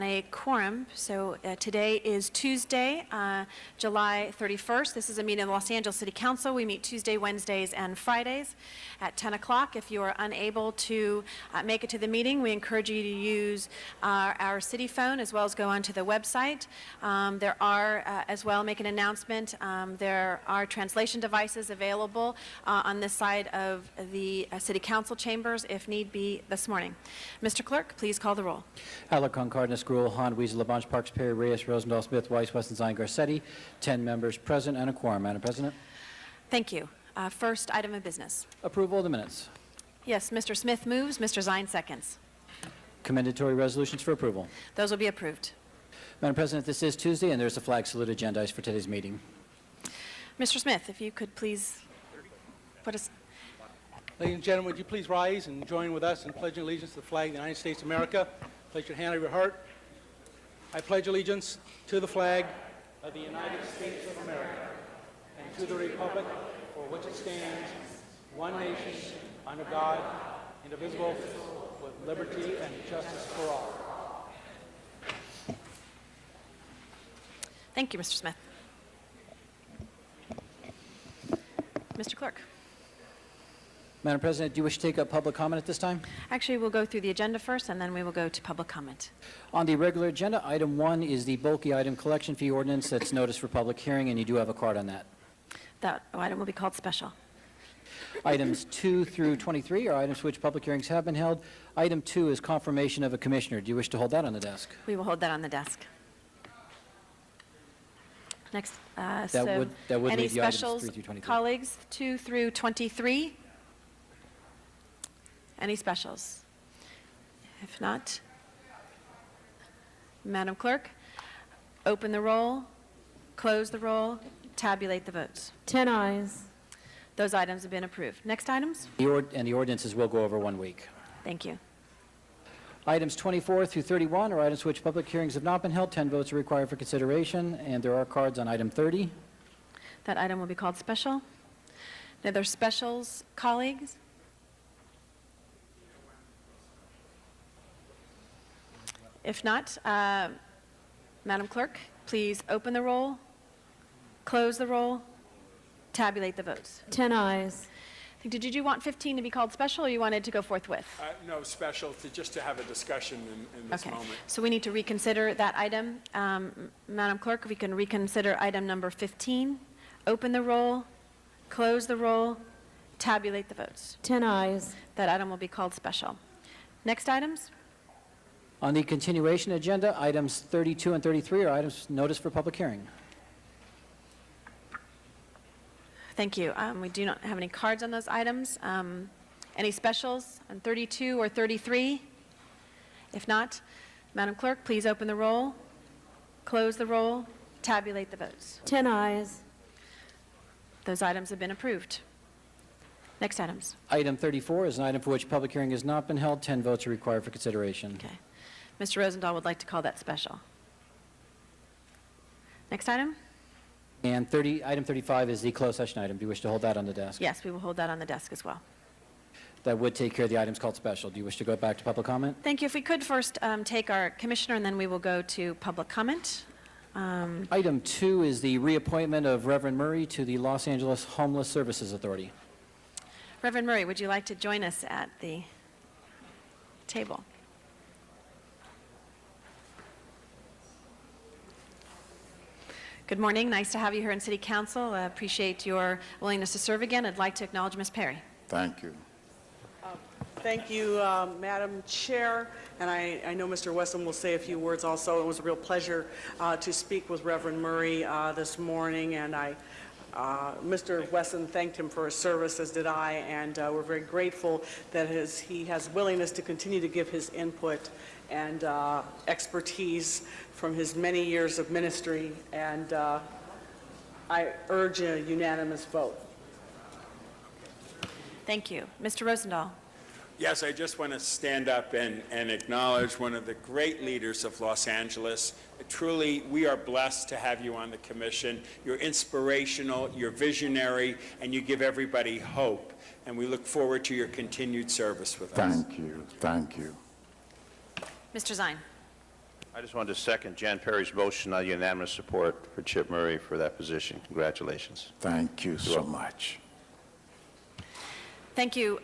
and a quorum. So today is Tuesday, July 31st. This is a meeting of the Los Angeles City Council. We meet Tuesday, Wednesdays, and Fridays at 10 o'clock. If you are unable to make it to the meeting, we encourage you to use our city phone as well as go onto the website. There are, as well, make an announcement, there are translation devices available on this side of the City Council chambers if need be this morning. Mr. Clerk, please call the roll. Alarcon, Cardenas, Gruel, Hahn, Weezer, Labange, Parks, Perry, Reyes, Rosendahl, Smith, Weiss, Westenstein, Garcetti. 10 members present and a quorum. Madam President. Thank you. First item of business. Approval of the minutes. Yes, Mr. Smith moves, Mr. Zine seconds. Commendatory resolutions for approval. Those will be approved. Madam President, this is Tuesday, and there's a flag salute agendized for today's meeting. Mr. Smith, if you could please put us... Ladies and gentlemen, would you please rise and join with us in pledging allegiance to the flag of the United States of America? Place your hand over your heart. I pledge allegiance to the flag of the United States of America and to the republic for which it stands, one nation, under God, indivisible, with liberty and justice for all. Thank you, Mr. Smith. Mr. Clerk. Madam President, do you wish to take up public comment at this time? Actually, we'll go through the agenda first, and then we will go to public comment. On the regular agenda, item 1 is the bulky item collection fee ordinance that's noticed for public hearing, and you do have a card on that. That item will be called special. Items 2 through 23 are items for which public hearings have been held. Item 2 is confirmation of a commissioner. Do you wish to hold that on the desk? We will hold that on the desk. Next, That so would any leave the items specials, 3 through 23. colleagues, 2 through 23? Any specials? If not, Madam Clerk, open the roll, close the roll, tabulate the votes. 10 ayes. Those items have been approved. Next items? And the ordinances will go over 1 week. Thank you. Items 24 through 31 are items for which public hearings have not been held. 10 votes are required for consideration, and there are cards on item 30. That item will be called special. Now, there are specials, colleagues? If not, Madam Clerk, please open the roll, close the roll, tabulate the votes. 10 ayes. Did you want 15 to be called special, or you wanted to go forthwith? No, special, just to have a discussion in this moment. So we need to reconsider that item. Madam Clerk, if we can reconsider item number 15, open the roll, close the roll, tabulate the votes. 10 ayes. That item will be called special. Next items? On the continuation agenda, items 32 and 33 are items noticed for public hearing. Thank you. We do not have any cards on those items. Any specials on 32 or 33? If not, Madam Clerk, please open the roll, close the roll, tabulate the votes. 10 ayes. Those items have been approved. Next items. Item 34 is an item for which public hearing has not been held. 10 votes are required for consideration. Okay. Mr. Rosendahl would like to call that special. Next item? And item 35 is the closed session item. Do you wish to hold that on the desk? Yes, we will hold that on the desk as well. That would take care of the items called special. Do you wish to go back to public comment? Thank you. If we could first take our commissioner, and then we will go to public comment. Item 2 is the reappointment of Reverend Murray to the Los Angeles Homeless Services Authority. Reverend Murray, would you like to join us at the table? Good morning. Nice to have you here in City Council. I appreciate your willingness to serve again. I'd like to acknowledge Ms. Perry. Thank you. Thank you, Madam Chair, and I know Mr. Wesson will say a few words also. It was a real pleasure to speak with Reverend Murray this morning, and Mr. Wesson thanked him for his service, as did I, and we're very grateful that he has willingness to continue to give his input and expertise from his many years of ministry, and I urge a unanimous vote. Thank you. Mr. Rosendahl. Yes, I just want to stand up and acknowledge one of the great leaders of Los Angeles. Truly, we are blessed to have you on the commission. You're inspirational, you're visionary, and you give everybody hope. And we look forward to your continued service with us. Thank you. Thank you. Mr. Zine. I just wanted to second Jan Perry's motion on unanimous support for Chip Murray for that position. Congratulations. Thank you so much. Thank you,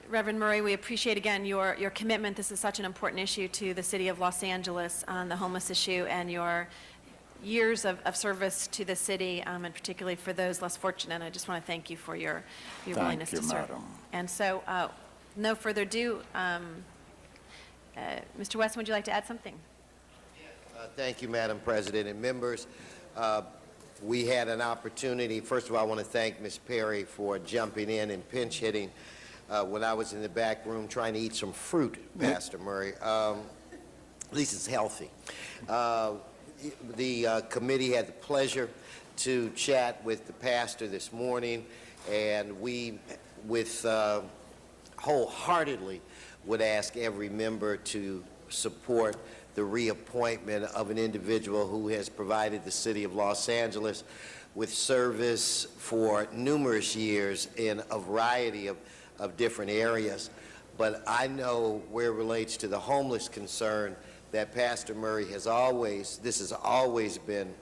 Reverend Murray. We appreciate, again, your commitment. This is such an important issue to the city of Los Angeles on the homeless issue, and your years of service to the city, and particularly for those less fortunate. I just want to thank you for your willingness to serve. Madam. And so, no further ado, Mr. Wesson, would you like to add something? Thank you, Madam President and members. We had an opportunity. First of all, I want to thank Ms. Perry for jumping in and pinch hitting when I was in the back room trying to eat some fruit, Pastor Murray. At least it's healthy. The committee had the pleasure to chat with the pastor this morning, and we, wholeheartedly, would ask every member to support the reappointment of an individual who has provided the city of Los Angeles with service for numerous years in a variety of different areas. But I know where it relates to the homeless concern that Pastor Murray has always been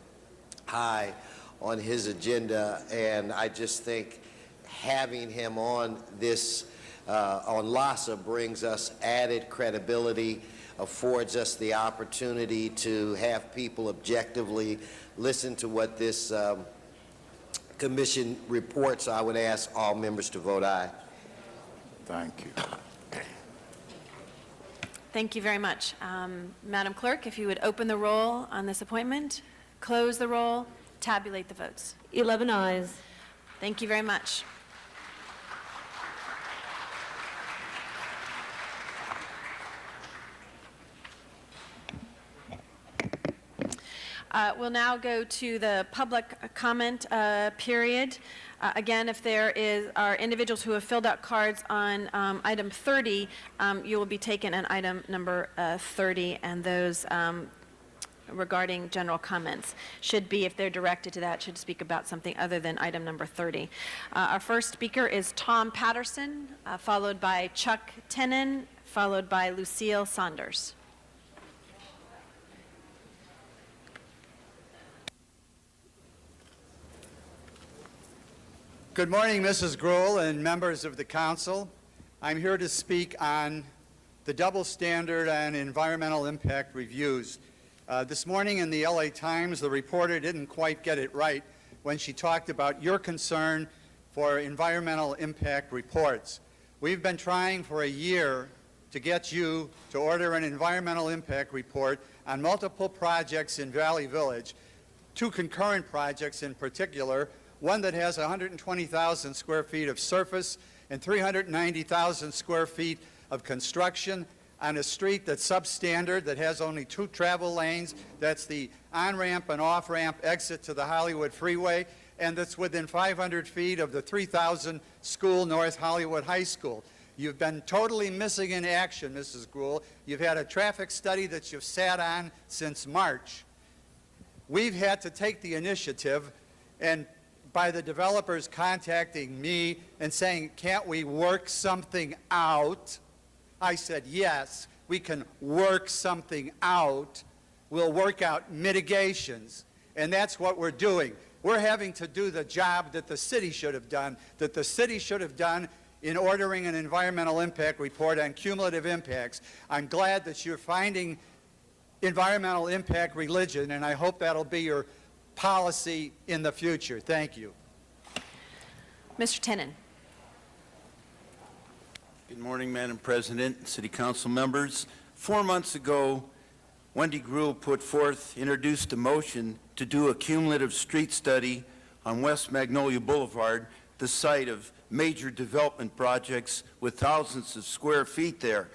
high on his agenda, and I just think having him on this, on LAHSA, brings us added credibility, affords us the opportunity to have people objectively listen to what this commission reports. I would ask all members to vote aye. Thank you. Thank you very much. Madam Clerk, if you would open the roll on this appointment, close the roll, tabulate the votes. 11 ayes. Thank you very much. We'll now go to the public comment period. Again, if there are individuals who have filled out cards on item 30, you will be taken on item number 30, and those regarding general comments should be, if they're directed to that, should speak about something other than item number 30. Our first speaker is Tom Patterson, followed by Chuck Tenon, followed by Lucille Saunders. Good morning, Mrs. Gruhl and members of the council. I'm here to speak on the double standard on environmental impact reviews. This morning in the LA Times, the reporter didn't quite get it right when she talked about your concern for environmental impact reports. We've been trying for a year to get you to order an environmental impact report on multiple projects in Valley Village, two concurrent projects in particular, one that has 120,000 square feet of surface and 390,000 square feet of construction on a street that's substandard, that has only 2 travel lanes. That's the on-ramp and off-ramp exit to the Hollywood Freeway, and that's within 500 feet of the 3,000 school North Hollywood High School. You've been totally missing in action, Mrs. Gruhl. You've had a traffic study that you've sat on since March. We've had to take the initiative, and by the developers contacting me and saying, can't we work something out? I said, yes, we can work something out. We'll work out mitigations. And that's what we're doing. We're having to do the job that the city should have done, in ordering an environmental impact report on cumulative impacts. I'm glad that you're finding environmental impact religion, and I hope that'll be your policy in the future. Thank you. Mr. Tenon. Good morning, Madam President, City Council members. 4 months ago, Wendy Gruhl introduced a motion to do a cumulative street study on West Magnolia Boulevard, the site of major development projects with thousands of square feet there.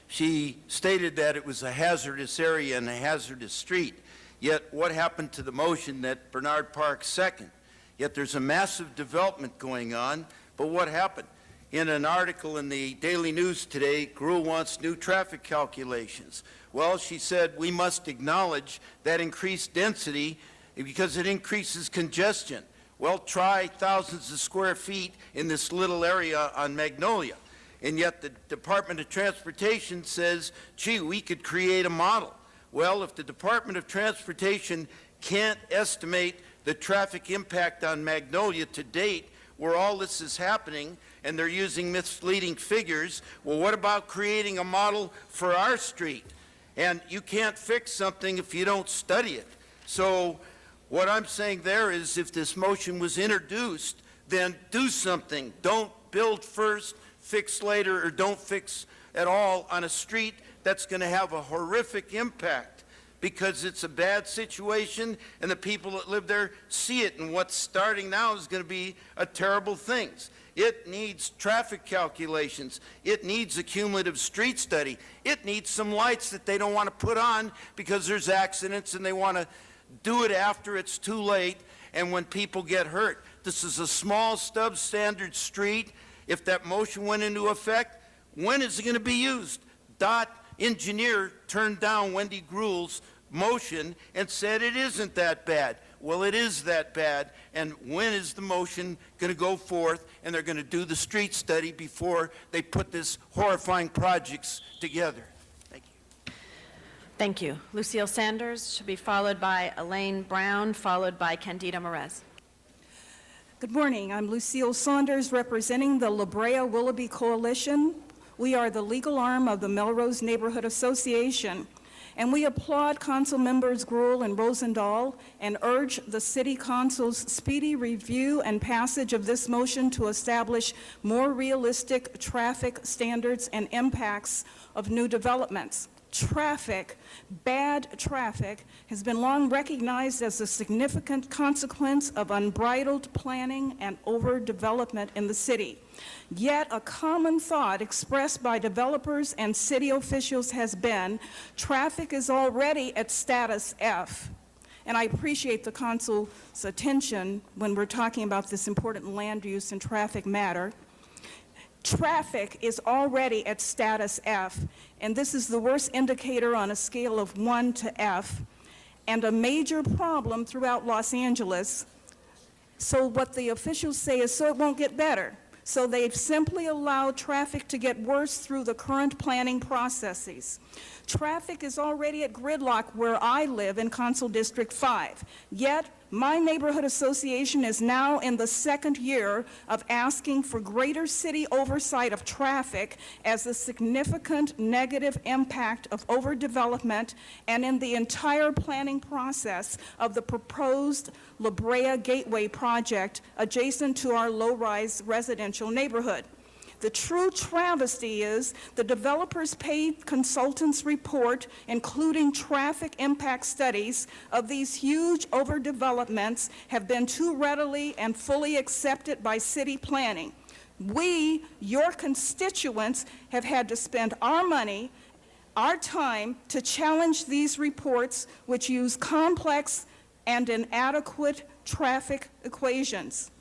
She stated that it was a hazardous area and a hazardous street. Yet what happened to the motion that Bernard Park seconded? Yet there's a massive development going on, but what happened? In an article in the Daily News today, Gruhl wants new traffic calculations. Well, she said we must acknowledge that increased density because it increases congestion. Well, try thousands of square feet in this little area on Magnolia. And yet the Department of Transportation says, gee, we could create a model. Well, if the Department of Transportation can't estimate the traffic impact on Magnolia to date, where all this is happening, and they're using misleading figures, well, what about creating a model for our street? And you can't fix something if you don't study it. So what I'm saying there is, if this motion was introduced, then do something. Don't build first, fix later, or don't fix at all on a street that's going to have a horrific impact, because it's a bad situation and the people that live there see it, and what's starting now is going to be a terrible thing. It needs traffic calculations. It needs a cumulative street study. It needs some lights that they don't want to put on because there's accidents and they want to do it after it's too late and when people get hurt. This is a small substandard street. If that motion went into effect, when is it going to be used? DOT engineer turned down Wendy Gruhl's motion and said it isn't that bad. Well, it is that bad. And when is the motion going to go forth and they're going to do the street study before they put this horrifying projects together? Thank you. Thank you. Lucille Sanders should be followed by Elaine Brown, followed by Candido Merez. Good morning. I'm Lucille Saunders, representing the La Brea Willoughby Coalition. We are the legal arm of the Melrose Neighborhood Association, and we applaud Council Members Gruhl and Rosendahl and urge the City Council's speedy review and passage of this motion to establish more realistic traffic standards and impacts of new developments. Traffic, bad traffic, has been long recognized as a significant consequence of unbridled planning and overdevelopment in the city. Yet a common thought expressed by developers and city officials has been, traffic is already at status F. And I appreciate the council's attention when we're talking about this important land use and traffic matter. Traffic is already at status F, and this is the worst indicator on a scale of 1 to F, and a major problem throughout Los Angeles. So what the officials say is, so it won't get better. So they've simply allowed traffic to get worse through the current planning processes. Traffic is already at gridlock where I live in Council District 5. Yet, my neighborhood association is now in the second year of asking for greater city oversight of traffic as a significant negative impact of overdevelopment and in the entire planning process of the proposed La Brea Gateway project adjacent to our low-rise residential neighborhood. The true travesty is the developers' paid consultants' report, including traffic impact studies of these huge overdevelopments, have been too readily and fully accepted by city planning. We, your constituents, have had to spend our money, our time, to challenge these reports, which use complex and inadequate traffic equations.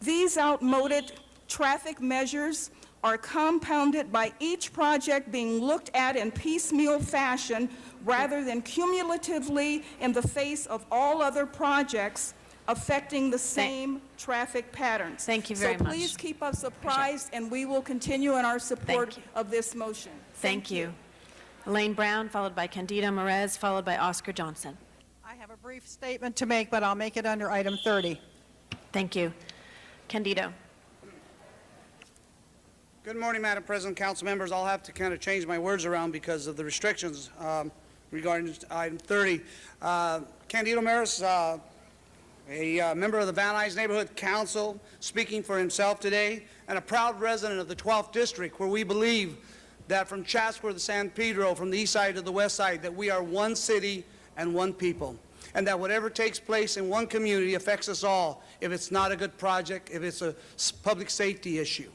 These outmoded traffic measures are compounded by each project being looked at in piecemeal fashion rather than cumulatively in the face of all other projects affecting the same traffic patterns. Thank you very much. So please keep us apprised, and we will continue in our support of this motion. Thank you. Elaine Brown, followed by Candido Merez, followed by Oscar Johnson. I have a brief statement to make, but I'll make it under item 30. Thank you. Candido. Good morning, Madam President, council members. I'll have to kind of change my words around because of the restrictions regarding item 30. Candido Merez, a member of the Van Nuys Neighborhood Council, speaking for himself today, and a proud resident of the 12th District, where we believe that from Chatsworth to San Pedro, from the east side to the west side, that we are one city and one people, and that whatever takes place in one community affects us all if it's not a good project, if it's a public safety issue.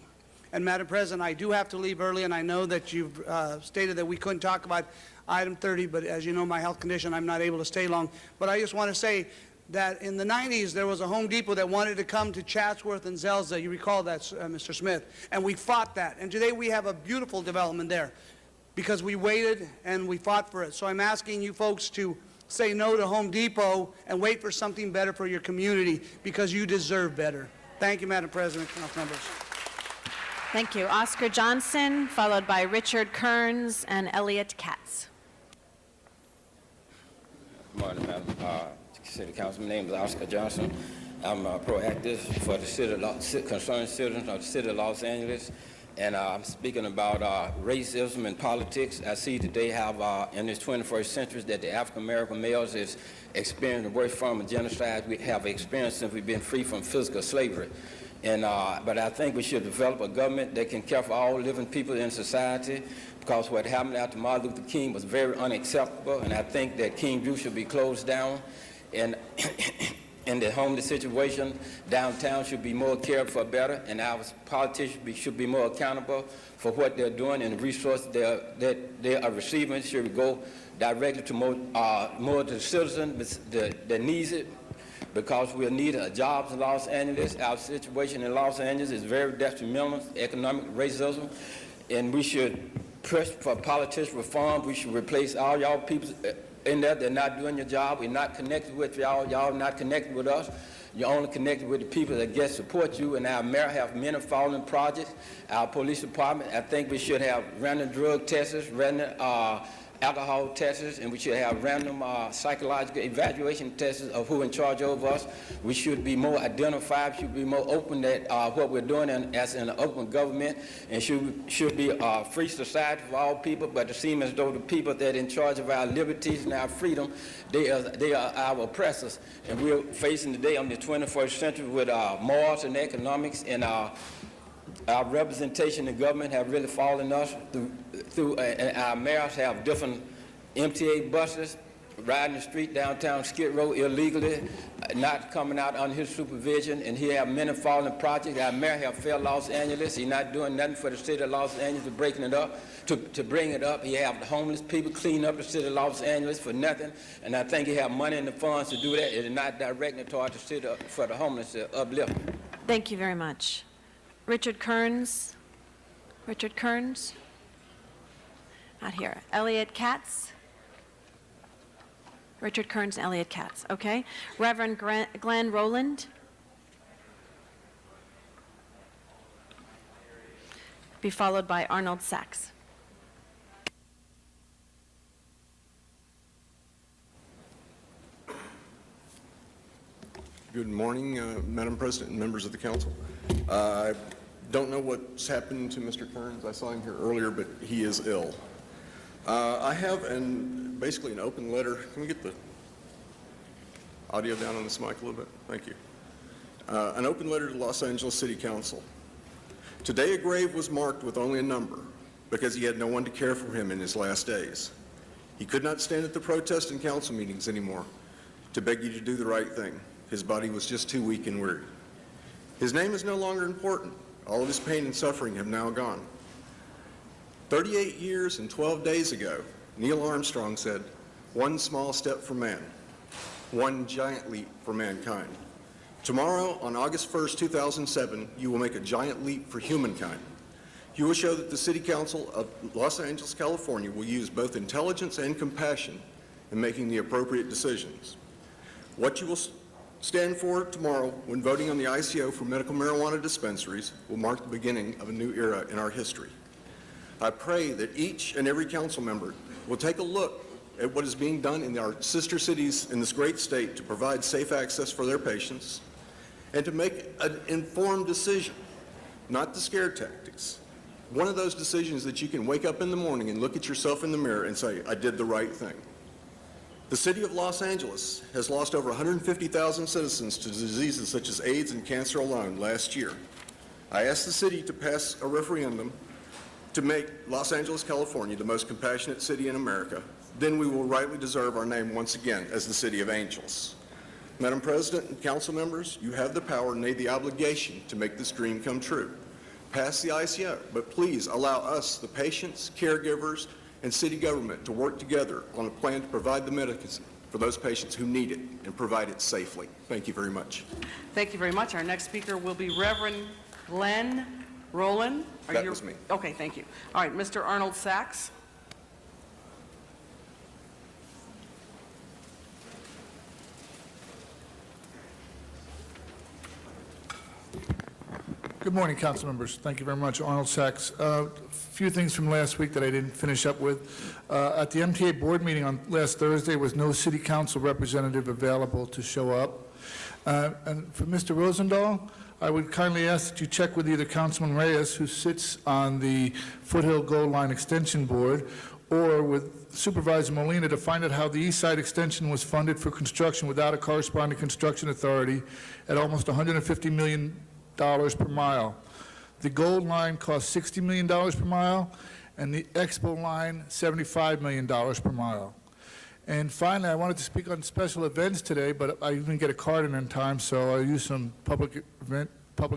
And Madam President, I do have to leave early, and I know that you've stated that we couldn't talk about item 30, but as you know, my health condition, I'm not able to stay long. But I just want to say that in the 90s, there was a Home Depot that wanted to come to Chatsworth and Zelza. You recall that, Mr. Smith. And we fought that. And today we have a beautiful development there because we waited and we fought for it. So I'm asking you folks to say no to Home Depot and wait for something better for your community because you deserve better. Thank you, Madam President, council members. Thank you. Oscar Johnson, followed by Richard Kearns and Elliot Katz. Good morning, Madam City Council. My name is Oscar Johnson. I'm a proactive for the concerned citizens of the city of Los Angeles, and I'm speaking about racism in politics. I see today how in this 21st century that the African American males is experiencing the worst form of genocide we have experienced since we've been free from physical slavery. But I think we should develop a government that can care for all living people in society, because what happened after Martin Luther King was very unacceptable, and I think that King Drew should be closed down, and and the homeless situation downtown should be more cared for better, and our politicians should be more accountable for what they're doing, and the resources that they are receiving should go directly to more to the citizens that needs it, because we need jobs in Los Angeles. Our situation in Los Angeles is very detrimental, economic racism, and we should push for politician reform. We should replace all y'all people in there. They're not doing your job. We're not connected with y'all. Y'all not connected with us. You're only connected with the people that get support you. And our mayor have many fallen projects. Our police department, I think we should have random drug tests, random alcohol tests, and we should have random psychological evaluation tests of who in charge over us. We should be more identified, should be more open that what we're doing as an open government, and should be a free society for all people. But it seems as though the people that are in charge of our liberties and our freedom, they are our oppressors. And we're facing today on the 21st century with morals and economics, and our representation in government have really fallen us through and our mayors have different MTA buses riding the street downtown Skid Row illegally, not coming out under his supervision, and he have many fallen projects. Our mayor have failed Los Angeles. He's not doing nothing for the city of Los Angeles to breaking it up, to bring it up. He have the homeless people clean up the city of Los Angeles for nothing, and I think he have money in the funds to do that. It is not directed toward the city for the homeless to uplift. Thank you very much. Richard Kearns? Richard Kearns? Not here. Elliot Katz? Richard Kearns and Elliot Katz, okay. Reverend Glenn Rowland? Be followed by Arnold Sachs. Good morning, Madam President and members of the council. I don't know what's happened to Mr. Kearns. I saw him here earlier, but he is ill. I have basically an open letter. Can we get the audio down on this mic a little bit? Thank you. An open letter to Los Angeles City Council. Today a grave was marked with only a number because he had no one to care for him in his last days. He could not stand at the protest and council meetings anymore to beg you to do the right thing. His body was just too weak and weary. His name is no longer important. All of his pain and suffering have now gone. 38 years and 12 days ago, Neil Armstrong said, "One small step for man, one giant leap for mankind." Tomorrow, on August 1st, 2007, you will make a giant leap for humankind. You will show that the City Council of Los Angeles, California will use both intelligence and compassion in making the appropriate decisions. What you will stand for tomorrow when voting on the ICO for medical marijuana dispensaries will mark the beginning of a new era in our history. I pray that each and every council member will take a look at what is being done in our sister cities in this great state to provide safe access for their patients and to make an informed decision, not the scare tactics. One of those decisions that you can wake up in the morning and look at yourself in the mirror and say, "I did the right thing." The city of Los Angeles has lost over 150,000 citizens to diseases such as AIDS and cancer alone last year. I asked the city to pass a referendum to make Los Angeles, California, the most compassionate city in America. Then we will rightly deserve our name once again as the City of Angels. Madam President and council members, you have the power and the obligation to make this dream come true. Pass the ICO, but please allow us, the patients, caregivers, and city government to work together on a plan to provide the medicine for those patients who need it and provide it safely. Thank you very much. Thank you very much. Our next speaker will be Reverend Glenn Rowland. That was me. Okay, thank you. All right, Mr. Arnold Sachs. Good morning, council members. Thank you very much. Arnold Sachs. A few things from last week that I didn't finish up with. At the MTA board meeting on last Thursday was no city council representative available to show up. And for Mr. Rosendahl, I would kindly ask that you check with either Councilman Reyes, who sits on the Foothill Gold Line Extension Board, or with Supervisor Molina to find out how the East Side Extension was funded for construction without a corresponding construction authority at almost $150 million per mile. The Gold Line cost $60 million per mile, and the Expo Line $75 million per mile. And finally, I wanted to speak on special events today, but I didn't get a card in time, so I'll use some public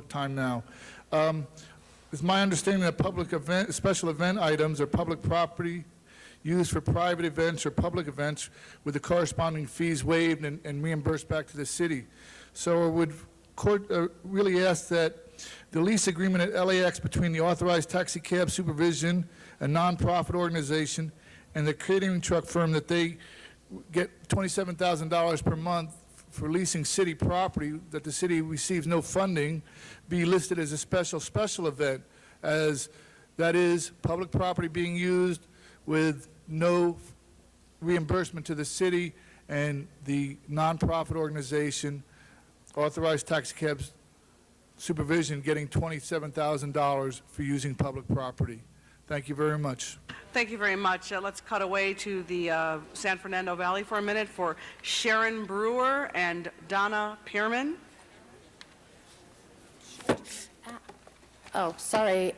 time now. It's my understanding that special event items are public property used for private events or public events with the corresponding fees waived and reimbursed back to the city. So I would really ask that the lease agreement at LAX between the authorized taxi cab supervision, a nonprofit organization, and the catering truck firm, that they get $27,000 per month for leasing city property, that the city receives no funding, be listed as a special event, as that is public property being used with no reimbursement to the city, and the nonprofit organization, authorized taxi cabs supervision, getting $27,000 for using public property. Thank you very much. Thank you very much. Let's cut away to the San Fernando Valley for a minute for Sharon Brewer and Donna Pearman. Oh, sorry.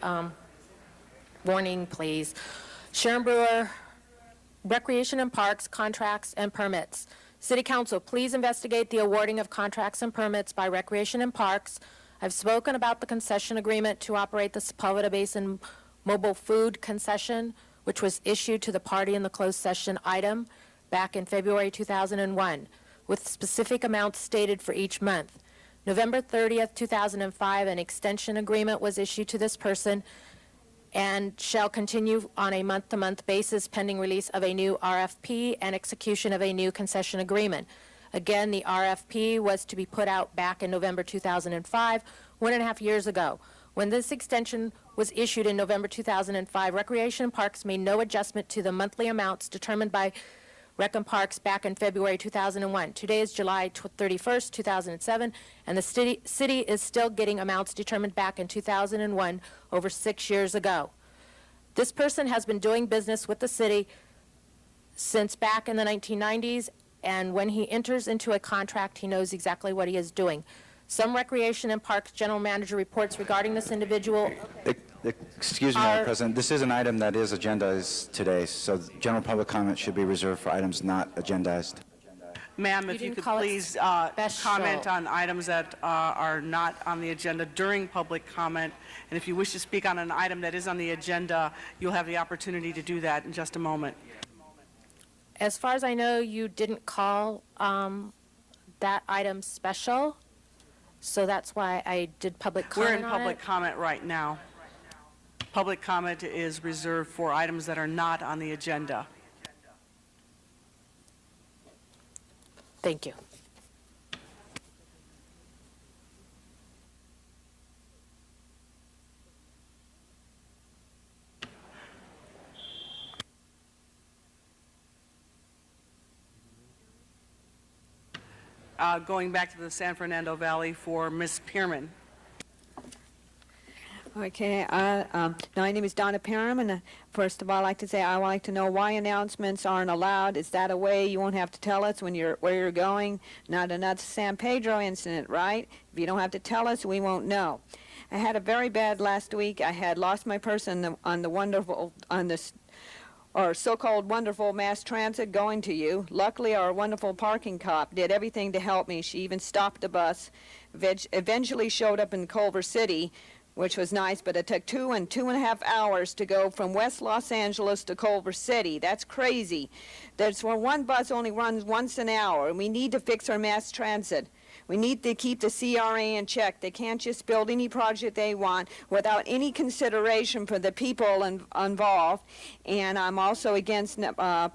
Warning, please. Sharon Brewer, Recreation and Parks, Contracts and Permits. City Council, please investigate the awarding of contracts and permits by Recreation and Parks. I've spoken about the concession agreement to operate the Sepulveda Basin Mobile Food Concession, which was issued to the party in the closed session item back in February 2001, with specific amounts stated for each month. November 30th, 2005, an extension agreement was issued to this person and shall continue on a month-to-month basis pending release of a new RFP and execution of a new concession agreement. Again, the RFP was to be put out back in November 2005, 1.5 years ago. When this extension was issued in November 2005, Recreation and Parks made no adjustment to the monthly amounts determined by Rec and Parks back in February 2001. Today is July 31st, 2007, and the city is still getting amounts determined back in 2001, over 6 years ago. This person has been doing business with the city since back in the 1990s, and when he enters into a contract, he knows exactly what he is doing. Some Recreation and Parks general manager reports regarding this individual. Excuse me, Madam President. This is an item that is agendized today, so general public comment should be reserved for items not agendized. Ma'am, if you could please comment on items that are not on the agenda during public comment. And if you wish to speak on an item that is on the agenda, you'll have the opportunity to do that in just a moment. As far as I know, you didn't call that item special, so that's why I did public comment. We're in public comment right now. Public comment is reserved for items that are not on the agenda. Thank you. Going back to the San Fernando Valley for Ms. Pearman. Okay, my name is Donna Parham, and first of all, I'd like to say I would like to know why announcements aren't allowed. Is that a way you won't have to tell us when where you're going? Not another San Pedro incident, right? If you don't have to tell us, we won't know. I had a very bad last week. I had lost my purse on the so-called wonderful mass transit going to you. Luckily, our wonderful parking cop did everything to help me. She even stopped the bus, eventually showed up in Culver City, which was nice, but it took 2.5 hours to go from West Los Angeles to Culver City. That's crazy. That's where one bus only runs once an hour, and we need to fix our mass transit. We need to keep the CRA in check. They can't just build any project they want without any consideration for the people involved. And I'm also against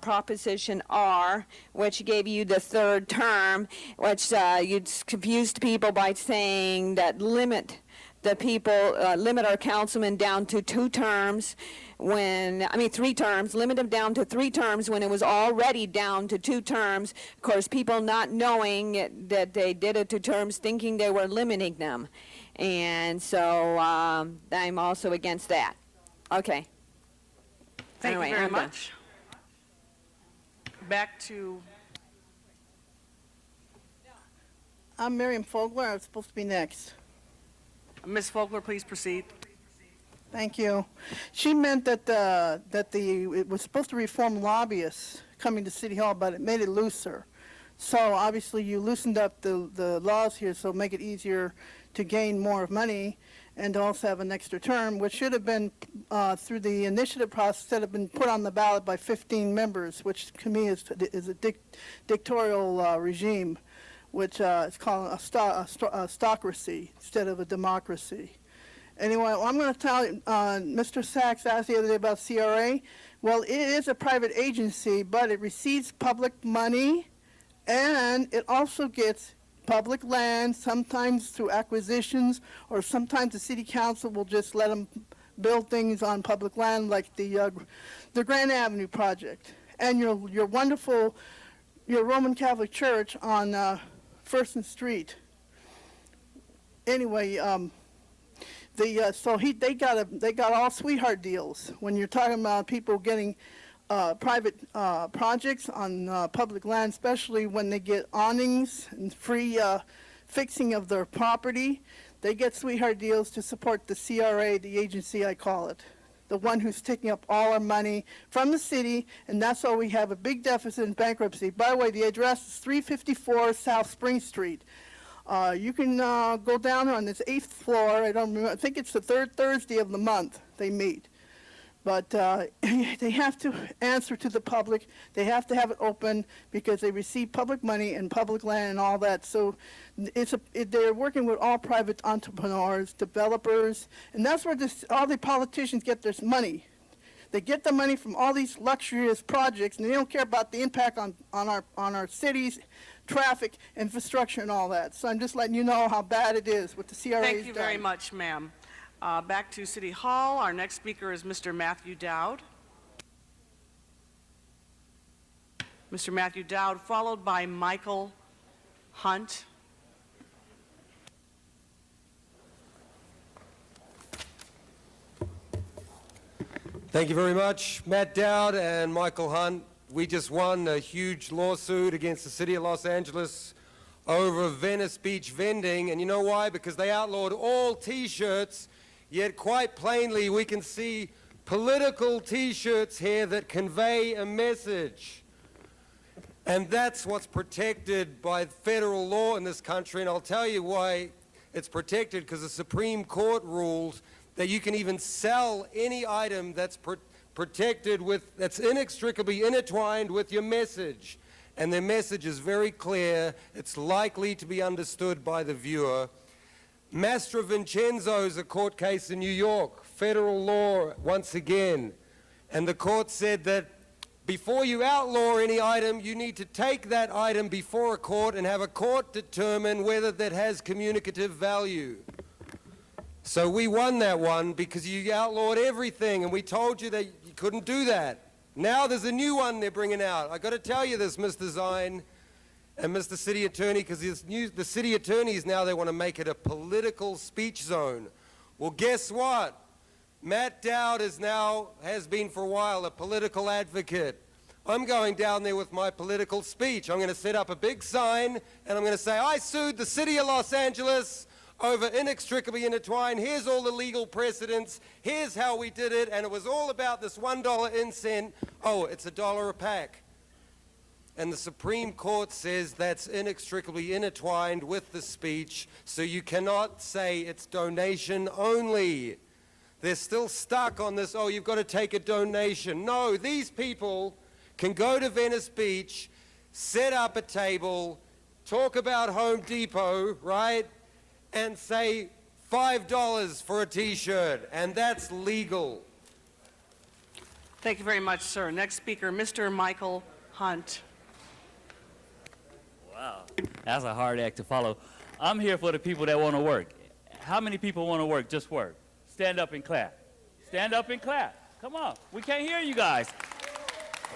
Proposition R, which gave you the third term, which you confused people by saying that limit the people, limit our councilmen down to 2 terms when, 3 terms, limit them down to 3 terms when it was already down to 2 terms. Of course, people not knowing that they did it 2 terms, thinking they were limiting them. And so I'm also against that. Okay. Thank Anyway, you very I'm done. much. Back to, I'm Miriam Fogler. I'm supposed to be next. Ms. Fogler, please proceed. Thank you. She meant that it was supposed to reform lobbyists coming to City Hall, but it made it looser. So obviously you loosened up the laws here, so make it easier to gain more money and to also have an extra term, which should have been through the initiative process that have been put on the ballot by 15 members, which to me is a dictatorial regime, which is called a stocracy instead of a democracy. Anyway, I'm going to tell you, Mr. Sachs asked the other day about CRA. Well, it is a private agency, but it receives public money, and it also gets public land, sometimes through acquisitions, or sometimes the city council will just let them build things on public land, like the Grand Avenue project, and your wonderful, your Roman Catholic Church on First and Street. Anyway, they got all sweetheart deals when you're talking about people getting private projects on public land, especially when they get awnings and free fixing of their property. They get sweetheart deals to support the CRA, the agency I call it, the one who's taking up all our money from the city, and that's why we have a big deficit and bankruptcy. By the way, the address is 354 South Spring Street. You can go down on this 8th floor. I don't remember. I think it's the 3rd Thursday of the month they meet. But they have to answer to the public. They have to have it open because they receive public money and public land and all that. So they're working with all private entrepreneurs, developers, and that's where all the politicians get their money. They get the money from all these luxurious projects, and they don't care about the impact on our cities, traffic, infrastructure, and all that. So I'm just letting you know how bad it is with the CRA's Thank you very much, ma'am. Back to City Hall. Our next speaker is Mr. Matthew Dowd. Mr. Matthew Dowd, followed by Michael Hunt. Thank you very much. Matt Dowd and Michael Hunt. We just won a huge lawsuit against the City of Los Angeles over Venice Beach vending. And you know why? Because they outlawed all T-shirts, yet quite plainly we can see political T-shirts here that convey a message. And that's what's protected by federal law in this country. And I'll tell you why it's protected, because the Supreme Court ruled that you can even sell any item that's protected with, that's inextricably intertwined with your message. And their message is very clear. It's likely to be understood by the viewer. Mastra Vincenzo is a court case in New York, federal law once again. And the court said that before you outlaw any item, you need to take that item before a court and have a court determine whether that has communicative value. So we won that one because you outlawed everything, and we told you that you couldn't do that. Now there's a new one they're bringing out. I got to tell you this, Mr. Zine and Mr. City Attorney, because the city attorneys now, they want to make it a political speech zone. Well, guess what? Matt Dowd has been for a while a political advocate. I'm going down there with my political speech. I'm going to set up a big sign, and I'm going to say, I sued the City of Los Angeles over inextricably intertwined. Here's all the legal precedents. Here's how we did it. And it was all about this $1 incense. Oh, it's $1 a pack. And the Supreme Court says that's inextricably intertwined with the speech, so you cannot say it's donation only. They're still stuck on this, oh, you've got to take a donation. No, these people can go to Venice Beach, set up a table, talk about Home Depot, right? And say $5 for a T-shirt, and that's legal. Thank you very much, sir. Next speaker, Mr. Michael Hunt. Wow, that's a hard act to follow. I'm here for the people that want to work. How many people want to work? Just work. Stand up and clap. Stand up and clap. Come on. We can't hear you guys.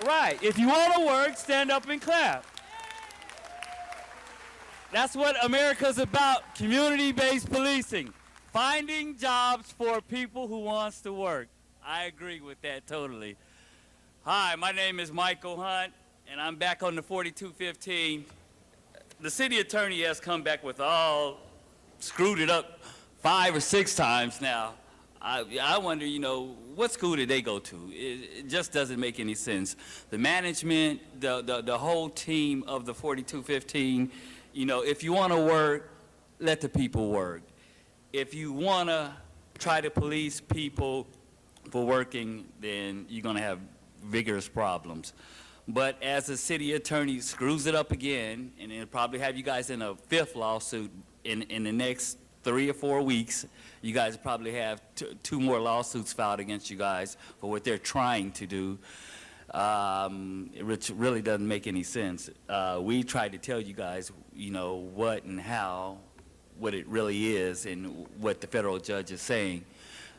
Right. If you want to work, stand up and clap. That's what America's about, community-based policing. Finding jobs for people who wants to work. I agree with that totally. Hi, my name is Michael Hunt, and I'm back on the 4215. The city attorney has come back with all screwed it up 5 or 6 times now. I wonder, you know, what school did they go to? It just doesn't make any sense. The management, the whole team of the 4215, you know, if you want to work, let the people work. If you want to try to police people for working, then you're going to have vigorous problems. But as the city attorney screws it up again, and it'll probably have you guys in a 5th lawsuit in the next 3 or 4 weeks, you guys probably have 2 more lawsuits filed against you guys for what they're trying to do. It really doesn't make any sense. We tried to tell you guys, you know, what and how, what it really is, and what the federal judge is saying.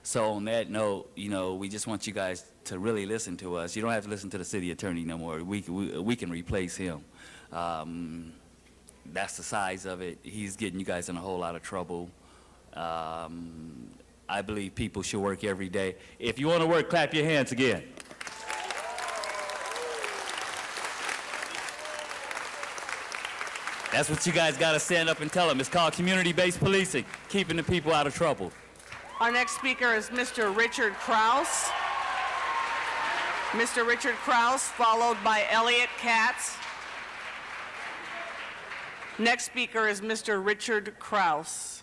So on that note, you know, we just want you guys to really listen to us. You don't have to listen to the city attorney no more. We can replace him. That's the size of it. He's getting you guys in a whole lot of trouble. I believe people should work every day. If you want to work, clap your hands again. That's what you guys got to stand up and tell them. It's called community-based policing, keeping the people out of trouble. Our next speaker is Mr. Richard Kraus. Mr. Richard Kraus, followed by Elliot Katz. Next speaker is Mr. Richard Kraus.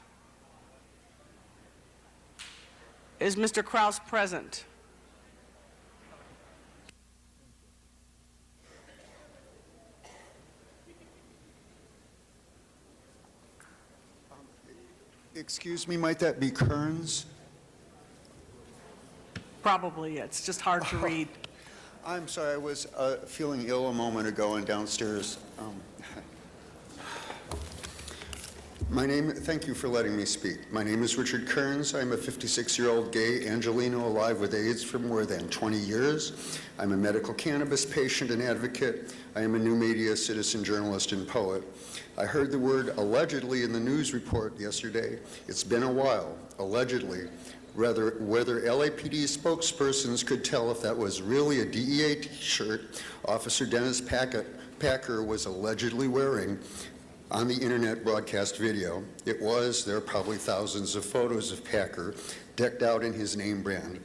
Is Mr. Kraus present? Excuse me, might that be Kearns? Probably. It's just hard to read. I'm sorry, I was feeling ill a moment ago and downstairs. Thank you for letting me speak. My name is Richard Kearns. I'm a 56-year-old gay Angelino alive with AIDS for more than 20 years. I'm a medical cannabis patient and advocate. I am a new media citizen, journalist, and poet. I heard the word allegedly in the news report yesterday. It's been a while, allegedly. Whether LAPD spokespersons could tell if that was really a DEA t-shirt Officer Dennis Packer was allegedly wearing on the internet broadcast video. It was. There are probably thousands of photos of Packer decked out in his name brand.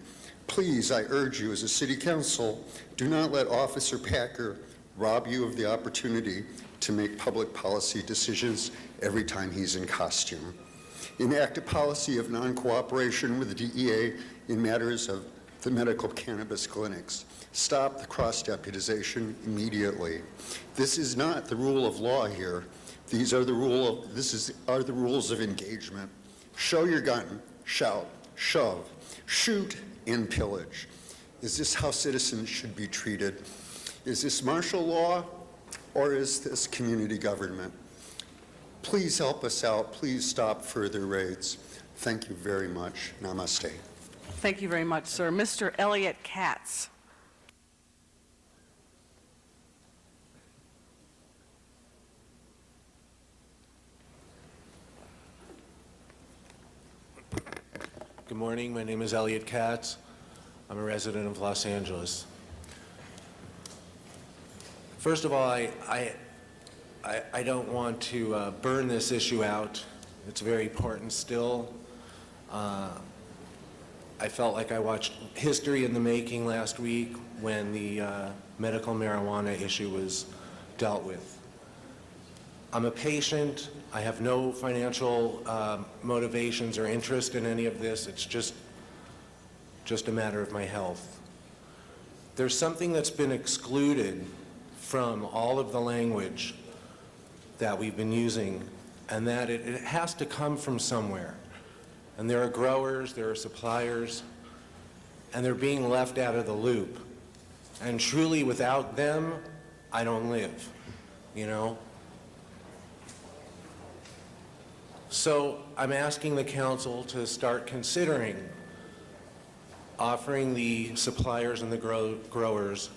Please, I urge you as a city council, do not let Officer Packer rob you of the opportunity to make public policy decisions every time he's in costume. Enact a policy of non-cooperation with the DEA in matters of the medical cannabis clinics. Stop the cross-deputization immediately. This is not the rule of law here. These are the rules of engagement. Show your gun, shout, shove, shoot, and pillage. Is this how citizens should be treated? Is this martial law, or is this community government? Please help us out. Please stop further raids. Thank you very much. Namaste. Thank you very much, sir. Mr. Elliot Katz. Good morning. My name is Elliot Katz. I'm a resident of Los Angeles. First of all, I don't want to burn this issue out. It's very important still. I felt like I watched history in the making last week when the medical marijuana issue was dealt with. I'm a patient. I have no financial motivations or interest in any of this. It's just a matter of my health. There's something that's been excluded from all of the language that we've been using, and that it has to come from somewhere. And there are growers, there are suppliers, and they're being left out of the loop. And truly, without them, I don't live, you know? So I'm asking the council to start considering offering the suppliers and the growers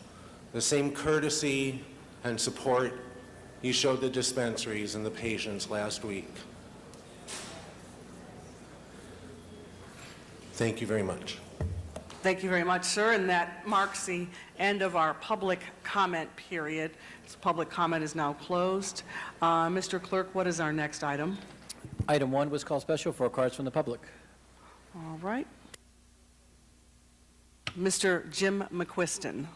the same courtesy and support you showed the dispensaries and the patients last week. Thank you very much. Thank you very much, sir, and that marks the end of our public comment period. So public comment is now closed. Mr. Clerk, what is our next item? Item 1 was called special for cards from the public. All right. Mr. Jim McQuiston.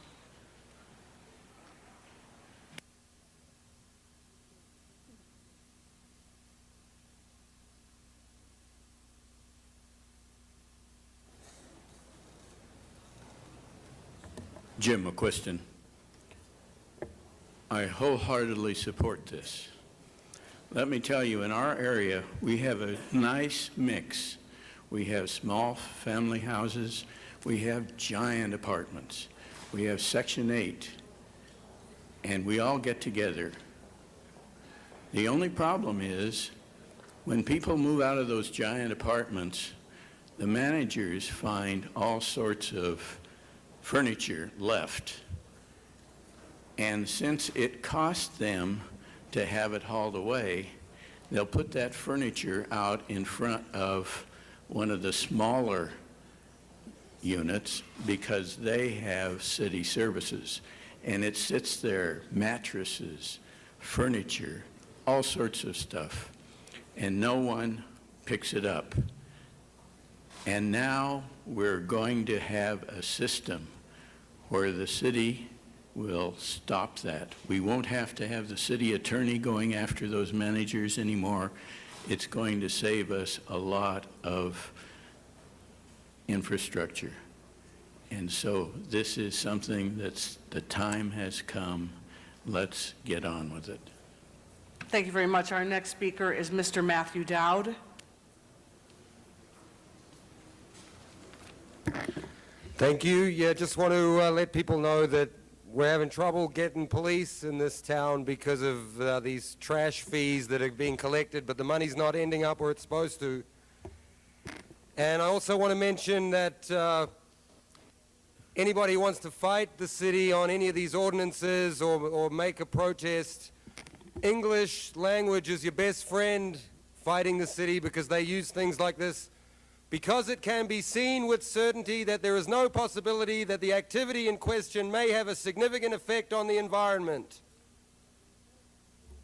Jim McQuiston. I wholeheartedly support this. Let me tell you, in our area, we have a nice mix. We have small family houses. We have giant apartments. We have Section 8. And we all get together. The only problem is when people move out of those giant apartments, the managers find all sorts of furniture left. And since it costs them to have it hauled away, they'll put that furniture out in front of one of the smaller units because they have city services. And it sits there, mattresses, furniture, all sorts of stuff, and no one picks it up. And now we're going to have a system where the city will stop that. We won't have to have the city attorney going after those managers anymore. It's going to save us a lot of infrastructure. And so this is something that's, the time has come. Let's get on with it. Thank you very much. Our next speaker is Mr. Matthew Dowd. Thank you. Yeah, just want to let people know that we're having trouble getting police in this town because of these trash fees that are being collected, but the money's not ending up where it's supposed to. And I also want to mention that anybody who wants to fight the city on any of these ordinances or make a protest, English language is your best friend fighting the city because they use things like this. Because it can be seen with certainty that there is no possibility that the activity in question may have a significant effect on the environment.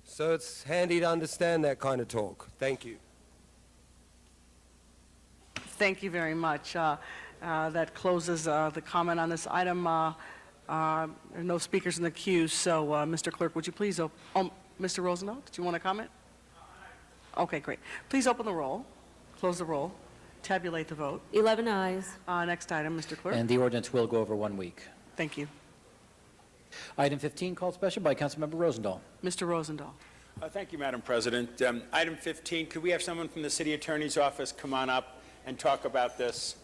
So it's handy to understand that kind of talk. Thank you. Thank you very much. That closes the comment on this item. There are no speakers in the queue, so Mr. Clerk, would you please Mr. Rosendahl, did you want to comment? Okay, great. Please open the roll, close the roll. Tabulate the vote. 11 ayes. Next item, Mr. Clerk. And the ordinance will go over 1 week. Thank you. Item 15 called special by Councilmember Rosendahl. Mr. Rosendahl. Thank you, Madam President. Item 15, could we have someone from the City Attorney's Office come on up and talk about this?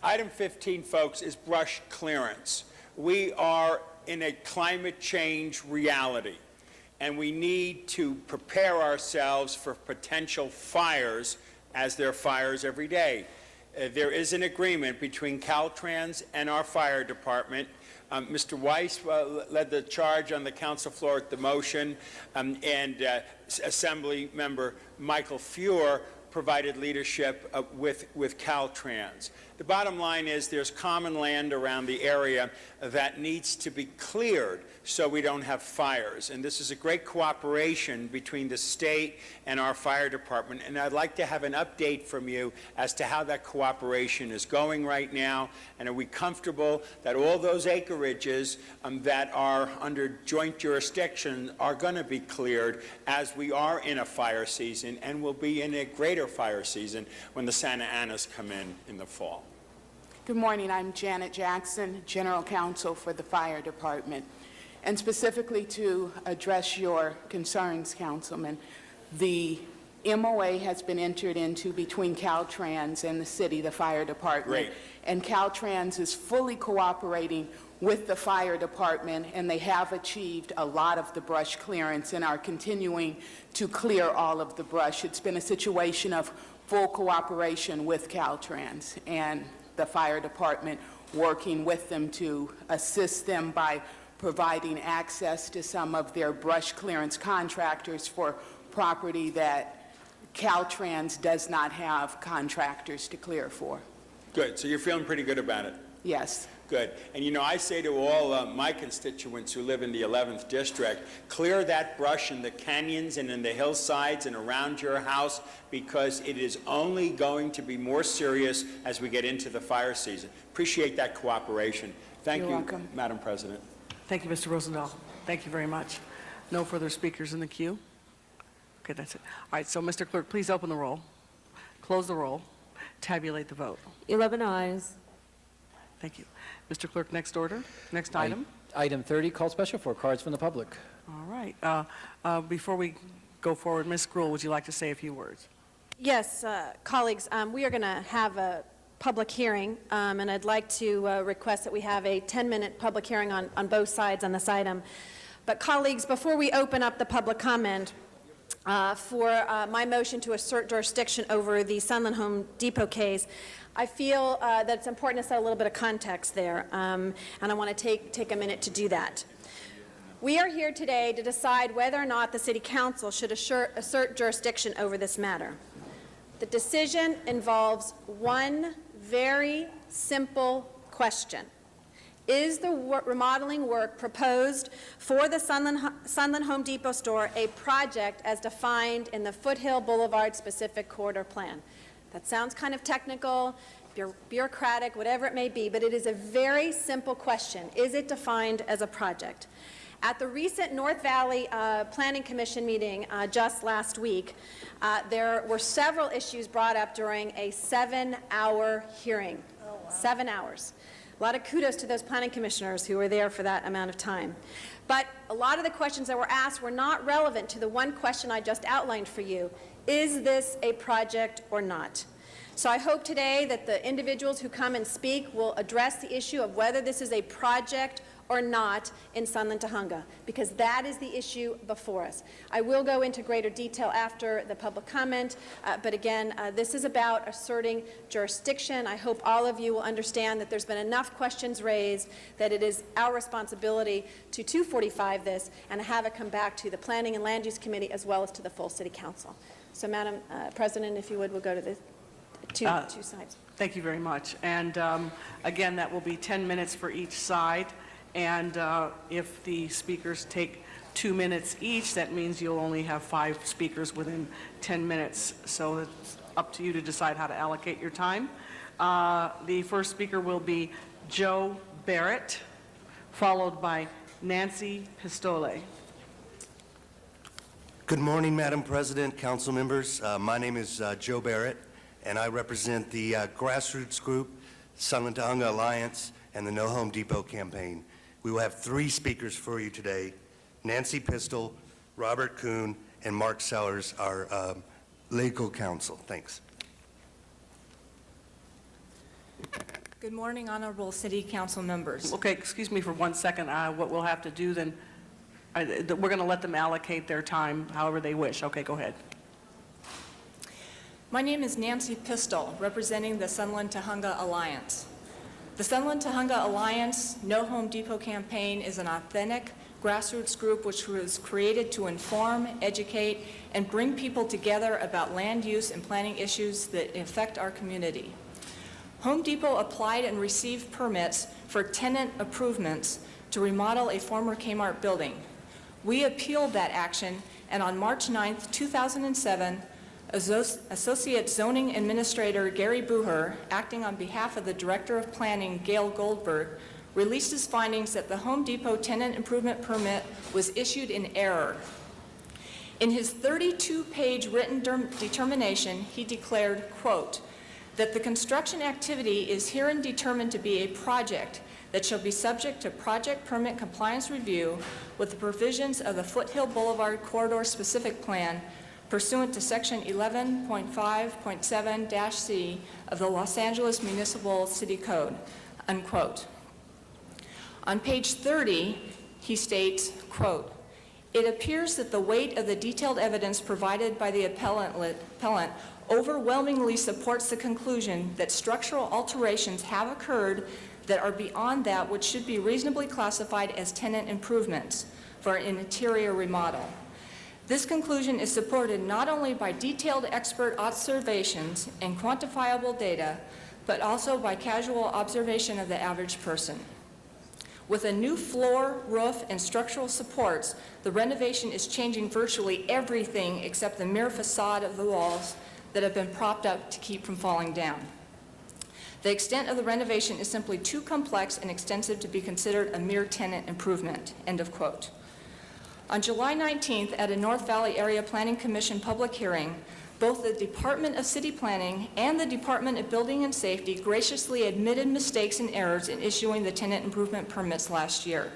Item 15, folks, is brush clearance. We are in a climate change reality, and we need to prepare ourselves for potential fires as there are fires every day. There is an agreement between Caltrans and our fire department. Mr. Weiss led the charge on the council floor at the motion, and Assembly Member Michael Feuer provided leadership with Caltrans. The bottom line is there's common land around the area that needs to be cleared so we don't have fires. And this is a great cooperation between the state and our fire department. And I'd like to have an update from you as to how that cooperation is going right now. And are we comfortable that all those acreages that are under joint jurisdiction are going to be cleared as we are in a fire season and will be in a greater fire season when the Santa Anas come in the fall? Good morning. I'm Janet Jackson, General Counsel for the Fire Department. And specifically to address your concerns, Councilman, the MOA has been entered into between Caltrans and the city, the fire department. Great. And Caltrans is fully cooperating with the fire department, and they have achieved a lot of the brush clearance and are continuing to clear all of the brush. It's been a situation of full cooperation with Caltrans and the fire department, working with them to assist them by providing access to some of their brush clearance contractors for property that Caltrans does not have contractors to clear for. Good, so you're feeling pretty good about it? Yes. Good. And you know, I say to all my constituents who live in the 11th District, clear that brush in the canyons and in the hillsides and around your house, because it is only going to be more serious as we get into the fire season. Appreciate that cooperation. Thank You're you, welcome. Madam President. Thank you, Mr. Rosendahl. Thank you very much. No further speakers in the queue? Okay, that's it. All right, so Mr. Clerk, please open the roll, close the roll, tabulate the vote. 11 ayes. Thank you. Mr. Clerk, next order, next item. Item 30, called special for cards from the public. All right. Before we go forward, Ms. Gruhl, would you like to say a few words? Yes, colleagues, we are going to have a public hearing, and I'd like to request that we have a 10-minute public hearing on both sides on this item. But colleagues, before we open up the public comment for my motion to assert jurisdiction over the Sunland Home Depot case, I feel that it's important to set a little bit of context there, and I want to take a minute to do that. We are here today to decide whether or not the City Council should assert jurisdiction over this matter. The decision involves one very simple question. Is the remodeling work proposed for the Sunland Home Depot store a project as defined in the Foothill Boulevard Specific Corridor Plan? That sounds kind of technical, bureaucratic, whatever it may be, but it is a very simple question. Is it defined as a project? At the recent North Valley Planning Commission meeting just last week, there were several issues brought up during a 7-hour hearing. Oh, wow. 7 hours. A lot of kudos to those planning commissioners who were there for that amount of time. But a lot of the questions that were asked were not relevant to the one question I just outlined for you. Is this a project or not? So I hope today that the individuals who come and speak will address the issue of whether this is a project or not in Sunland Tujunga, because that is the issue before us. I will go into greater detail after the public comment, but again, this is about asserting jurisdiction. I hope all of you will understand that there's been enough questions raised that it is our responsibility to 245 this and have it come back to the Planning and Land Use Committee as well as to the full City Council. So, Madam President, if you would, we'll go to the two sides. Thank you very much. And again, that will be 10 minutes for each side. And if the speakers take 2 minutes each, that means you'll only have 5 speakers within 10 minutes. So it's up to you to decide how to allocate your time. The first speaker will be Joe Barrett, followed by Nancy Pistole. Good morning, Madam President, council members. My name is Joe Barrett, and I represent the grassroots group, Sunland Tujunga Alliance, and the No Home Depot campaign. We will have 3 speakers for you today: Nancy Pistole, Robert Kuhn, and Mark Sellers, our legal counsel. Thanks. Good morning, honorable City Council members. Okay, excuse me for 1 second. What we'll have to do then, we're going to let them allocate their time however they wish. Okay, go ahead. My name is Nancy Pistole, representing the Sunland Tujunga Alliance. The Sunland Tujunga Alliance No Home Depot campaign is an authentic grassroots group which was created to inform, educate, and bring people together about land use and planning issues that affect our community. Home Depot applied and received permits for tenant improvements to remodel a former Kmart building. We appealed that action, and on March 9, 2007, Associate Zoning Administrator Gary Bucher, acting on behalf of the Director of Planning, Gail Goldberg, released his findings that the Home Depot tenant improvement permit was issued in error. In his 32-page written determination, he declared, quote, that the construction activity is herein determined to be a project that shall be subject to project permit compliance review with the provisions of the Foothill Boulevard Corridor Specific Plan pursuant to Section 11.5.7-C of the Los Angeles Municipal City Code, unquote. On page 30, he states, quote, "It appears that the weight of the detailed evidence provided by the appellant overwhelmingly supports the conclusion that structural alterations have occurred that are beyond that which should be reasonably classified as tenant improvements for an interior remodel. This conclusion is supported not only by detailed expert observations and quantifiable data, but also by casual observation of the average person. With a new floor, roof, and structural supports, the renovation is changing virtually everything except the mere facade of the walls that have been propped up to keep from falling down. The extent of the renovation is simply too complex and extensive to be considered a mere tenant improvement," end of quote. On July 19th, at a North Valley Area Planning Commission public hearing, both the Department of City Planning and the Department of Building and Safety graciously admitted mistakes and errors in issuing the tenant improvement permits last year.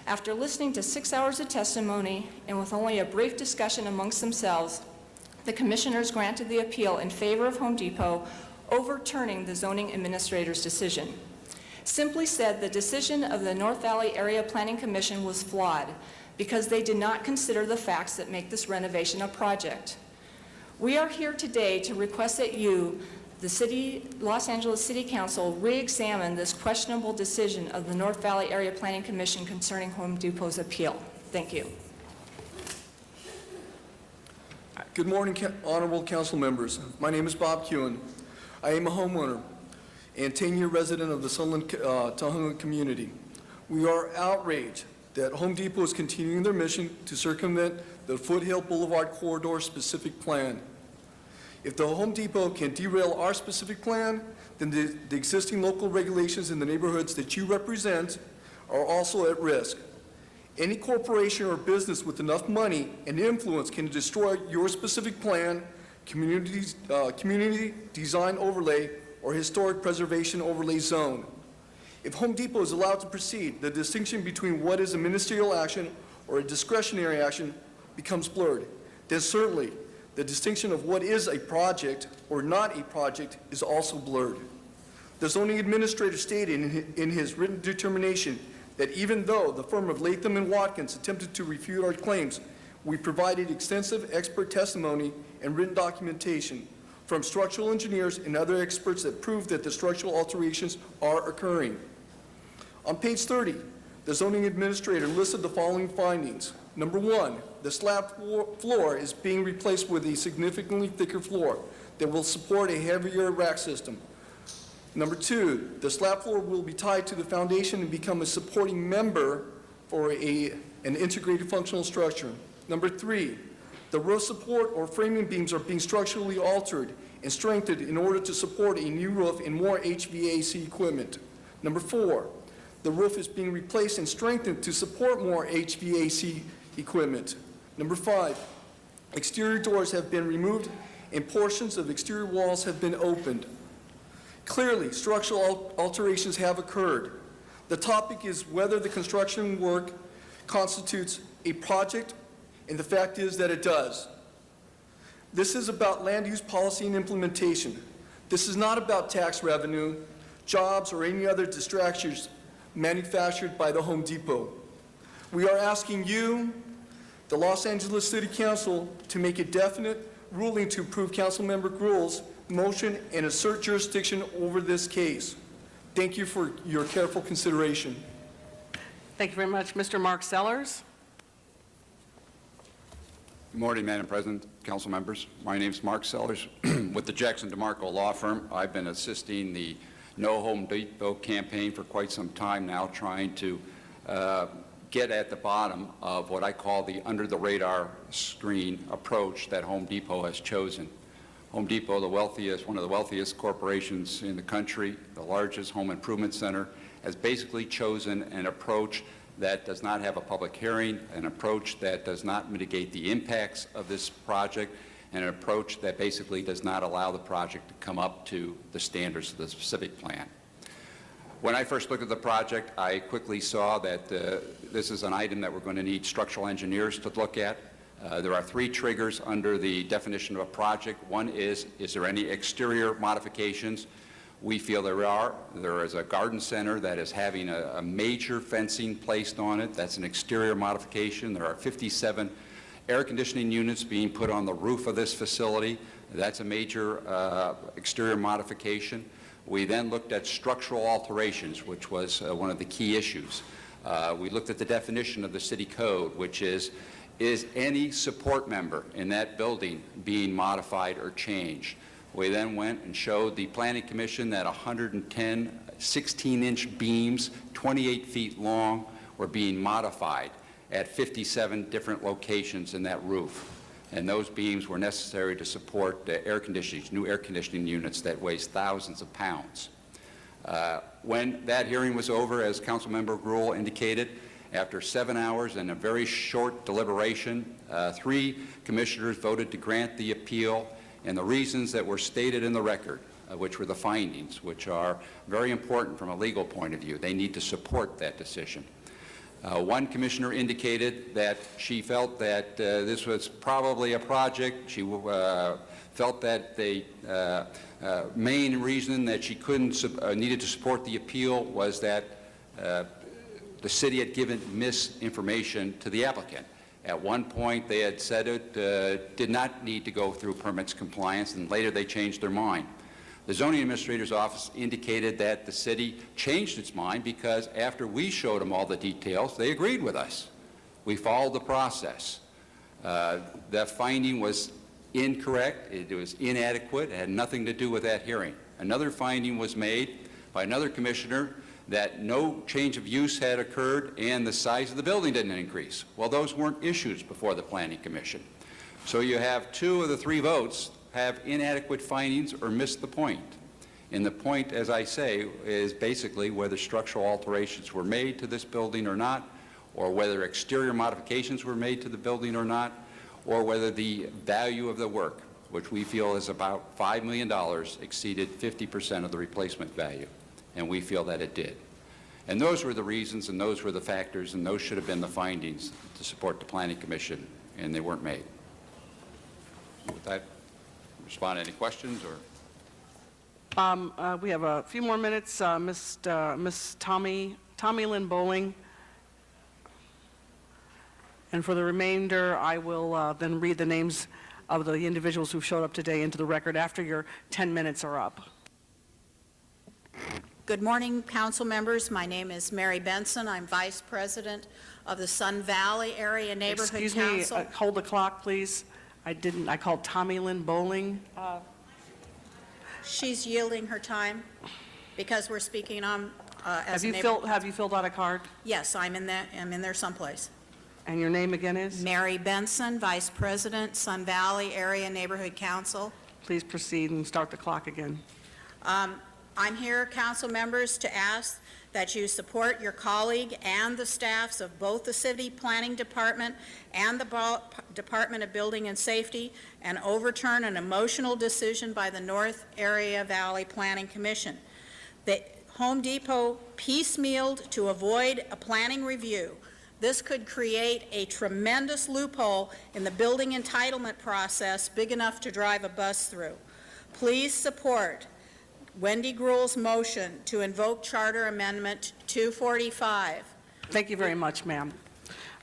After listening to 6 hours of testimony and with only a brief discussion amongst themselves, the commissioners granted the appeal in favor of Home Depot, overturning the zoning administrator's decision. Simply said, the decision of the North Valley Area Planning Commission was flawed because they did not consider the facts that make this renovation a project. We are here today to request that you, the Los Angeles City Council, re-examine this questionable decision of the North Valley Area Planning Commission concerning Home Depot's appeal. Thank you. Good morning, honorable council members. My name is Bob Kewen. I am a homeowner and 10-year resident of the Sunland Tujunga community. We are outraged that Home Depot is continuing their mission to circumvent the Foothill Boulevard Corridor specific plan. If the Home Depot can derail our specific plan, then the existing local regulations in the neighborhoods that you represent are also at risk. Any corporation or business with enough money and influence can destroy your specific plan, community design overlay, or historic preservation overlay zone. If Home Depot is allowed to proceed, the distinction between what is a ministerial action or a discretionary action becomes blurred. Then certainly, the distinction of what is a project or not a project is also blurred. The zoning administrator stated in his written determination that even though the firm of Latham and Watkins attempted to refute our claims, we provided extensive expert testimony and written documentation from structural engineers and other experts that proved that the structural alterations are occurring. On page 30, the zoning administrator listed the following findings. Number 1, the slab floor is being replaced with a significantly thicker floor that will support a heavier rack system. Number 2, the slab floor will be tied to the foundation and become a supporting member for an integrated functional structure. Number 3, the roof support or framing beams are being structurally altered and strengthened in order to support a new roof and more HVAC equipment. Number 4, the roof is being replaced and strengthened to support more HVAC equipment. Number 5, exterior doors have been removed and portions of exterior walls have been opened. Clearly, structural alterations have occurred. The topic is whether the construction work constitutes a project, and the fact is that it does. This is about land use policy and implementation. This is not about tax revenue, jobs, or any other distractions manufactured by the Home Depot. We are asking you, the Los Angeles City Council, to make a definite ruling to approve Councilmember Gruhl's motion and assert jurisdiction over this case. Thank you for your careful consideration. Thank you very much. Mr. Mark Sellers. Good morning, Madam President, council members. My name is Mark Sellers with the Jackson DeMarco Law Firm. I've been assisting the No Home Depot campaign for quite some time now, trying to get at the bottom of what I call the under-the-radar screen approach that Home Depot has chosen. Home Depot, one of the wealthiest corporations in the country, the largest home improvement center, has basically chosen an approach that does not have a public hearing, an approach that does not mitigate the impacts of this project, and an approach that basically does not allow the project to come up to the standards of the specific plan. When I first looked at the project, I quickly saw that this is an item that we're going to need structural engineers to look at. There are 3 triggers under the definition of a project. One is there any exterior modifications? We feel there are. There is a garden center that is having a major fencing placed on it. That's an exterior modification. There are 57 air conditioning units being put on the roof of this facility. That's a major exterior modification. We then looked at structural alterations, which was one of the key issues. We looked at the definition of the city code, which is any support member in that building being modified or changed? We then went and showed the Planning Commission that 110 16-inch beams, 28 feet long, were being modified at 57 different locations in that roof. And those beams were necessary to support air conditioning, new air conditioning units that weighs thousands of pounds. When that hearing was over, as Councilmember Gruhl indicated, after 7 hours and a very short deliberation, 3 commissioners voted to grant the appeal, and the reasons that were stated in the record, which were the findings, which are very important from a legal point of view. They need to support that decision. One commissioner indicated that she felt that this was probably a project. She felt that the main reason that she needed to support the appeal was that the city had given misinformation to the applicant. At one point, they had said it did not need to go through permits compliance, and later they changed their mind. The zoning administrator's office indicated that the city changed its mind because after we showed them all the details, they agreed with us. We followed the process. That finding was incorrect. It was inadequate. It had nothing to do with that hearing. Another finding was made by another commissioner that no change of use had occurred and the size of the building didn't increase. Well, those weren't issues before the Planning Commission. So you have 2 of the 3 votes have inadequate findings or missed the point. And the point, as I say, is basically whether structural alterations were made to this building or not, or whether exterior modifications were made to the building or not, or whether the value of the work, which we feel is about $5 million, exceeded 50% of the replacement value. And we feel that it did. And those were the reasons, and those were the factors, and those should have been the findings to support the Planning Commission, and they weren't made. With that, respond to any questions, or? We have a few more minutes. Miss Tommy Lynn Bowling. And for the remainder, I will then read the names of the individuals who showed up today into the record after your 10 minutes are up. Good morning, council members. My name is Mary Benson. I'm Vice President of the Sun Valley Area Neighborhood Council. Excuse me, hold the clock, please. I called Tommy Lynn Bowling. She's yielding her time because we're speaking on as a neighbor. Have you filled out a card? Yes, I'm in there someplace. And your name again is? Mary Benson, Vice President, Sun Valley Area Neighborhood Council. Please proceed and start the clock again. I'm here, council members, to ask that you support your colleague and the staffs of both the City Planning Department and the Department of Building and Safety and overturn an emotional decision by the North Area Valley Planning Commission. The Home Depot piecemealed to avoid a planning review. This could create a tremendous loophole in the building entitlement process big enough to drive a bus through. Please support Wendy Gruhl's motion to invoke Charter Amendment 245. Thank you very much, ma'am.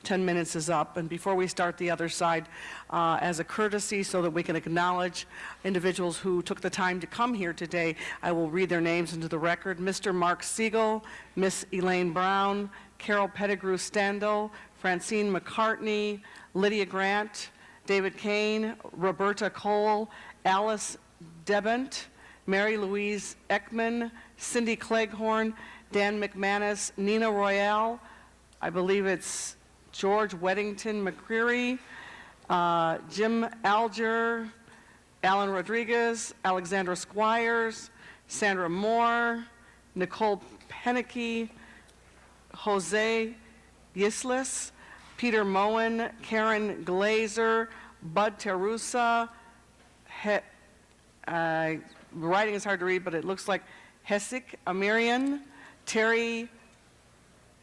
10 minutes is up, and before we start the other side, as a courtesy so that we can acknowledge individuals who took the time to come here today, I will read their names into the record. Mr. Mark Siegel, Miss Elaine Brown, Carol Pettigrew Stendel, Francine McCartney, Lydia Grant, David Kane, Roberta Cole, Alice Debent, Mary Louise Ekman, Cindy Cleghorn, Dan McManus, Nina Royale, I believe it's George Weddington McCreary, Jim Alger, Alan Rodriguez, Alexandra Squires, Sandra Moore, Nicole Penicky, Jose Yislis, Peter Moen, Karen Glazer, Bud Terusa, writing is hard to read, but it looks like Hesik Amirian, Terry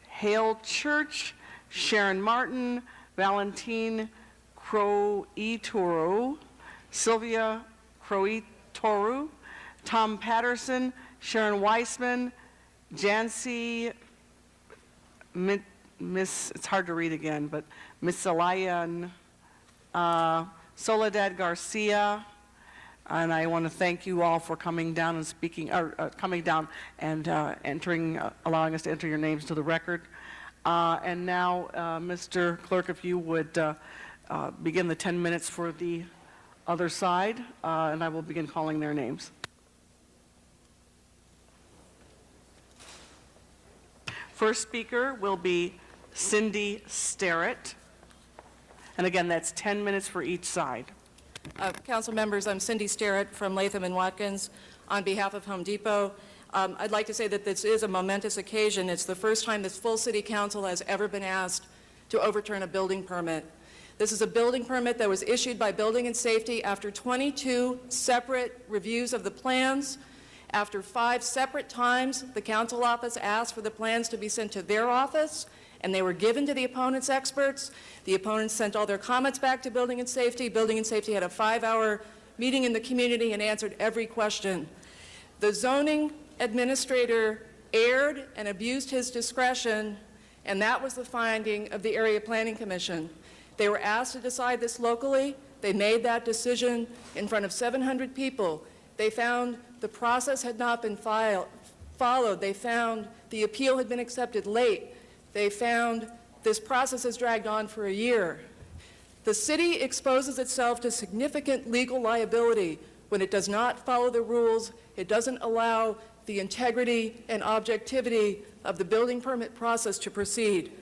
Hale Church, Sharon Martin, Valentine Croitoru, Sylvia Croitoru, Tom Patterson, Sharon Weissman, Jancy, it's hard to read again, but Misalayan, Soledad Garcia, and I want to thank you all for coming down and speaking, coming down and allowing us to enter your names to the record. And now, Mr. Clerk, if you would begin the 10 minutes for the other side, and I will begin calling their names. First speaker will be Cindy Sterrett. And again, that's 10 minutes for each side. Council members, I'm Cindy Sterrett from Latham & Watkins on behalf of Home Depot. I'd like to say that this is a momentous occasion. It's the first time this full city council has ever been asked to overturn a building permit. This is a building permit that was issued by Building and Safety after 22 separate reviews of the plans. After 5 separate times, the council office asked for the plans to be sent to their office, and they were given to the opponent's experts. The opponents sent all their comments back to Building and Safety. Building and Safety had a 5-hour meeting in the community and answered every question. The zoning administrator erred and abused his discretion, and that was the finding of the Area Planning Commission. They were asked to decide this locally. They made that decision in front of 700 people. They found the process had not been followed. They found the appeal had been accepted late. They found this process has dragged on for a year. The city exposes itself to significant legal liability when it does not follow the rules. It doesn't allow the integrity and objectivity of the building permit process to proceed.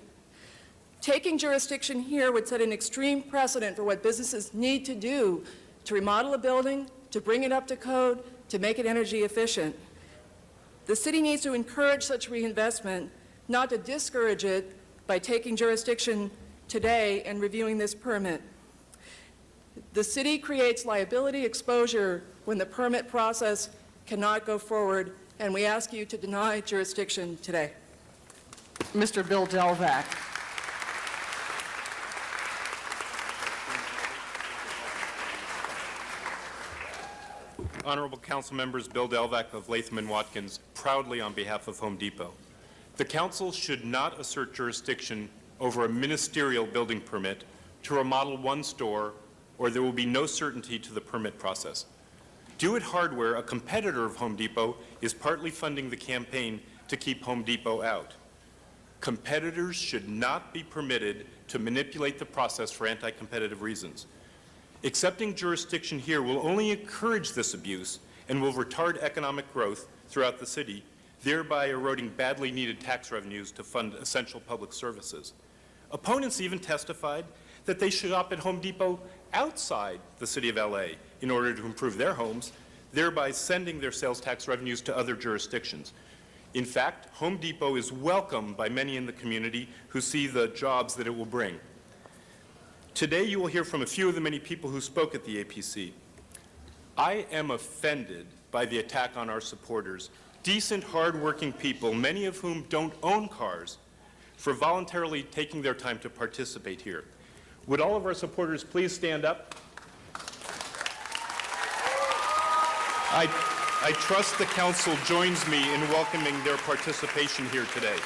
Taking jurisdiction here would set an extreme precedent for what businesses need to do to remodel a building, to bring it up to code, to make it energy efficient. The city needs to encourage such reinvestment, not to discourage it by taking jurisdiction today and reviewing this permit. The city creates liability exposure when the permit process cannot go forward, and we ask you to deny jurisdiction today. Mr. Bill Delvac. Honorable Council Members, Bill Delvac of Latham & Watkins, proudly on behalf of Home Depot. The Council should not assert jurisdiction over a ministerial building permit to remodel one store, or there will be no certainty to the permit process. Do-It Hardware, a competitor of Home Depot, is partly funding the campaign to keep Home Depot out. Competitors should not be permitted to manipulate the process for anti-competitive reasons. Accepting jurisdiction here will only encourage this abuse and will retard economic growth throughout the city, thereby eroding badly needed tax revenues to fund essential public services. Opponents even testified that they should shop at Home Depot outside the city of LA in order to improve their homes, thereby sending their sales tax revenues to other jurisdictions. In fact, Home Depot is welcomed by many in the community who see the jobs that it will bring. Today, you will hear from a few of the many people who spoke at the APC. I am offended by the attack on our supporters, decent, hardworking people, many of whom don't own cars, for voluntarily taking their time to participate here. Would all of our supporters please stand up? I trust the Council joins me in welcoming their participation here today.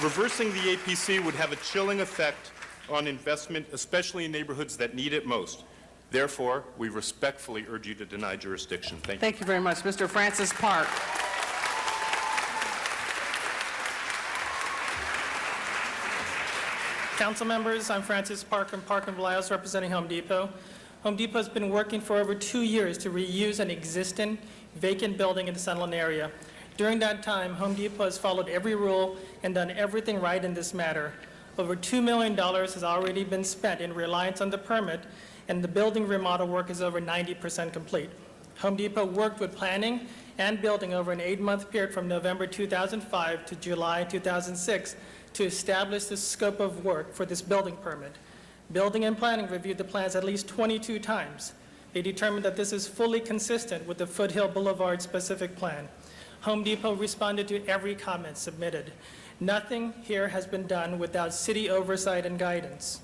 Reversing the APC would have a chilling effect on investment, especially in neighborhoods that need it most. Therefore, we respectfully urge you to deny jurisdiction. Thank you. Thank you very much. Mr. Francis Park. Council members, I'm Francis Park from Park and Blyos, representing Home Depot. Home Depot has been working for over 2 years to reuse an existing vacant building in the Sunland area. During that time, Home Depot has followed every rule and done everything right in this matter. Over $2 million has already been spent in reliance on the permit, and the building remodel work is over 90% complete. Home Depot worked with planning and building over an 8-month period from November 2005 to July 2006 to establish the scope of work for this building permit. Building and planning reviewed the plans at least 22 times. They determined that this is fully consistent with the Foothill Boulevard specific plan. Home Depot responded to every comment submitted. Nothing here has been done without city oversight and guidance.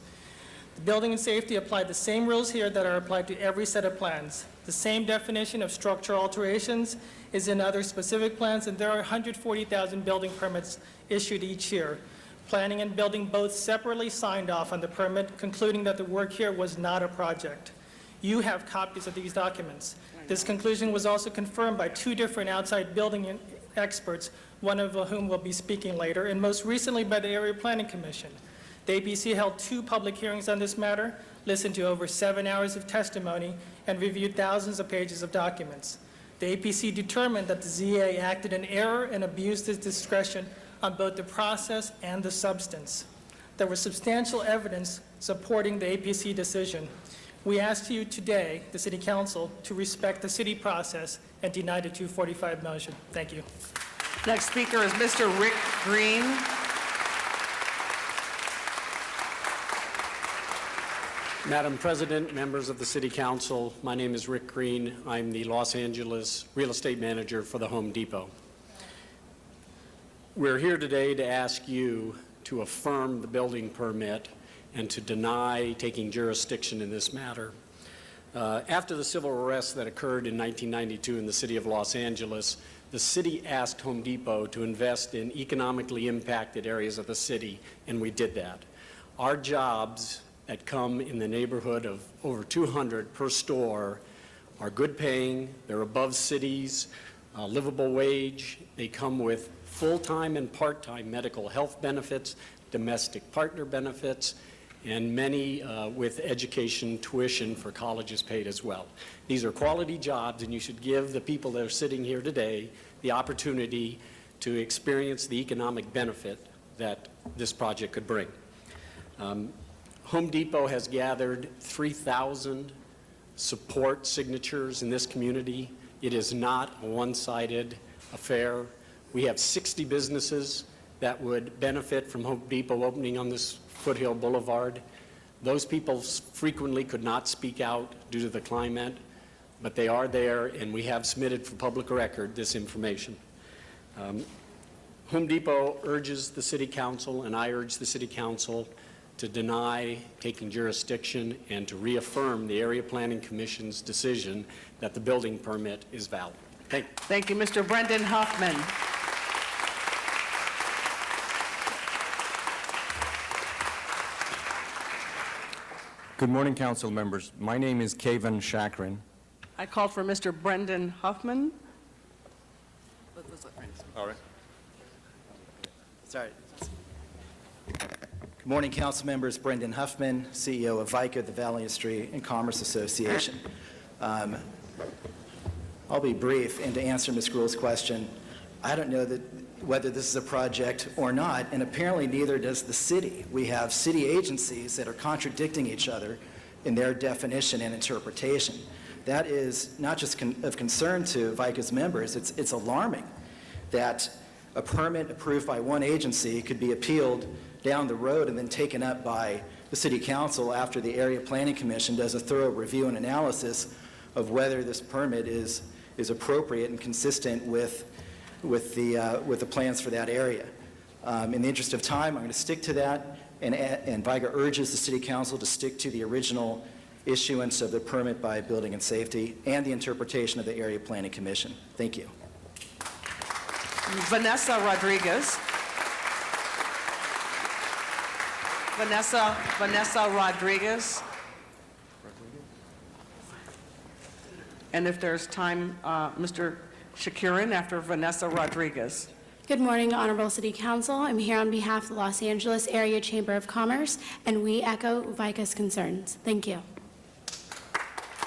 The Building and Safety applied the same rules here that are applied to every set of plans. The same definition of structural alterations is in other specific plans, and there are 140,000 building permits issued each year. Planning and Building both separately signed off on the permit, concluding that the work here was not a project. You have copies of these documents. This conclusion was also confirmed by two different outside building experts, one of whom will be speaking later, and most recently by the Area Planning Commission. The APC held 2 public hearings on this matter, listened to over 7 hours of testimony, and reviewed thousands of pages of documents. The APC determined that the ZA acted in error and abused its discretion on both the process and the substance. There was substantial evidence supporting the APC decision. We ask you today, the City Council, to respect the city process and deny the 245 motion. Thank you. Next speaker is Mr. Rick Green. Madam President, members of the City Council, my name is Rick Green. I'm the Los Angeles Real Estate Manager for the Home Depot. We're here today to ask you to affirm the building permit and to deny taking jurisdiction in this matter. After the civil arrest that occurred in 1992 in the city of Los Angeles, the city asked Home Depot to invest in economically impacted areas of the city, and we did that. Our jobs that come in the neighborhood of over 200 per store are good paying, they're above cities, livable wage, they come with full-time and part-time medical health benefits, domestic partner benefits, and many with education tuition for colleges paid as well. These are quality jobs, and you should give the people that are sitting here today the opportunity to experience the economic benefit that this project could bring. Home Depot has gathered 3,000 support signatures in this community. It is not a one-sided affair. We have 60 businesses that would benefit from Home Depot opening on this Foothill Boulevard. Those people frequently could not speak out due to the climate, but they are there, and we have submitted for public record this information. Home Depot urges the City Council, and I urge the City Council, to deny taking jurisdiction and to reaffirm the Area Planning Commission's decision that the building permit is valid. Thank you. Thank you, Mr. Brendan Huffman. Good morning, council members. My name is Kevin Chakrin. I called for Mr. Brendan Huffman. All right. Sorry. Good morning, council members. Brendan Huffman, CEO of VICA, the Valley Industry and Commerce Association. I'll be brief, and to answer Ms. Gruhl's question, I don't know whether this is a project or not, and apparently neither does the city. We have city agencies that are contradicting each other in their definition and interpretation. That is not just of concern to VICA's members, it's alarming that a permit approved by one agency could be appealed down the road and then taken up by the City Council after the Area Planning Commission does a thorough review and analysis of whether this permit is appropriate and consistent with the plans for that area. In the interest of time, I'm going to stick to that, and VICA urges the City Council to stick to the original issuance of the permit by Building and Safety and the interpretation of the Area Planning Commission. Thank you. Vanessa Rodriguez. Vanessa Rodriguez. And if there's time, Mr. Shakurin after Vanessa Rodriguez. Good morning, Honorable City Council. I'm here on behalf of the Los Angeles Area Chamber of Commerce, and we echo VICA's concerns. Thank you.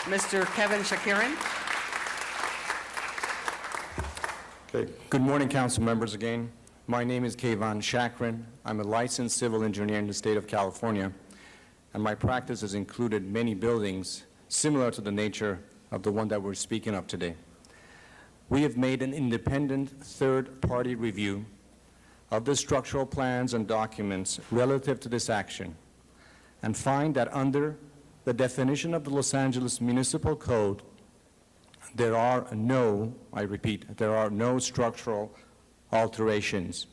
Mr. Kevin Shakurin. Okay. Good morning, council members again. My name is Kevin Chakrin. I'm a licensed civil engineer in the state of California, and my practice has included many buildings similar to the nature of the one that we're speaking of today. We have made an independent third-party review of the structural plans and documents relative to this action and find that under the definition of the Los Angeles Municipal Code, there are no, I repeat, there are no structural alterations.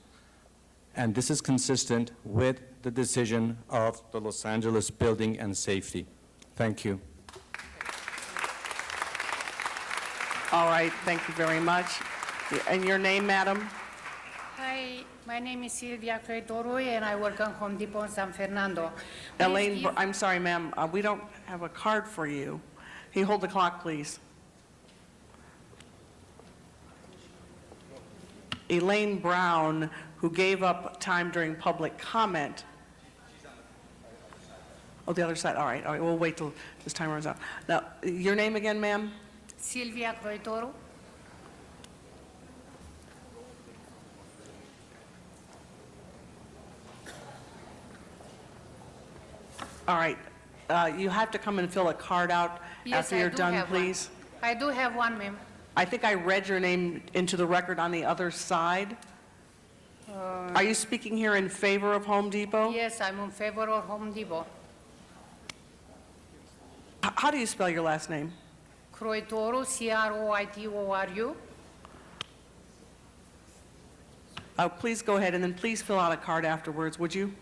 and this is consistent with the decision of the Los Angeles Building and Safety. Thank you. All right, thank you very much. And your name, madam? Hi, my name is Silvia Cretorui, and I work on Home Depot in San Fernando. Elaine, I'm sorry, ma'am, we don't have a card for you. Can you hold the clock, please? Elaine Brown, who gave up time during public comment. Oh, the other side, all right, we'll wait till this time runs out. Now, your name again, ma'am? Silvia Croitoru. All right, you have to come and fill a card out after you're done, please. I do have one, ma'am. I think I read your name into the record on the other side. Are you speaking here in favor of Home Depot? Yes, I'm in favor of Home Depot. How do you spell your last name? Croitoru, C-R-O-I-T-O-R-U. Please go ahead, and then please fill out a card afterwards, would you?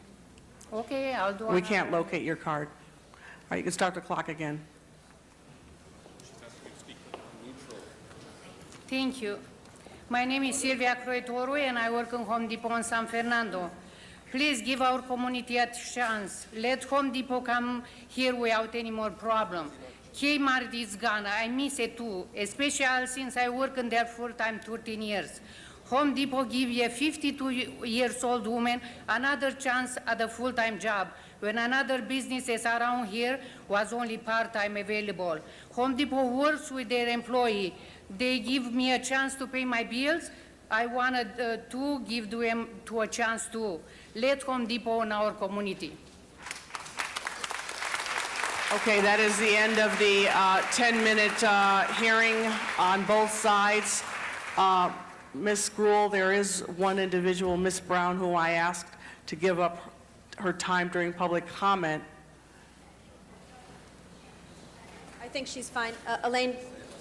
Okay, I'll do We can't locate your card. All right, you can start the clock again. Thank you. My name is Silvia Croitoru, and I work in Home Depot in San Fernando. Please give our community a chance. Let Home Depot come here without any more problem. Kmart is gone. I miss it too, especially since I work in there full-time 13 years. Home Depot give a 52-years-old woman another chance at a full-time job when another businesses around here was only part-time available. Home Depot works with their employee. They give me a chance to pay my bills. I wanted to give them a chance too. Let Home Depot in our community. Okay, that is the end of the 10-minute hearing on both sides. Ms. Gruhl, there is one individual, Ms. Brown, who I asked to give up her time during public comment. I think she's fine. Elaine,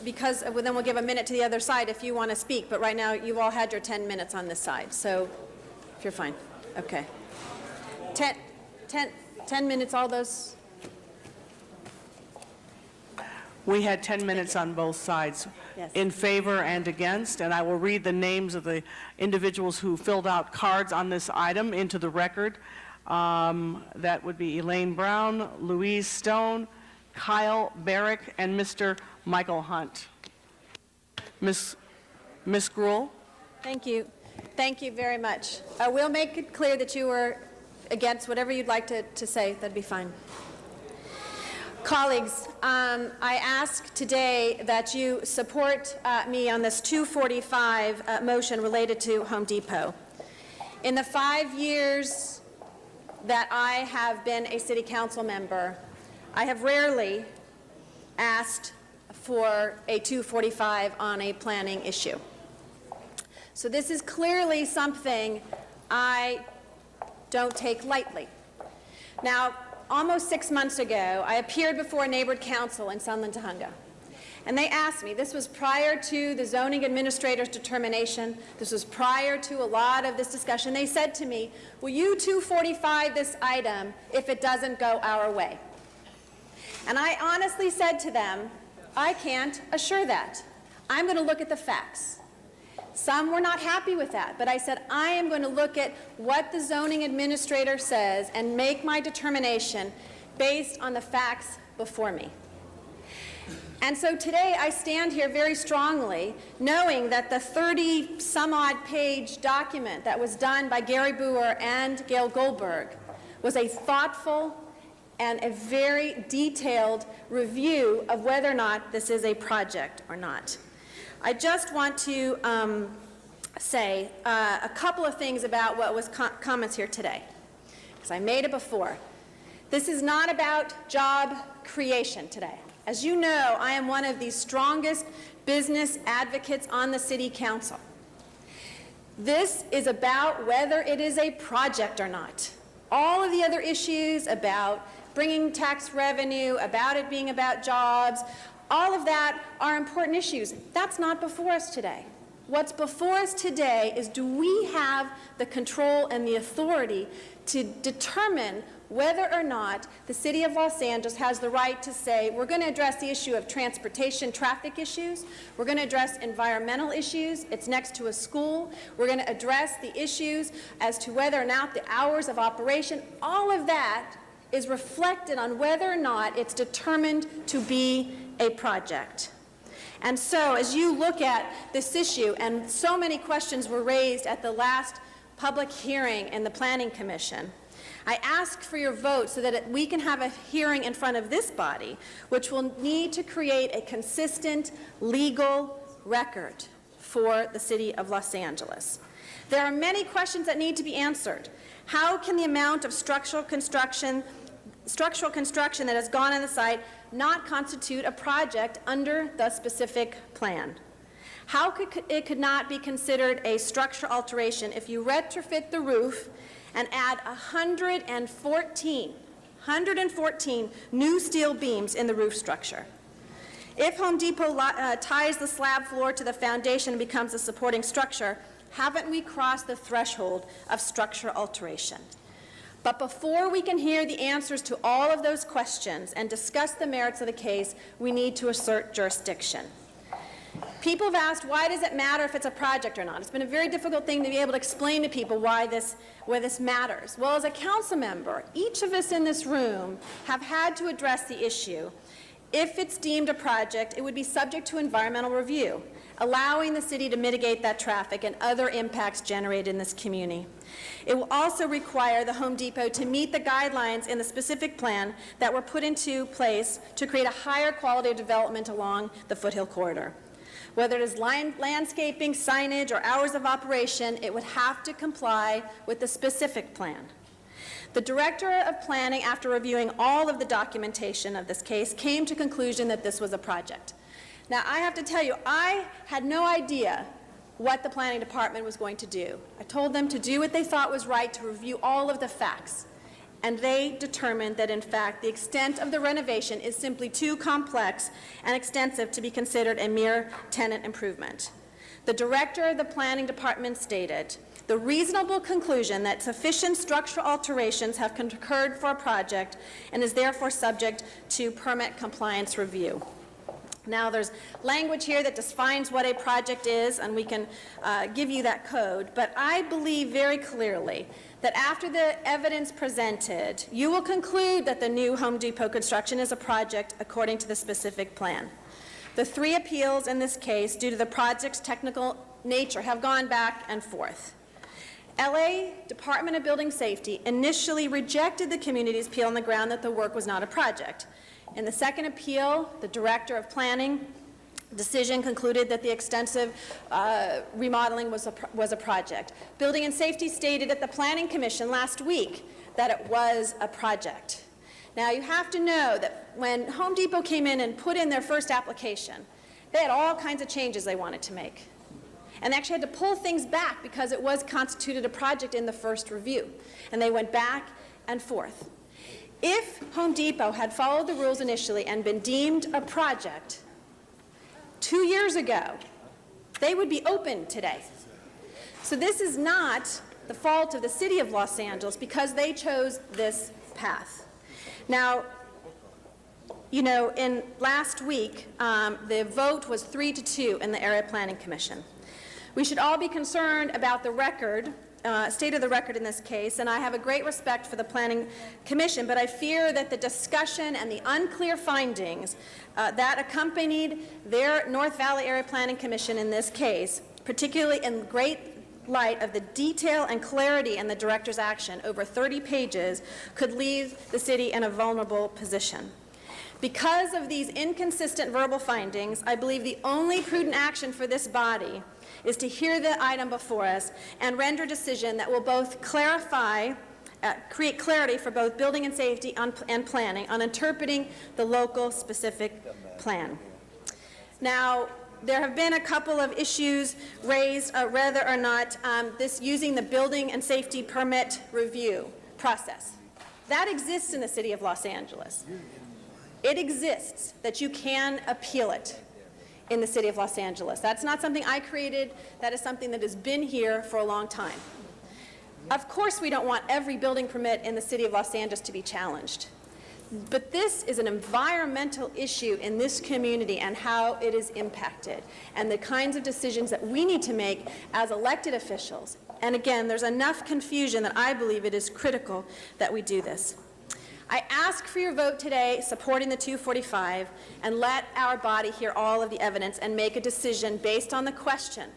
because then we'll give a minute to the other side if you want to speak, but right now you've all had your 10 minutes on this side, so if you're fine. Okay. 10 minutes, all those. We had 10 minutes on both sides, Yes. in favor and against, and I will read the names of the individuals who filled out cards on this item into the record. That would be Elaine Brown, Louise Stone, Kyle Barrick, and Mr. Michael Hunt. Ms. Gruhl? Thank you. Thank you very much. We'll make it clear that you were against whatever you'd like to say. That'd be fine. Colleagues, I ask today that you support me on this 245 motion related to Home Depot. In the 5 years that I have been a city council member, I have rarely asked for a 245 on a planning issue. So this is clearly something I don't take lightly. Now, almost 6 months ago, I appeared before a neighborhood council in Sunland Tujunga. And they asked me, this was prior to the zoning administrator's determination, this was prior to a lot of this discussion, they said to me, will you 245 this item if it doesn't go our way? And I honestly said to them, I can't assure that. I'm going to look at the facts. Some were not happy with that, but I said, I am going to look at what the zoning administrator says and make my determination based on the facts before me. And so today I stand here very strongly, knowing that the 30-some-odd page document that was done by Gary Boer and Gail Goldberg was a thoughtful and a very detailed review of whether or not this is a project or not. I just want to say a couple of things about what was comments here today, because I made it before. This is not about job creation today. As you know, I am one of the strongest business advocates on the City Council. This is about whether it is a project or not. All of the other issues about bringing tax revenue, about it being about jobs, all of that are important issues. That's not before us today. What's before us today is, do we have the control and the authority to determine whether or not the City of Los Angeles has the right to say, we're going to address the issue of transportation traffic issues, we're going to address environmental issues, it's next to a school, we're going to address the issues as to whether or not the hours of operation, all of that is reflected on whether or not it's determined to be a project. And so, as you look at this issue, and so many questions were raised at the last public hearing in the Planning Commission, I ask for your vote so that we can have a hearing in front of this body, which will need to create a consistent legal record for the City of Los Angeles. There are many questions that need to be answered. How can the amount of structural construction that has gone on the site not constitute a project under the specific plan? How could it not be considered a structural alteration if you retrofit the roof and add 114 new steel beams in the roof structure? If Home Depot ties the slab floor to the foundation and becomes a supporting structure, haven't we crossed the threshold of structural alteration? But before we can hear the answers to all of those questions and discuss the merits of the case, we need to assert jurisdiction. People have asked, why does it matter if it's a project or not? It's been a very difficult thing to be able to explain to people why this matters. Well, as a council member, each of us in this room have had to address the issue. If it's deemed a project, it would be subject to environmental review, allowing the city to mitigate that traffic and other impacts generated in this community. It will also require the Home Depot to meet the guidelines in the specific plan that were put into place to create a higher quality of development along the Foothill Corridor. Whether it is landscaping, signage, or hours of operation, it would have to comply with the specific plan. The Director of Planning, after reviewing all of the documentation of this case, came to the conclusion that this was a project. Now, I have to tell you, I had no idea what the Planning Department was going to do. I told them to do what they thought was right, to review all of the facts. And they determined that, in fact, the extent of the renovation is simply too complex and extensive to be considered a mere tenant improvement. The Director of the Planning Department stated, the reasonable conclusion that sufficient structural alterations have occurred for a project and is therefore subject to permit compliance review. Now, there's language here that defines what a project is, and we can give you that code, but I believe very clearly that after the evidence presented, you will conclude that the new Home Depot construction is a project according to the specific plan. The 3 appeals in this case, due to the project's technical nature, have gone back and forth. LA Department of Building Safety initially rejected the community's appeal on the ground that the work was not a project. In the second appeal, the Director of Planning decision concluded that the extensive remodeling was a project. Building and Safety stated at the Planning Commission last week that it was a project. Now, you have to know that when Home Depot came in and put in their first application, they had all kinds of changes they wanted to make. And they actually had to pull things back because it was constituted a project in the first review. And they went back and forth. If Home Depot had followed the rules initially and been deemed a project 2 years ago, they would be open today. So this is not the fault of the City of Los Angeles because they chose this path. Now, you know, in last week, the vote was 3-2 in the Area Planning Commission. We should all be concerned about the record, state of the record in this case, and I have a great respect for the Planning Commission, but I fear that the discussion and the unclear findings that accompanied their North Valley Area Planning Commission in this case, particularly in great light of the detail and clarity in the Director's action, over 30 pages, could leave the city in a vulnerable position. Because of these inconsistent verbal findings, I believe the only prudent action for this body is to hear the item before us and render a decision that will both clarify, create clarity for both building and safety and planning on interpreting the local specific plan. Now, there have been a couple of issues raised whether or not this using the building and safety permit review process. That exists in the City of Los Angeles. It exists that you can appeal it. in the city of Los Angeles. That's not something I created. That is something that has been here for a long time. Of course, we don't want every building permit in the city of Los Angeles to be challenged. But this is an environmental issue in this community and how it is impacted, and the kinds of decisions that we need to make as elected officials. And again, there's enough confusion that I believe it is critical that we do this. I ask for your vote today supporting the 245, and let our body hear all of the evidence and make a decision based on the question,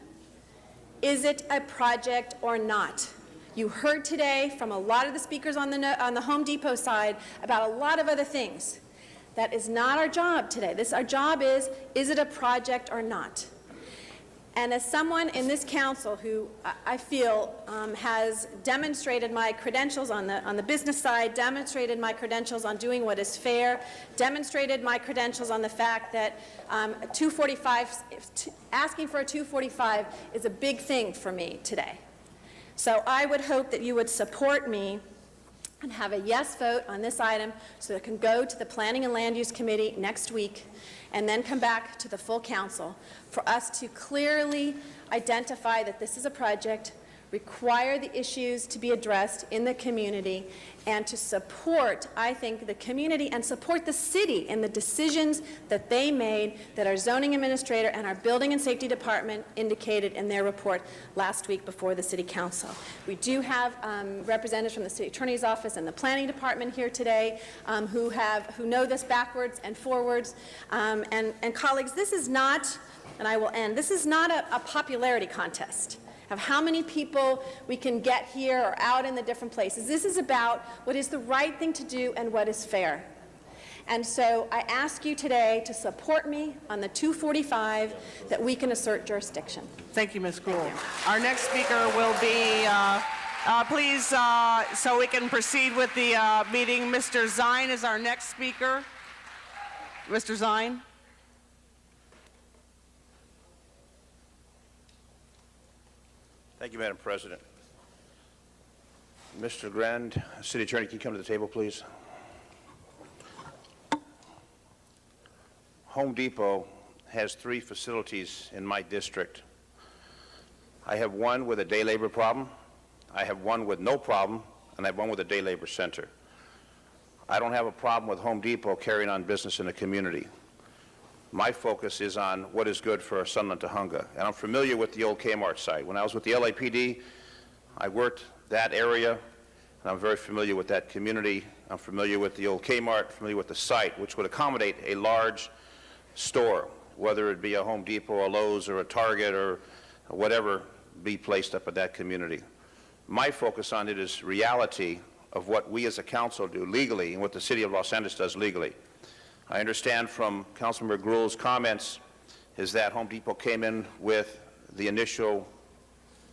is it a project or not? You heard today from a lot of the speakers on the Home Depot side about a lot of other things. That is not our job today. Our job is it a project or not? And as someone in this council who I feel has demonstrated my credentials on the business side, demonstrated my credentials on doing what is fair, demonstrated my credentials on the fact that asking for a 245 is a big thing for me today. So I would hope that you would support me and have a yes vote on this item so that it can go to the Planning and Land Use Committee next week and then come back to the full council for us to clearly identify that this is a project, require the issues to be addressed in the community, and to support, I think, the community and support the city in the decisions that they made that our zoning administrator and our building and safety department indicated in their report last week before the city council. We do have representatives from the city attorney's office and the planning department here today who know this backwards and forwards. And colleagues, this is not, and I will end, this is not a popularity contest of how many people we can get here or out in the different places. This is about what is the right thing to do and what is fair. And so I ask you today to support me on the 245 that we can assert jurisdiction. Thank you, Ms. Gruhl. Our next speaker will be, please, so we can proceed with the meeting, Mr. Zine is our next speaker. Mr. Zine. Thank you, Madam President. Mr. Grand, City Attorney, can you come to the table, please? Home Depot has 3 facilities in my district. I have one with a day labor problem, I have one with no problem, and I have one with a day labor center. I don't have a problem with Home Depot carrying on business in the community. My focus is on what is good for Sunland Tujunga, and I'm familiar with the old Kmart site. When I was with the LAPD, I worked that area, and I'm very familiar with that community. I'm familiar with the old Kmart, familiar with the site, which would accommodate a large store, whether it be a Home Depot, a Lowe's, or a Target, or whatever be placed up at that community. My focus on it is reality of what we as a council do legally and what the City of Los Angeles does legally. I understand from Councilmember Gruhl's comments is that Home Depot came in with the initial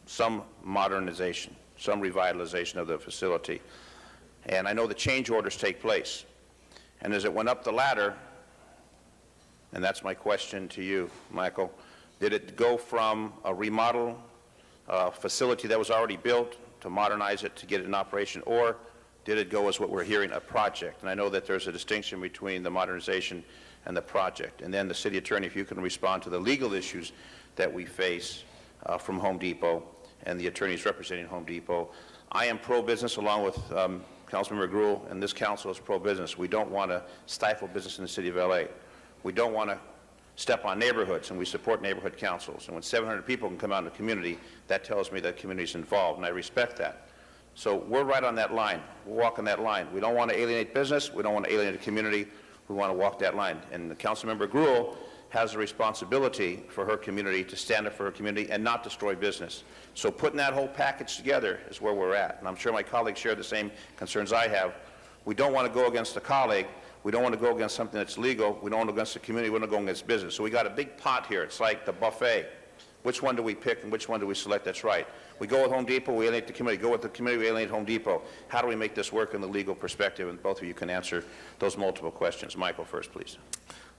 some modernization, some revitalization of the facility. And I know the change orders take place. And as it went up the ladder, and that's my question to you, Michael, did it go from a remodel facility that was already built to modernize it to get it in operation, or did it go as what we're hearing, a project? And I know that there's a distinction between the modernization and the project. And then the city attorney, if you can respond to the legal issues that we face from Home Depot and the attorneys representing Home Depot. I am pro-business along with Councilmember Gruhl, and this council is pro-business. We don't want to stifle business in the city of LA. We don't want to step on neighborhoods, and we support neighborhood councils. And when 700 people can come out in the community, that tells me that the community is involved, and I respect that. So we're right on that line. We're walking that line. We don't want to alienate business. We don't want to alienate the community. We want to walk that line. And the Councilmember Gruhl has a responsibility for her community to stand up for her community and not destroy business. So putting that whole package together is where we're at. And I'm sure my colleagues share the same concerns I have. We don't want to go against a colleague. We don't want to go against something that's legal. We don't want to go against the community. We don't want to go against business. So we got a big pot here. It's like the buffet. Which one do we pick and which one do we select? That's right. We go with Home Depot, we alienate the community. Go with the community, we alienate Home Depot. How do we make this work in the legal perspective? And both of you can answer those multiple questions. Michael first, please.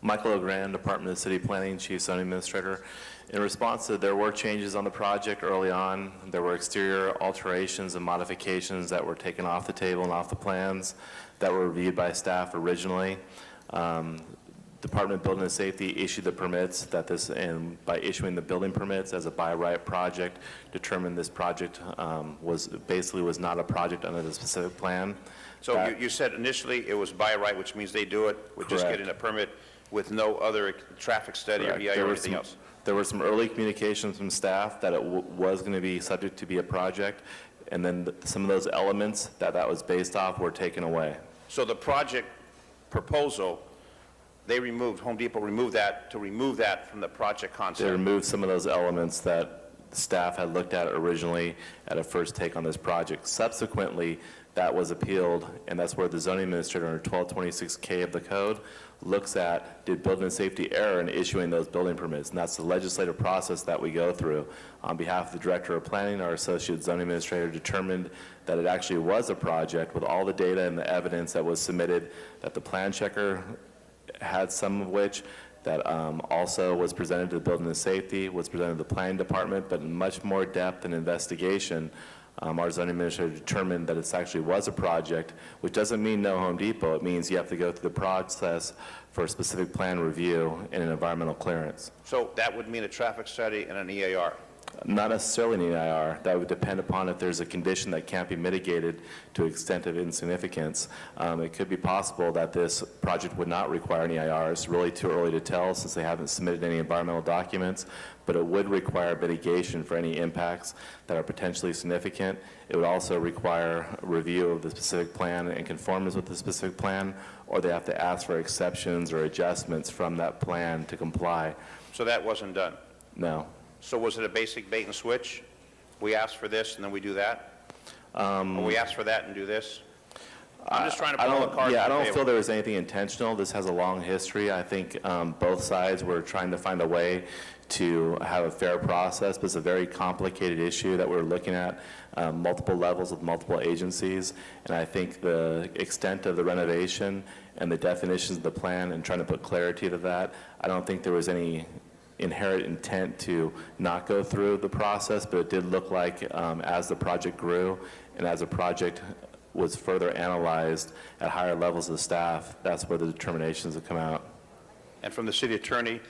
Michael O'Grand, Department of City Planning, Chief Zoning Administrator. In response to there were changes on the project early on. There were exterior alterations and modifications that were taken off the table and off the plans that were reviewed by staff originally. Department of Building and Safety issued the permits that this, and by issuing the building permits as a by right project, determined this project was not a project under the specific plan. So you said initially it was by right, which means they do it with just Correct. getting a permit with no other traffic study or Correct. EIR or anything else? There were some early communications from staff that it was going to be subject to be a project, and then some of those elements that was based off were taken away. So the project proposal, Home Depot removed that to remove that from the project They concept. removed some of those elements that staff had looked at originally at a first take on this project. Subsequently, that was appealed, and that's where the zoning administrator under 1226K of the code looks at, did building and safety error in issuing those building permits? And that's the legislative process that we go through. On behalf of the director of planning, our associate zoning administrator determined that it actually was a project with all the data and the evidence that was submitted, that the plan checker had some of which, that also was presented to the building and safety, was presented to the planning department, but in much more depth and investigation, our zoning administrator determined that it actually was a project, which doesn't mean no Home Depot. It means you have to go through the process for a specific plan review and an environmental clearance. So that would mean a traffic study and an EIR? Not necessarily an EIR. That would depend upon if there's a condition that can't be mitigated to extent of insignificance. It could be possible that this project would not require an EIR. It's really too early to tell since they haven't submitted any environmental documents, but it would require mitigation for any impacts that are potentially significant. It would also require a review of the specific plan and conformance with the specific plan, or they have to ask for exceptions or adjustments from that plan to comply. So that wasn't done? No. So was it a basic bait and switch? We ask for this and then we do that? Or we ask for that and do this? I'm just trying to put all the cards I on the don't table. feel there was anything intentional. This has a long history. I think both sides were trying to find a way to have a fair process, but it's a very complicated issue that we're looking at multiple levels with multiple agencies. And I think the extent of the renovation and the definitions of the plan and trying to put clarity to that, I don't think there was any inherent intent to not go through the process, but it did look like as the project grew and as the project was further analyzed at higher levels of staff, that's where the determinations have come out. And from the city attorney,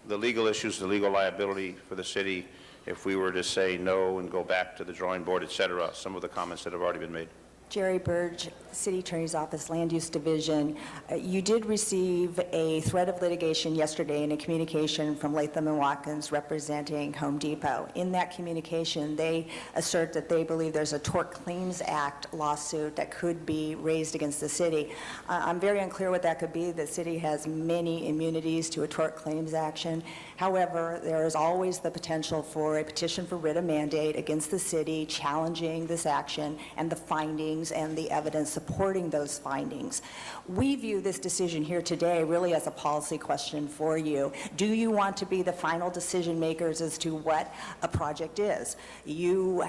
the legal issues, the legal liability for the city, if we were to say no and go back to the drawing board, et cetera, some of the comments that have already been made. Jerry Burge, City Attorney's Office, Land Use Division. You did receive a threat of litigation yesterday in a communication from Latham & Watkins representing Home Depot. In that communication, they assert that they believe there's a Tort Claims Act lawsuit that could be raised against the city. I'm very unclear what that could be. The city has many immunities to a tort claims action. However, there is always the potential for a petition for writ of mandate against the city challenging this action and the findings and the evidence supporting those findings. We view this decision here today really as a policy question for you. Do you want to be the final decision makers as to what a project is? You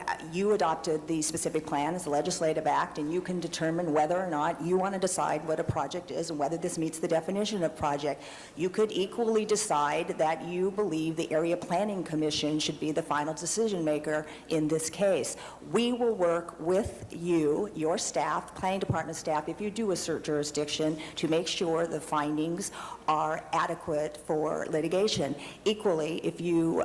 adopted the specific plan as a legislative act, and you can determine whether or not you want to decide what a project is and whether this meets the definition of project. You could equally decide that you believe the Area Planning Commission should be the final decision maker in this case. We will work with you, your staff, planning department staff, if you do assert jurisdiction, to make sure the findings are adequate for litigation. Equally, if you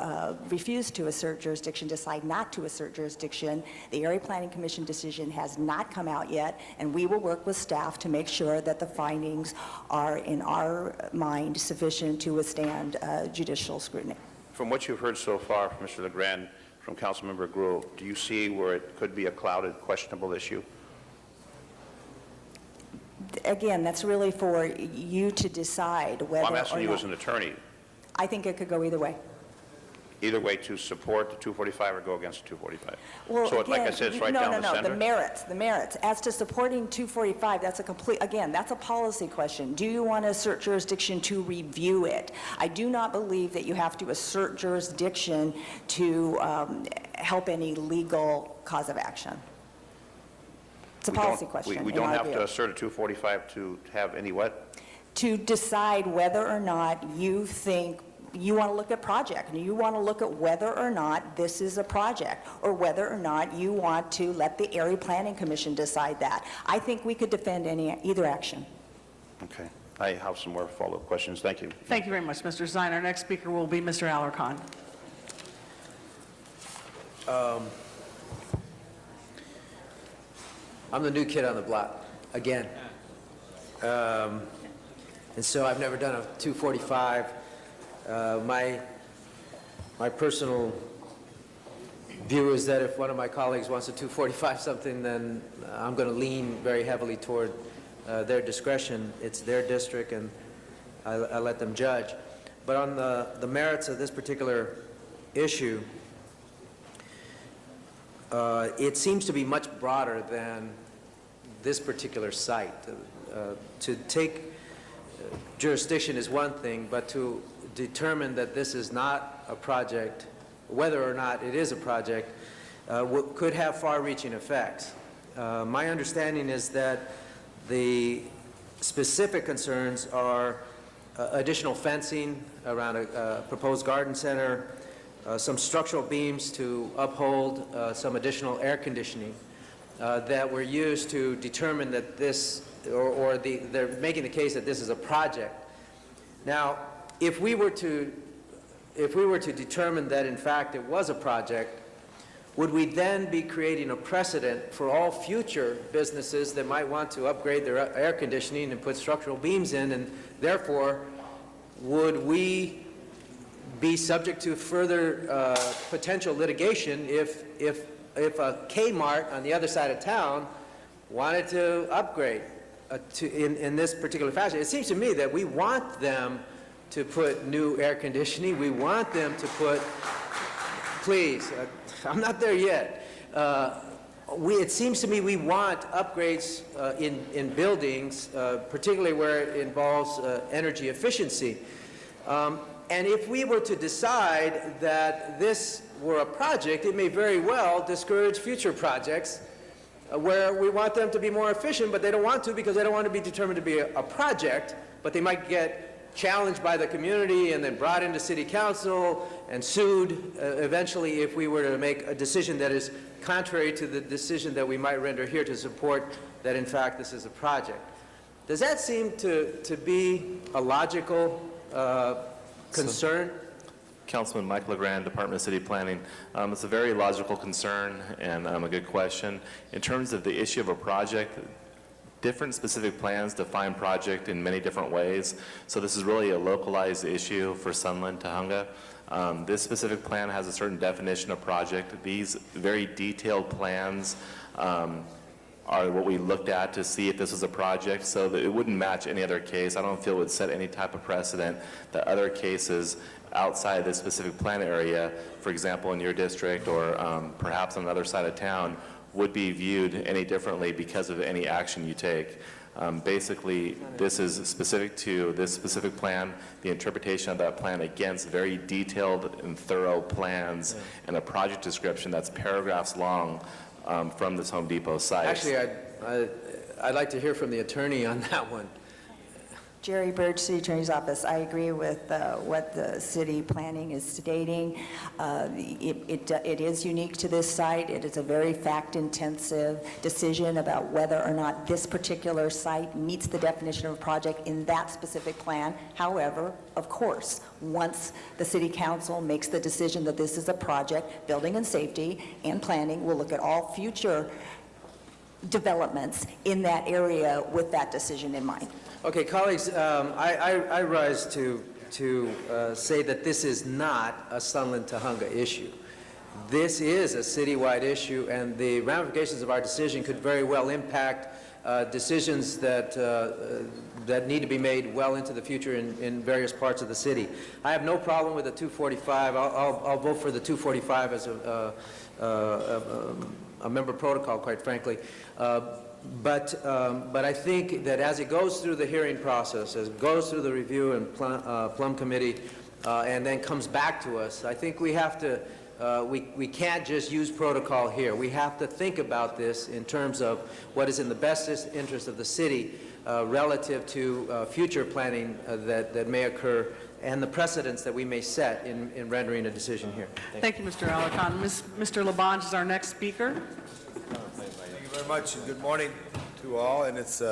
refuse to assert jurisdiction, decide not to assert jurisdiction, the Area Planning Commission decision has not come out yet, and we will work with staff to make sure that the findings are, in our mind, sufficient to withstand judicial scrutiny. From what you've heard so far from Mr. LeGrand, from Councilmember Gruhl, do you see where it could be a clouded, questionable issue? Again, that's really for you to decide whether Well, I'm asking or you not. as an attorney, I think it could go either way. either way to support the 245 or go against the 245. Well, So like I again, said, it's right down the center? the merits. As to supporting 245, that's that's a policy question. Do you want to assert jurisdiction to review it? I do not believe that you have to assert jurisdiction to help any legal cause of action. It's a policy question. We in don't our have view. to assert a 245 to have any what? To decide whether or not you think you want to look at project, and you want to look at whether or not this is a project, or whether or not you want to let the Area Planning Commission decide that. I think we could defend either action. Okay. I have some more follow-up questions. Thank you. Thank you very much, Mr. Zine. Our next speaker will be Mr. Alarcon. I'm the new kid on the block, again. And so I've never done a 245. My personal view is that if one of my colleagues wants a 245 something, then I'm going to lean very heavily toward their discretion. It's their district, and I let them judge. But on the merits of this particular issue, it seems to be much broader than this particular site. To take jurisdiction is one thing, but to determine that this is not a project, whether or not it is a project, could have far-reaching effects. My understanding is that the specific concerns are additional fencing around a proposed garden center, some structural beams to uphold some additional air conditioning that were used to determine that this, they're making the case that this is a project. Now, if we were to determine that in fact it was a project, would we then be creating a precedent for all future businesses that might want to upgrade their air conditioning and put structural beams in, and therefore would we be subject to further potential litigation if a Kmart on the other side of town wanted to upgrade in this particular fashion? It seems to me that we want them to put new air conditioning. We want them to put, please, I'm not there yet. It seems to me we want upgrades in buildings, particularly where it involves energy efficiency. And if we were to decide that this were a project, it may very well discourage future projects where we want them to be more efficient, but they don't want to because they don't want to be determined to be a project, but they might get challenged by the community and then brought into city council and sued eventually if we were to make a decision that is contrary to the decision that we might render here to support that in fact this is a project. Does that seem to be a logical concern? Councilman Mike LeGrand, Department of City Planning. It's a very logical concern and a good question. In terms of the issue of a project, different specific plans define project in many different ways. So this is really a localized issue for Sunland Tujunga. This specific plan has a certain definition of project. These very detailed plans are what we looked at to see if this was a project, so that it wouldn't match any other case. I don't feel it would set any type of precedent that other cases outside this specific plan area, for example, in your district or perhaps on another side of town, would be viewed any differently because of any action you take. Basically, this is specific to this specific plan, the interpretation of that plan against very detailed and thorough plans and a project description that's paragraphs long from this Home Depot site. Actually, I'd like to hear from the attorney on that one. Jerry Birch, City Attorney's Office. I agree with what the city planning is stating. It is unique to this site. It is a very fact-intensive decision about whether or not this particular site meets the definition of a project in that specific plan. However, of course, once the city council makes the decision that this is a project, building and safety and planning will look at all future developments in that area with that decision in mind. Okay, colleagues, I rise to say that this is not a Sunland Tujunga issue. This is a citywide issue, and the ramifications of our decision could very well impact decisions that need to be made well into the future in various parts of the city. I have no problem with the 245. I'll vote for the 245 as a member protocol, quite frankly. But I think that as it goes through the hearing process, as it goes through the review and Plum Committee, and then comes back to us, I think we have to, we can't just use protocol here. We have to think about this in terms of what is in the best interest of the city relative to future planning that may occur and the precedents that we may set in rendering a decision here. Thank you, Mr. Alarcon. Mr. Labange is our next speaker. Thank you very much, and good morning to all. And it's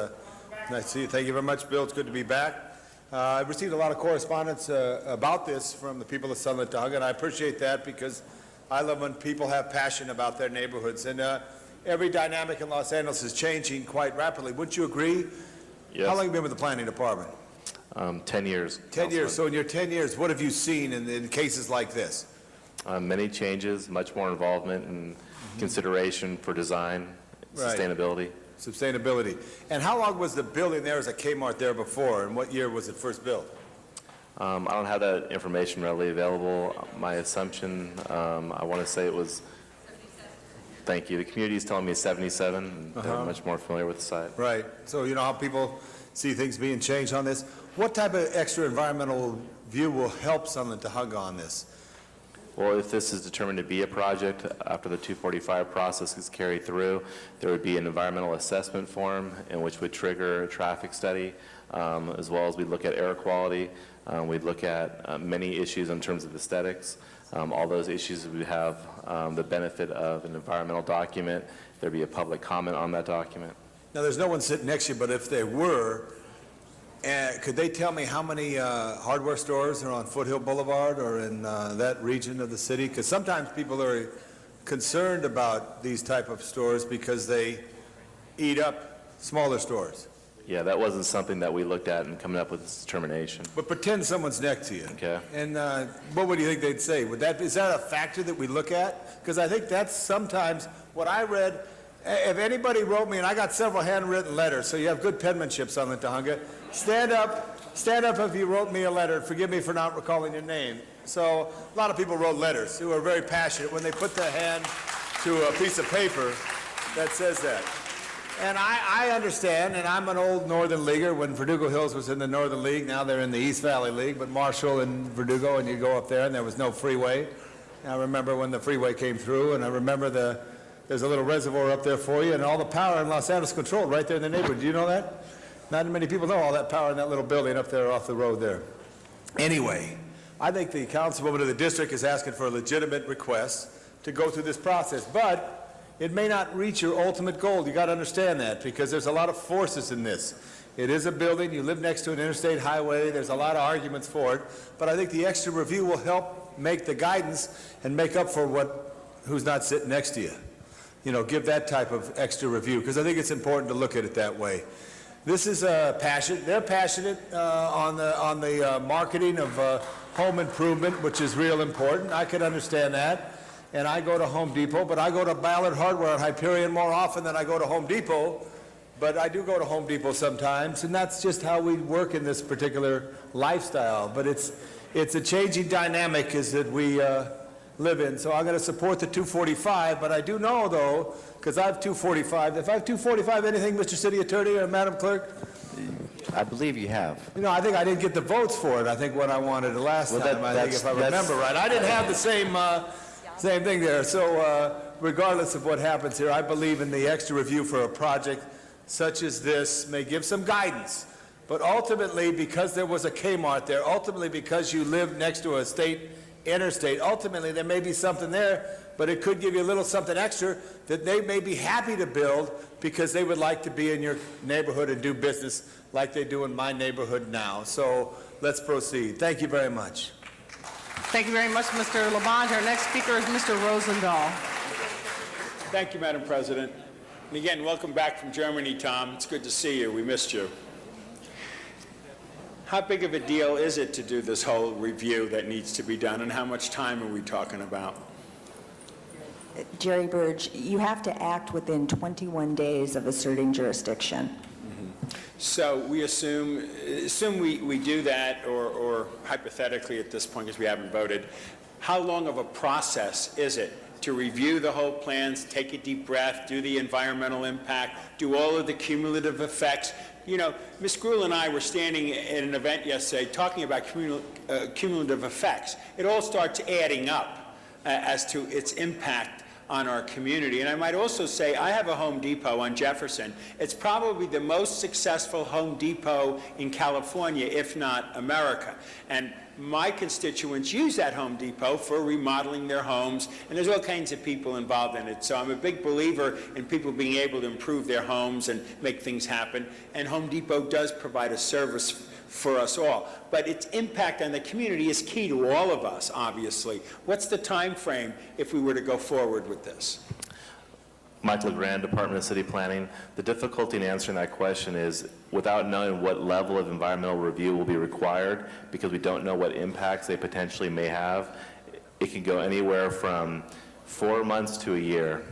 Nice to see you. Thank you very much, Bill. It's good to be back. I've received a lot of correspondence about this from the people of Sunland Tujunga, and I appreciate that because I love when people have passion about their neighborhoods. And every dynamic in Los Angeles is changing quite rapidly. Wouldn't you agree? Yes. How long have you been with the planning department? 10 years. 10 years. So in your 10 years, what have you seen in cases like this? Many changes, much more involvement and consideration for design, Right. sustainability. Sustainability. And how long was the building there as a Kmart there before, and what year was it first built? I don't have that information readily available. My assumption, I want to say it was, thank you, the community is telling me 77, and they're much more familiar with the site. Right. So you know how people see things being changed on this? What type of extra environmental view will help Sunland Tujunga on this? Well, if this is determined to be a project, after the 245 process is carried through, there would be an environmental assessment form in which would trigger a traffic study, as well as we'd look at air quality. We'd look at many issues in terms of aesthetics. All those issues would have the benefit of an environmental document. There'd be a public comment on that document. Now, there's no one sitting next to you, but if there were, could they tell me how many hardware stores are on Foothill Boulevard or in that region of the city? Because sometimes people are concerned about these type of stores because they eat up smaller stores. Yeah, that wasn't something that we looked at in coming up with this determination. But pretend someone's next to you. Okay. And what would you think they'd say? Is that a factor that we look at? Because I think that's sometimes what I read. If anybody wrote me, and I got several handwritten letters, so you have good penmanship, Sunland Tujunga. Stand up if you wrote me a letter. Forgive me for not recalling your name. So a lot of people wrote letters who are very passionate when they put their hand to a piece of paper that says that. And I understand, and I'm an old Northern Leaguer. When Verdugo Hills was in the Northern League, now they're in the East Valley League, but Marshall and Verdugo, and you go up there, and there was no freeway. And I remember when the freeway came through, and I remember there's a little reservoir up there for you, and all the power in Los Angeles controlled right there in the neighborhood. Do you know that? Not many people know all that power in that little building up there off the road there. Anyway, I think the councilwoman of the district is asking for a legitimate request to go through this process, but it may not reach your ultimate goal. You got to understand that because there's a lot of forces in this. It is a building. You live next to an interstate highway. There's a lot of arguments for it, but I think the extra review will help make the guidance and make up for who's not sitting next to you. You know, give that type of extra review because I think it's important to look at it that way. This is passion. They're passionate on the marketing of home improvement, which is real important. I can understand that. And I go to Home Depot, but I go to Ballard Hardware and Hyperion more often than I go to Home Depot. But I do go to Home Depot sometimes, and that's just how we work in this particular lifestyle. But it's a changing dynamic is that we live in. So I'm going to support the 245, but I do know, though, because I have 245. If I have 245 anything, Mr. City Attorney or Madam Clerk? I believe you have. You know, I think I didn't get the votes for it. I think what I wanted the last time, I think, if I remember right. I didn't have the same thing there. So regardless of what happens here, I believe in the extra review for a project such as this may give some guidance. But ultimately, because there was a Kmart there, ultimately because you live next to a state interstate, ultimately there may be something there, but it could give you a little something extra that they may be happy to build because they would like to be in your neighborhood and do business like they do in my neighborhood now. So let's proceed. Thank you very much. Thank you very much, Mr. Labange. Our next speaker is Mr. Rosendahl. Thank you, Madam President. And again, welcome back from Germany, Tom. It's good to see you. We missed you. How big of a deal is it to do this whole review that needs to be done, and how much time are we talking about? Jerry Burge, you have to act within 21 days of asserting jurisdiction. So we assume we do that, or hypothetically at this point, because we haven't voted, how long of a process is it to review the whole plans, take a deep breath, do the environmental impact, do all of the cumulative effects? You know, Ms. Gruhl and I were standing at an event yesterday talking about cumulative effects. It all starts adding up as to its impact on our community. And I might also say, I have a Home Depot on Jefferson. It's probably the most successful Home Depot in California, if not America. And my constituents use that Home Depot for remodeling their homes, and there's all kinds of people involved in it. So I'm a big believer in people being able to improve their homes and make things happen, and Home Depot does provide a service for us all. But its impact on the community is key to all of us, obviously. What's the time frame if we were to go forward with this? Mike LeGrand, Department of City Planning. The difficulty in answering that question is without knowing what level of environmental review will be required, because we don't know what impacts they potentially may have. It can go anywhere from 4 months to a year.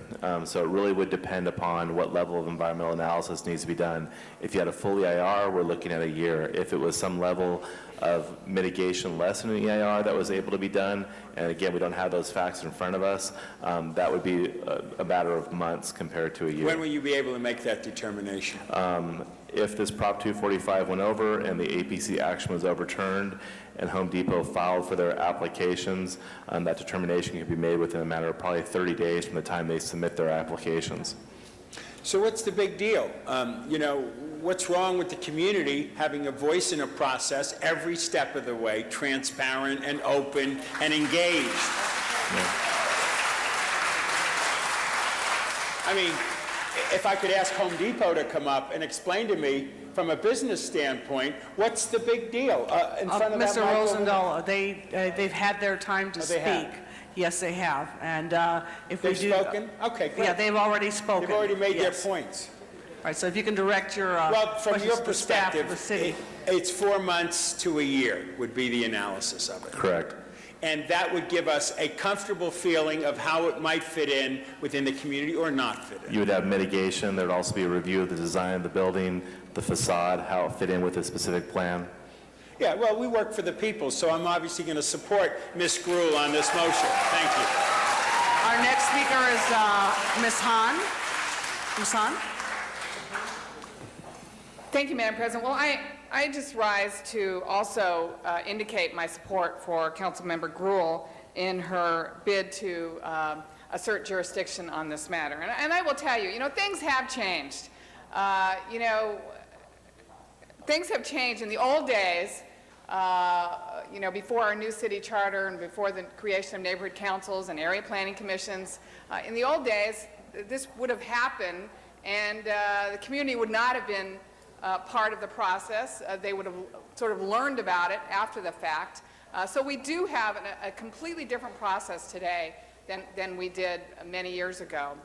So it really would depend upon what level of environmental analysis needs to be done. If you had a full EIR, we're looking at a year. If it was some level of mitigation less than an EIR that was able to be done, and again, we don't have those facts in front of us, that would be a matter of months compared to a year. When will you be able to make that determination? If this Prop 245 went over and the APC action was overturned and Home Depot filed for their applications, that determination can be made within a matter of probably 30 days from the time they submit their applications. So what's the big deal? You know, what's wrong with the community having a voice in a process every step of the way, transparent and open and engaged? I mean, if I could ask Home Depot to come up and explain to me, from a business standpoint, what's the big deal? In front of that Mr. microphone? Rosendahl, they've had their time to Oh, they have? speak. Yes, they have. And if we They've do... spoken? Okay, great. Yeah, they've already spoken. They've already made Yes. their points. All right, so if you can direct your Well, from questions your to the staff of perspective, the city. it's 4 months to a year would be the analysis of it. Correct. And that would give us a comfortable feeling of how it might fit in within the community or not fit in. You would have mitigation. There'd also be a review of the design of the building, the facade, how it fit in with a specific plan. Yeah, well, we work for the people, so I'm obviously going to support Ms. Gruhl on this motion. Thank you. Our next speaker is Ms. Hahn. Ms. Hahn? Thank you, Madam President. Well, I just rise to also indicate my support for Councilmember Gruhl in her bid to assert jurisdiction on this matter. And I will tell you, things have changed. Things have changed. In the old days, before our new city charter and before the creation of neighborhood councils and area planning commissions, in the old days, this would have happened, and the community would not have been part of the process. They would have sort of learned about it after the fact. So we do have a completely different process today than we did many years ago.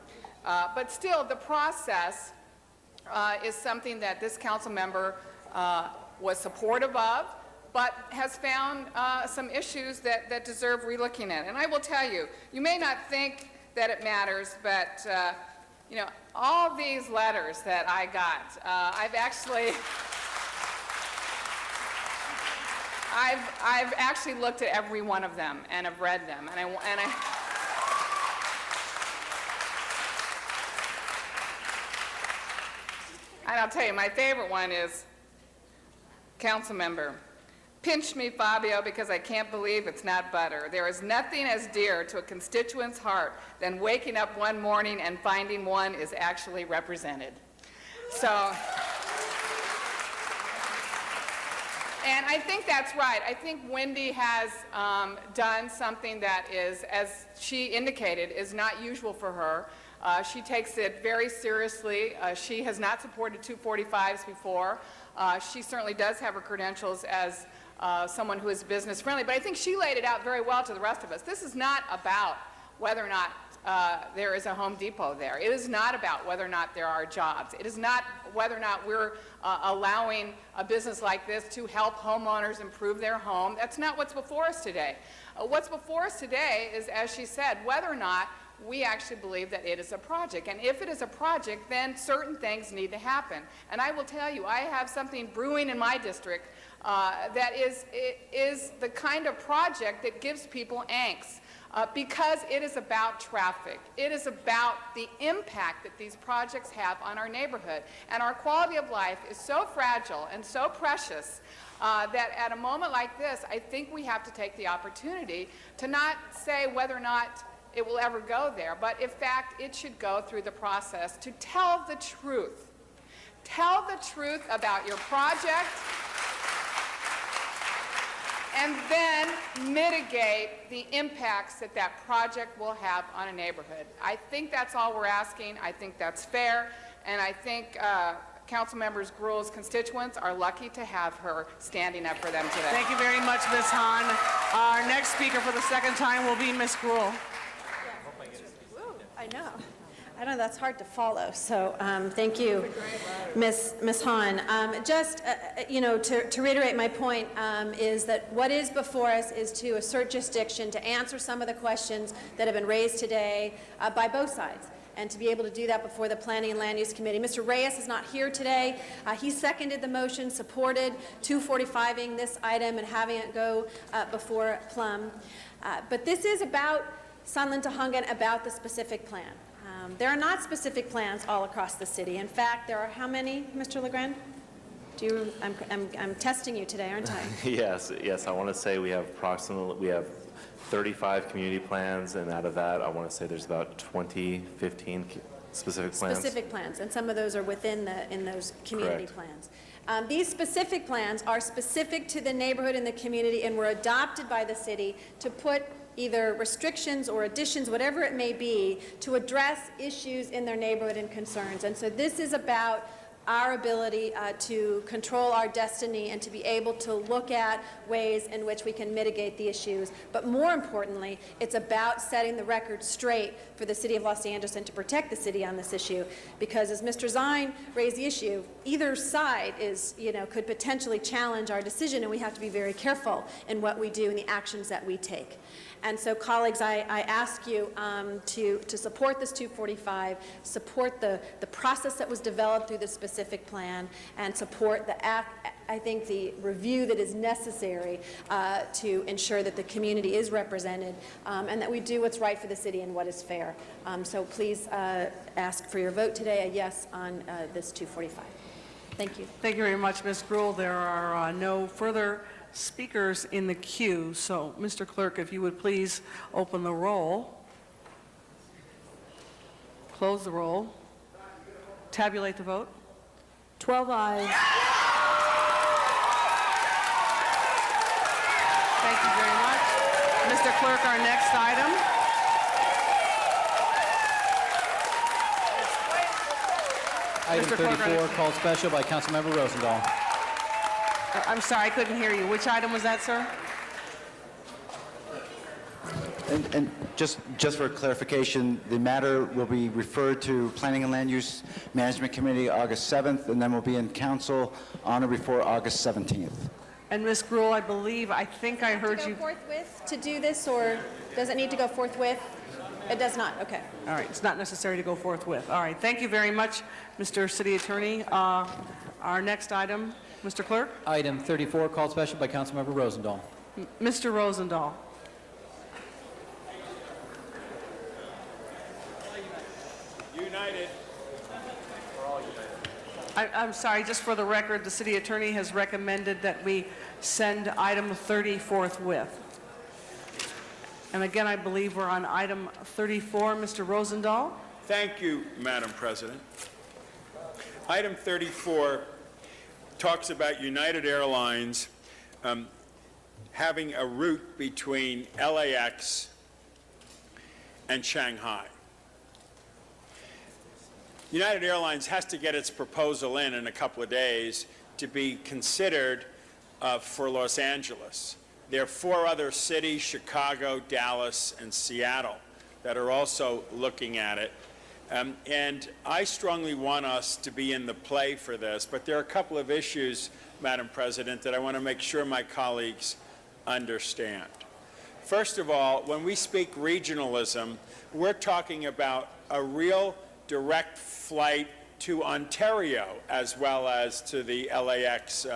But still, the process is something that this council member was supportive of, but has found some issues that deserve relooking at. And I will tell you, you may not think that it matters, but all these letters that I got, I've actually looked at every one of them and have read them, and I'll tell you, my favorite one is, council member, pinch me, Fabio, because I can't believe it's not butter. There is nothing as dear to a constituent's heart than waking up one morning and finding one is actually represented. So, and I think that's right. I think Wendy has done something that is, as she indicated, is not usual for her. She takes it very seriously. She has not supported 245s before. She certainly does have her credentials as someone who is business friendly, but I think she laid it out very well to the rest of us. This is not about whether or not there is a Home Depot there. It is not about whether or not there are jobs. It is not whether or not we're allowing a business like this to help homeowners improve their home. That's not what's before us today. What's before us today is, as she said, whether or not we actually believe that it is a project. And if it is a project, then certain things need to happen. And I will tell you, I have something brewing in my district that is the kind of project that gives people angst. Because it is about traffic. It is about the impact that these projects have on our neighborhood. And our quality of life is so fragile and so precious that at a moment like this, I think we have to take the opportunity to not say whether or not it will ever go there, but in fact, it should go through the process to tell the truth. Tell the truth about your project, and then mitigate the impacts that that project will have on a neighborhood. I think that's all we're asking. I think that's fair, and I think Councilmember Gruhl's constituents are lucky to have her standing up for them today. Thank you very much, Ms. Hahn. Our next speaker for the second time will be Ms. Gruhl. I know. I know that's hard to follow, so thank you, Ms. Hahn. To reiterate my point is that what is before us is to assert jurisdiction to answer some of the questions that have been raised today by both sides, and to be able to do that before the Planning and Land Use Committee. Mr. Reyes is not here today. He seconded the motion, supported 245ing this item and having it go before Plum. But this is about Sunland Tahunga, about the specific plan. There are not specific plans all across the city. In fact, there are how many, Mr. LeGrand? I'm testing you today, aren't I? Yes. I want to say we have 35 community plans, and out of that, I want to say there's about 15 specific plans. Specific plans, and some of those are within in those community Correct. plans. These specific plans are specific to the neighborhood and the community, and were adopted by the city to put either restrictions or additions, whatever it may be, to address issues in their neighborhood and concerns. And so this is about our ability to control our destiny and to be able to look at ways in which we can mitigate the issues. But more importantly, it's about setting the record straight for the City of Los Angeles and to protect the city on this issue. Because as Mr. Zine raised the issue, either side could potentially challenge our decision, and we have to be very careful in what we do and the actions that we take. And so, colleagues, I ask you to support this 245, support the process that was developed through the specific plan, and support the review that is necessary to ensure that the community is represented and that we do what's right for the city and what is fair. So please ask for your vote today, a yes on this 245. Thank you. Thank you very much, Ms. Gruhl. There are no further speakers in the queue. So, Mr. Clerk, if you would please open the roll, close the roll, tabulate the vote. 12 ayes. Thank you very much. Mr. Clerk, our next item. Item 34, called special by Councilmember Rosendahl. I'm sorry, I couldn't hear you. Which item was that, sir? And just for clarification, the matter will be referred to Planning and Land Use Management Committee August 7th, and then will be in council on or before August 17th. And Ms. Gruhl, I think I heard you. Go forthwith to do this, or does it need to go forthwith? It does not. Okay. All right, it's not necessary to go forthwith. All right, thank you very much, Mr. City Attorney. Our next item, Mr. Clerk. Item 34, called special by Councilmember Rosendahl. Mr. Rosendahl. United. I'm sorry, just for the record, the City Attorney has recommended that we send item 30 forthwith. And again, I believe we're on item 34. Mr. Rosendahl. Thank you, Madam President. Item 34 talks about United Airlines having a route between LAX and Shanghai. United Airlines has to get its proposal in a couple of days to be considered for Los Angeles. There are 4 other cities, Chicago, Dallas, and Seattle, that are also looking at it. And I strongly want us to be in the play for this, but there are a couple of issues, Madam President, that I want to make sure my colleagues understand. First of all, when we speak regionalism, we're talking about a real direct flight to Ontario as well as to the LAX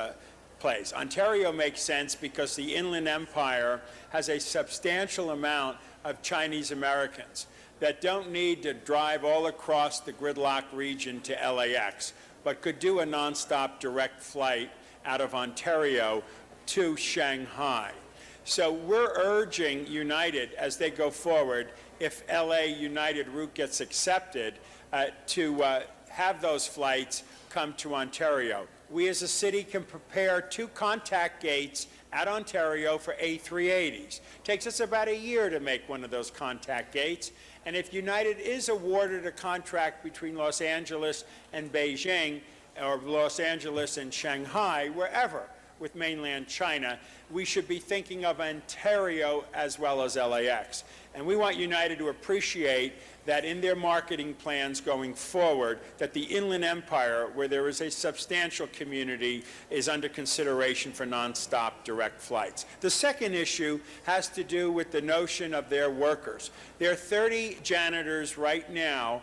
place. Ontario makes sense because the Inland Empire has a substantial amount of Chinese Americans that don't need to drive all across the gridlock region to LAX, but could do a nonstop direct flight out of Ontario to Shanghai. So we're urging United, as they go forward, if LA United route gets accepted, to have those flights come to Ontario. We as a city can prepare 2 contact gates at Ontario for A380s. Takes us about a year to make one of those contact gates. And if United is awarded a contract between Los Angeles and Beijing, or Los Angeles and Shanghai, wherever, with mainland China, we should be thinking of Ontario as well as LAX. And we want United to appreciate that in their marketing plans going forward, that the Inland Empire, where there is a substantial community, is under consideration for nonstop direct flights. The second issue has to do with the notion of their workers. There are 30 janitors right now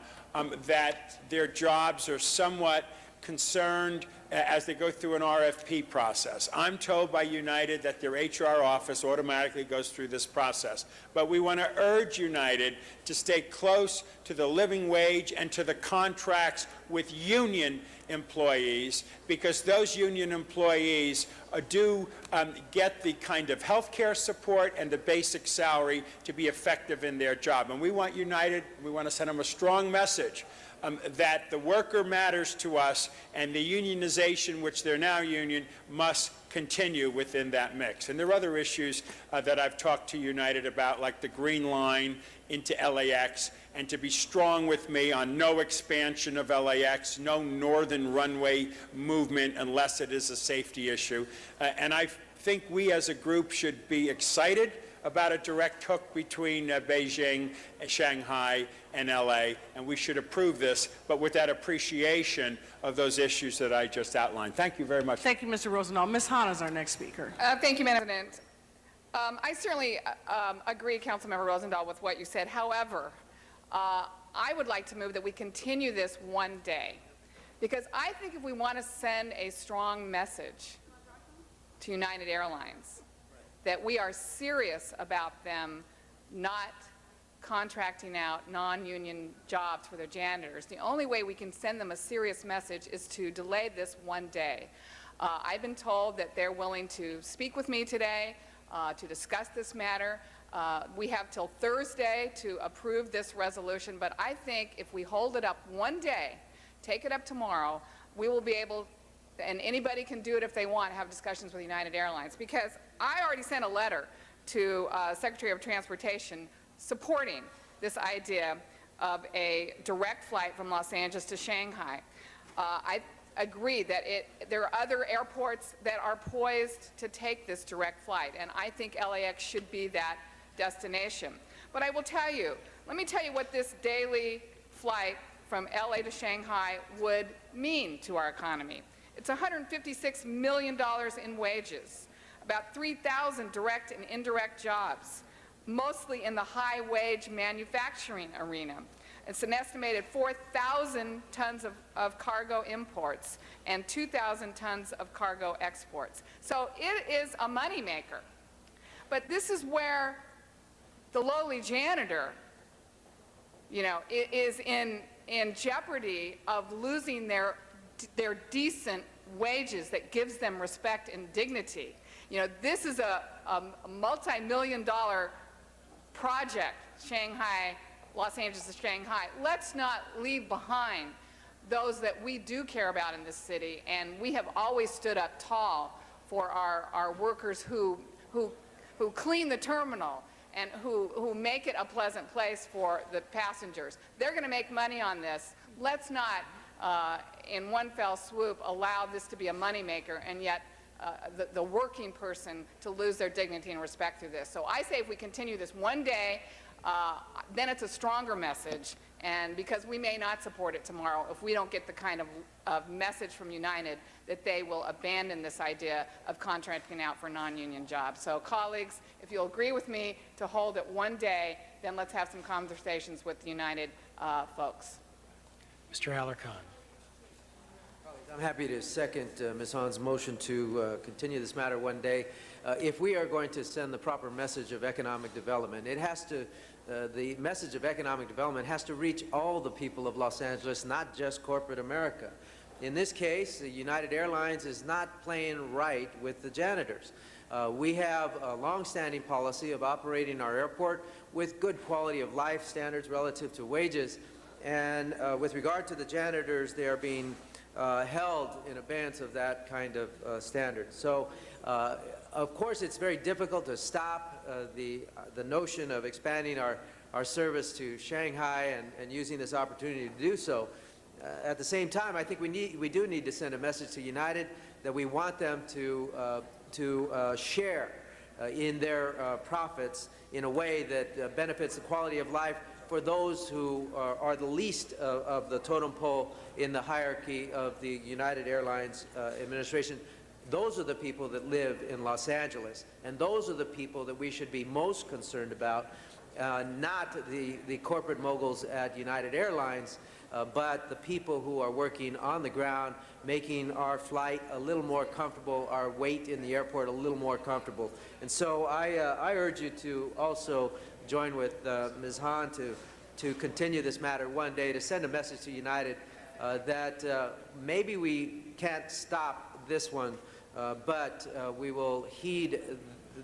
that their jobs are somewhat concerned as they go through an RFP process. I'm told by United that their HR office automatically goes through this process. But we want to urge United to stay close to the living wage and to the contracts with union employees, because those union employees do get the kind of health care support and the basic salary to be effective in their job. And we want United, we want to send them a strong message that the worker matters to us, and the unionization, which they're now union, must continue within that mix. And there are other issues that I've talked to United about, like the Green Line into LAX, and to be strong with me on no expansion of LAX, no northern runway movement unless it is a safety issue. And I think we as a group should be excited about a direct hook between Beijing, Shanghai, and LA, and we should approve this, but with that appreciation of those issues that I just outlined. Thank you very much. Thank you, Mr. Rosendahl. Ms. Hahn is our next speaker. Thank you, Madam President. I certainly agree, Councilmember Rosendahl, with what you said. However, I would like to move that we continue this one day, because I think if we want to send a strong message to United Airlines that we are serious about them not contracting out non-union jobs for their janitors, the only way we can send them a serious message is to delay this one day. I've been told that they're willing to speak with me today to discuss this matter. We have till Thursday to approve this resolution, but I think if we hold it up one day, take it up tomorrow, we will be able, and anybody can do it if they want, have discussions with United Airlines, because I already sent a letter to Secretary of Transportation supporting this idea of a direct flight from Los Angeles to Shanghai. I agree that there are other airports that are poised to take this direct flight, and I think LAX should be that destination. But I will tell you, let me tell you what this daily flight from LA to Shanghai would mean to our economy. It's $156 million in wages, about 3,000 direct and indirect jobs, mostly in the high-wage manufacturing arena. It's an estimated 4,000 tons of cargo imports and 2,000 tons of cargo exports. So it is a moneymaker. But this is where the lowly janitor, is in jeopardy of losing their decent wages that gives them respect and dignity. This is a multi-million-dollar project, Los Angeles to Shanghai. Let's not leave behind those that we do care about in this city, and we have always stood up tall for our workers who clean the terminal and who make it a pleasant place for the passengers. They're going to make money on this. Let's not, in one fell swoop, allow this to be a moneymaker, and yet the working person to lose their dignity and respect through this. So I say if we continue this one day, then it's a stronger message, and because we may not support it tomorrow if we don't get the kind of message from United that they will abandon this idea of contracting out for non-union jobs. So colleagues, if you'll agree with me to hold it one day, then let's have some conversations with the United folks. Mr. Alarcon. I'm happy to second Ms. Hahn's motion to continue this matter one day. If we are going to send the proper message of economic development, it has to, the message of economic development has to reach all the people of Los Angeles, not just corporate America. In this case, United Airlines is not playing right with the janitors. We have a longstanding policy of operating our airport with good quality of life standards relative to wages. And with regard to the janitors, they are being held in abeyance of that kind of standard. So, of course, it's very difficult to stop the notion of expanding our service to Shanghai and using this opportunity to do so. At the same time, I think we do need to send a message to United that we want them to share in their profits in a way that benefits the quality of life for those who are the least of the totem pole in the hierarchy of the United Airlines administration. Those are the people that live in Los Angeles, and those are the people that we should be most concerned about, not the corporate moguls at United Airlines, but the people who are working on the ground, making our flight a little more comfortable, our wait in the airport a little more comfortable. And so I urge you to also join with Ms. Hahn to continue this matter one day, to send a message to United that maybe we can't stop this one, but we will heed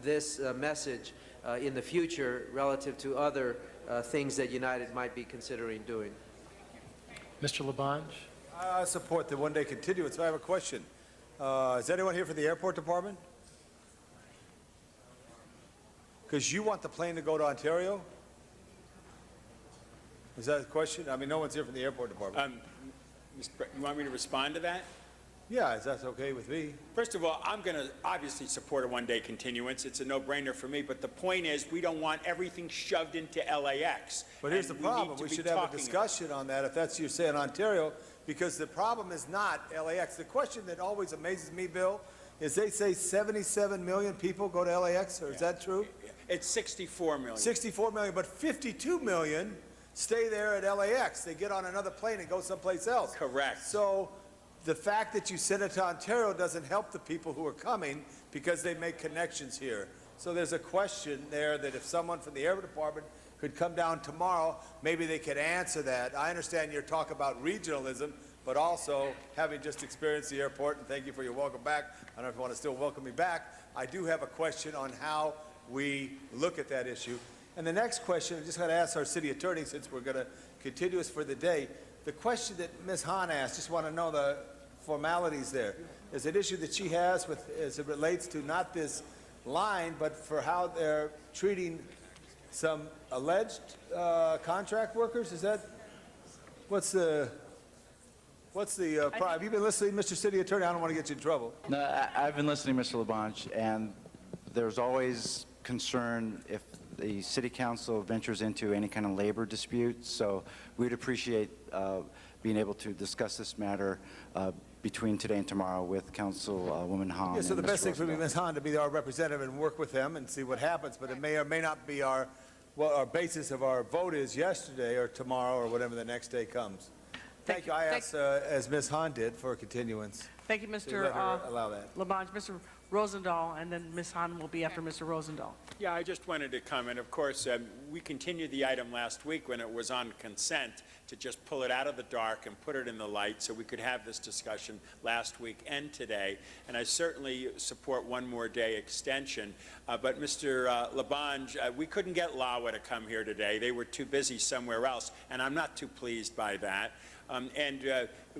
this message in the future relative to other things that United might be considering doing. Mr. Labange? I support the one-day continuance. I have a question. Is anyone here for the airport department? Because you want the plane to go to Ontario? Is that the question? I mean, no one's here from the airport department. You want me to respond to that? Yeah, is that okay with me? First of all, I'm going to obviously support a one-day continuance. It's a no-brainer for me. But the point is, we don't want everything shoved into LAX. But here's the problem. We should have a discussion on that, if that's you're saying Ontario, because the problem is not LAX. The question that always amazes me, Bill, is they say 77 million people go to LAX, or is that true? It's 64 million. 64 million, but 52 million stay there at LAX. They get on another plane and go someplace else. Correct. So the fact that you send it to Ontario doesn't help the people who are coming because they make connections here. So there's a question there that if someone from the air department could come down tomorrow, maybe they could answer that. I understand your talk about regionalism, but also having just experienced the airport, and thank you for your welcome back. I don't know if you want to still welcome me back. I do have a question on how we look at that issue. And the next question, I just got to ask our city attorney, since we're going to continue this for the day. The question that Ms. Hahn asked, just want to know the formalities there. Is an issue that she has with, as it relates to not this line, but for how they're treating some alleged contract workers? Is that, what's the have you been listening, Mr. City Attorney? I don't want to get you in trouble. No, I've been listening, Mr. Labange, and there's always concern if the City Council ventures into any kind of labor dispute. So we'd appreciate being able to discuss this matter between today and tomorrow with Councilwoman Hahn. Yeah, so and the Mr. best thing for me, Rosendahl. Ms. Hahn, to be our representative and work with them and see what happens, but it may or may not be our, what our basis of our vote is yesterday or tomorrow or whatever the next day comes. Thank you. I asked, as Ms. Hahn did, for a continuance. Thank you, To Mr. let her allow that. Labange. Mr. Rosendahl, and then Ms. Hahn will be after Mr. Rosendahl. Yeah, I just wanted to comment. Of course, we continued the item last week when it was on consent to just pull it out of the dark and put it in the light so we could have this discussion last week and today. And I certainly support one more day extension. But Mr. Labange, we couldn't get LAWA to come here today. They were too busy somewhere else, and I'm not too pleased by that.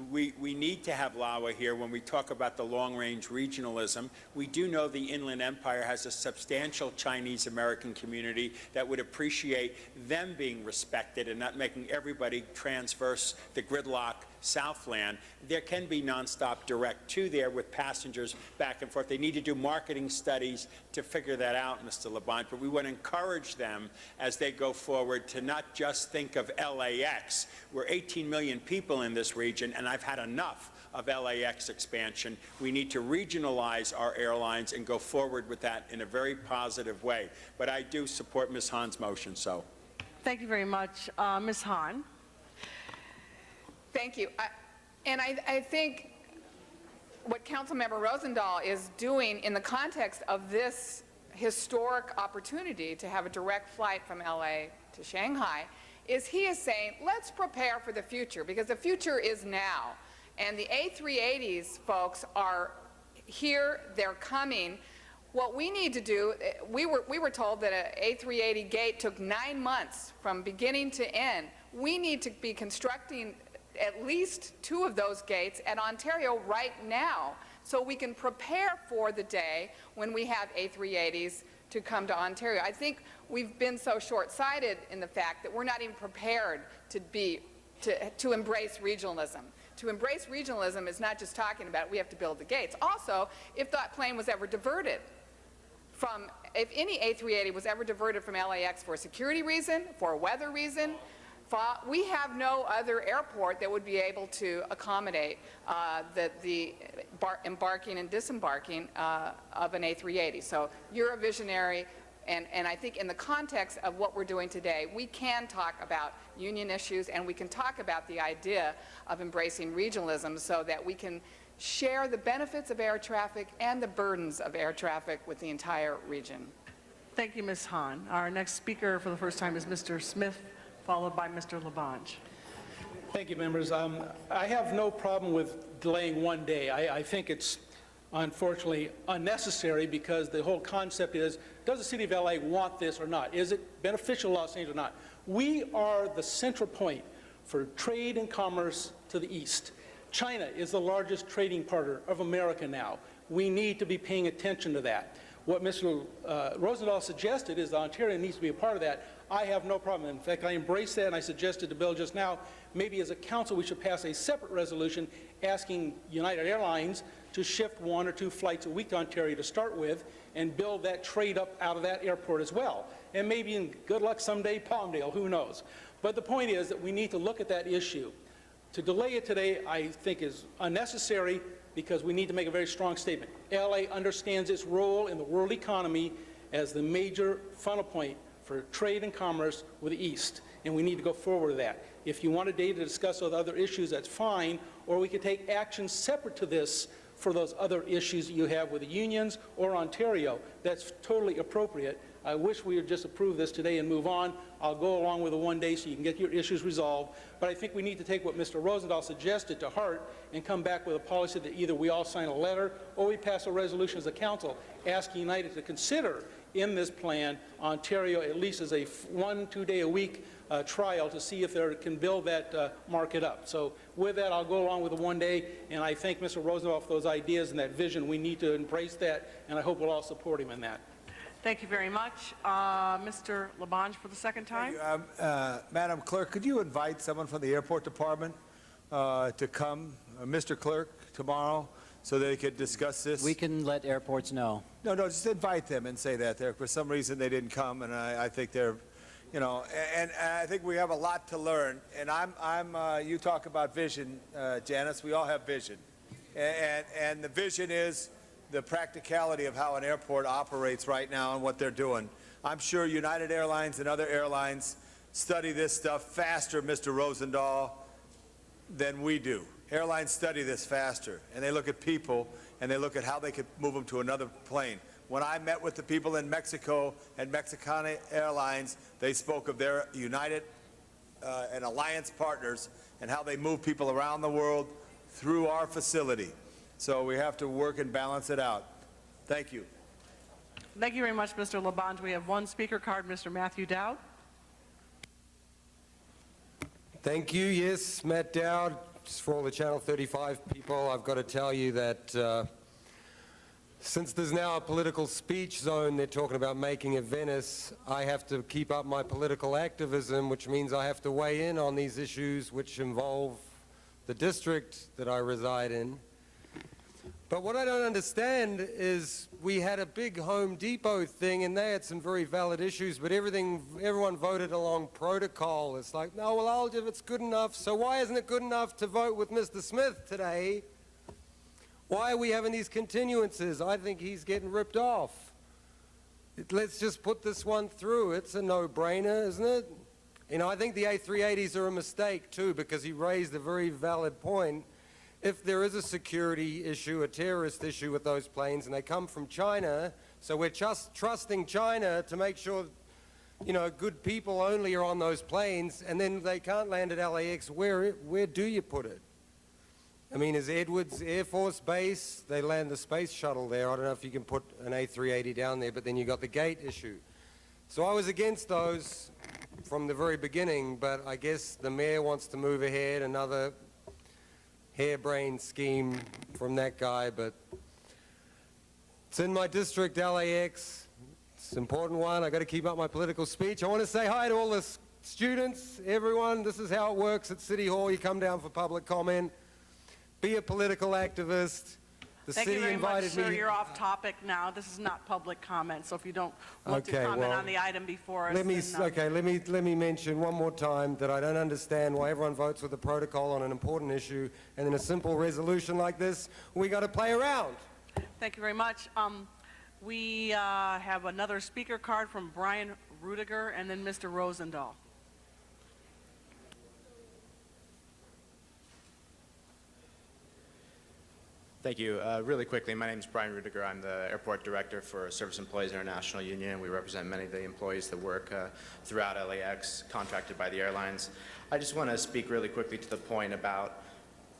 We need to have LAWA here when we talk about the long-range regionalism. We do know the Inland Empire has a substantial Chinese-American community that would appreciate them being respected and not making everybody transverse the gridlock Southland. There can be nonstop direct to there with passengers back and forth. They need to do marketing studies to figure that out, Mr. Labange, but we want to encourage them as they go forward to not just think of LAX. We're 18 million people in this region, and I've had enough of LAX expansion. We need to regionalize our airlines and go forward with that in a very positive way. But I do support Ms. Hahn's motion, so. Thank you very much. Ms. Hahn. Thank you. I think what Councilmember Rosendahl is doing in the context of this historic opportunity to have a direct flight from LA to Shanghai is he is saying, let's prepare for the future, because the future is now. And the A380s, folks, are here, they're coming. What we need to do, we were told that an A380 gate took 9 months from beginning to end. We need to be constructing at least 2 of those gates at Ontario right now so we can prepare for the day when we have A380s to come to Ontario. I think we've been so short-sighted in the fact that we're not even prepared to embrace regionalism. To embrace regionalism is not just talking about we have to build the gates. Also, if that plane was ever diverted from, if any A380 was ever diverted from LAX for a security reason, for a weather reason, we have no other airport that would be able to accommodate the embarking and disembarking of an A380. So you're a visionary, and I think in the context of what we're doing today, we can talk about union issues and we can talk about the idea of embracing regionalism so that we can share the benefits of air traffic and the burdens of air traffic with the entire region. Thank you, Ms. Hahn. Our next speaker for the first time is Mr. Smith, followed by Mr. Labange. Thank you, members. I have no problem with delaying one day. I think it's unfortunately unnecessary because the whole concept is, does the City of LA want this or not? Is it beneficial to Los Angeles or not? We are the central point for trade and commerce to the east. China is the largest trading partner of America now. We need to be paying attention to that. What Mr. Rosendahl suggested is that Ontario needs to be a part of that. I have no problem. In fact, I embrace that, and I suggested to Bill just now, maybe as a council we should pass a separate resolution asking United Airlines to shift 1 or 2 flights a week to Ontario to start with and build that trade up out of that airport as well. And maybe, in good luck someday, Palmdale, who knows. But the point is that we need to look at that issue. To delay it today, I think, is unnecessary because we need to make a very strong statement. LA understands its role in the world economy as the major funnel point for trade and commerce with the East, and we need to go forward with that. If you want a day to discuss those other issues, that's fine, or we could take action separate to this for those other issues that you have with the unions or Ontario. That's totally appropriate. I wish we would just approve this today and move on. I'll go along with the one day so you can get your issues resolved. But I think we need to take what Mr. Rosendahl suggested to heart and come back with a policy that either we all sign a letter or we pass a resolution as a council asking United to consider in this plan Ontario at least as a 1-2 day a week trial to see if they can build that market up. So with that, I'll go along with the one day, and I thank Mr. Rosendahl for those ideas and that vision. We need to embrace that, and I hope we'll all support him in that. Thank you very much. Mr. Labange for the second time. Madam Clerk, could you invite someone from the airport department to come, Mr. Clerk, tomorrow, so they could discuss this? We can let airports know. No, just invite them and say that. For some reason, they didn't come, and I think they're, you know, and I think we have a lot to learn. And you talk about vision, Janice. We all have vision, and the vision is the practicality of how an airport operates right now and what they're doing. I'm sure United Airlines and other airlines study this stuff faster, Mr. Rosendahl, than we do. Airlines study this faster, and they look at people, and they look at how they could move them to another plane. When I met with the people in Mexico and Mexicana Airlines, they spoke of their United and Alliance partners and how they move people around the world through our facility. So we have to work and balance it out. Thank you. Thank you very much, Mr. Labange. We have one speaker card, Mr. Matthew Dowd. Thank you. Yes, Matt Dowd. Just for all the Channel 35 people, I've got to tell you that since there's now a political speech zone, they're talking about making a Venice, I have to keep up my political activism, which means I have to weigh in on these issues which involve the district that I reside in. But what I don't understand is we had a big Home Depot thing, and they had some very valid issues, but everyone voted along protocol. It's like, no, well, if it's good enough, so why isn't it good enough to vote with Mr. Smith today? Why are we having these continuances? I think he's getting ripped off. Let's just put this one through. It's a no-brainer, isn't it? You know, I think the A380s are a mistake, too, because he raised a very valid point. If there is a security issue, a terrorist issue with those planes, and they come from China, so we're just trusting China to make sure, you know, good people only are on those planes, and then they can't land at LAX, where do you put it? I mean, is Edwards Air Force Base, they land the space shuttle there. I don't know if you can put an A380 down there, but then you got the gate issue. So I was against those from the very beginning, but I guess the mayor wants to move ahead, another harebrained scheme from that guy, but it's in my district, LAX. It's an important one. I got to keep up my political speech. I want to say hi to all the students, everyone. This is how it works at City Hall. You come down for public comment. Be a political activist. The Thank you city very much, invited sir. me. You're off topic now. This is not public comment, so if you don't want to Okay, comment well, on the item before us, Let me then, let me mention one more time that I don't understand why everyone votes with the protocol on an important issue, and in a simple resolution like this, we got to play around. Thank you very much. We have another speaker card from Brian Rudiger and then Mr. Rosendahl. Thank you. Really quickly, my name is Brian Rudiger. I'm the airport director for Service Employees International Union. We represent many of the employees that work throughout LAX, contracted by the airlines. I just want to speak really quickly to the point about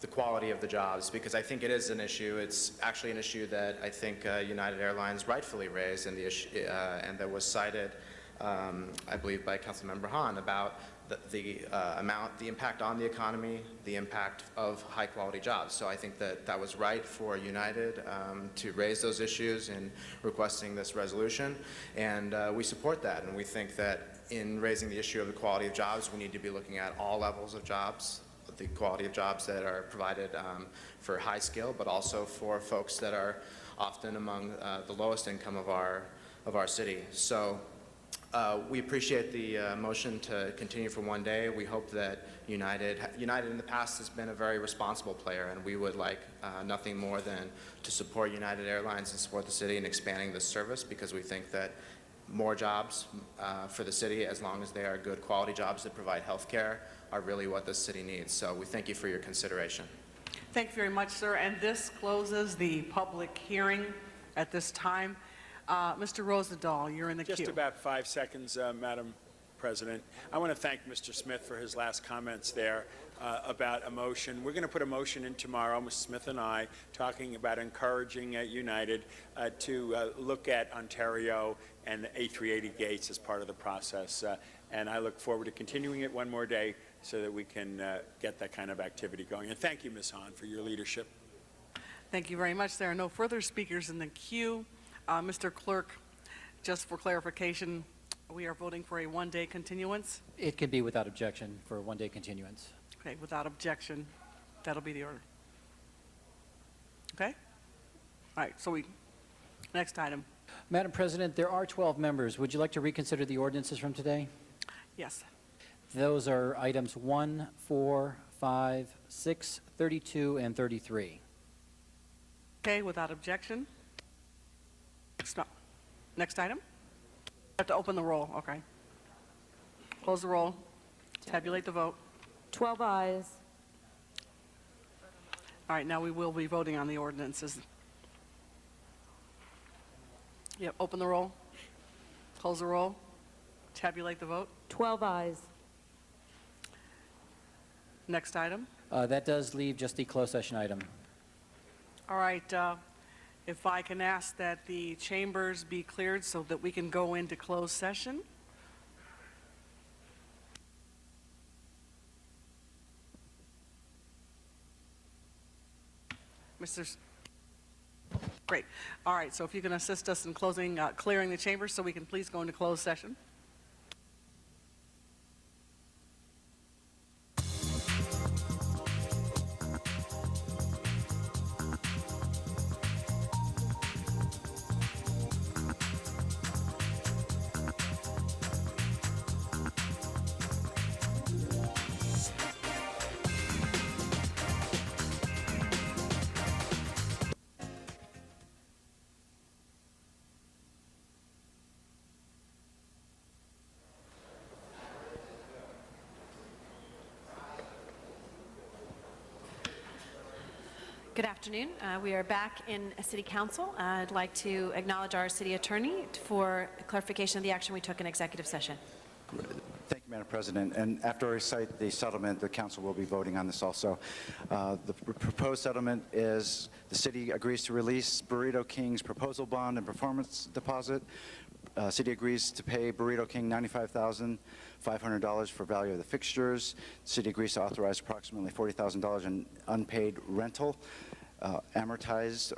the quality of the jobs, because I think it is an issue. It's actually an issue that I think United Airlines rightfully raised, and that was cited, I believe, by Councilmember Hahn about the impact on the economy, the impact of high-quality jobs. So I think that that was right for United to raise those issues in requesting this resolution, and we support that. And we think that in raising the issue of the quality of jobs, we need to be looking at all levels of jobs, the quality of jobs that are provided for high skill, but also for folks that are often among the lowest income of our city. So we appreciate the motion to continue for one day. We hope that United in the past has been a very responsible player, and we would like nothing more than to support United Airlines and support the city in expanding this service, because we think that more jobs for the city, as long as they are good quality jobs that provide health care, are really what the city needs. So we thank you for your consideration. Thank you very much, sir. And this closes the public hearing at this time. Mr. Rosendahl, you're in the queue. Just about 5 seconds, Madam President. I want to thank Mr. Smith for his last comments there about a motion. We're going to put a motion in tomorrow, Mr. Smith and I, talking about encouraging United to look at Ontario and the A380 gates as part of the process. And I look forward to continuing it one more day so that we can get that kind of activity going. And thank you, Ms. Hahn, for your leadership. Thank you very much. There are no further speakers in the queue. Mr. Clerk, just for clarification, we are voting for a one-day continuance? It can be without objection for a one-day continuance. Okay, without objection. That'll be the order. Okay? All right, so next item. Madam President, there are 12 members. Would you like to reconsider the ordinances from today? Yes. Those are items 1, 4, 5, 6, 32, and 33. Okay, without objection. Next item? Have to open the roll, okay. Close the roll. Tabulate the vote. 12 ayes. All right, now we will be voting on the ordinances. Yep, open the roll. Close the roll. Tabulate the vote. 12 ayes. Next item. That does leave just the closed session item. All right, if I can ask that the chambers be cleared so that we can go into closed session. Great. All right, so if you can assist us in closing, clearing the chambers so we can please go into closed session. Good afternoon. We are back in City Council. I'd like to acknowledge our city attorney for clarification of the action we took in executive session. Thank you, Madam President, and after I recite the settlement, the council will be voting on this also. The proposed settlement is the city agrees to release Burrito King's proposal bond and performance deposit. City agrees to pay Burrito King $95,500 for value of the fixtures. City agrees to authorize approximately $40,000 in unpaid rental, amortized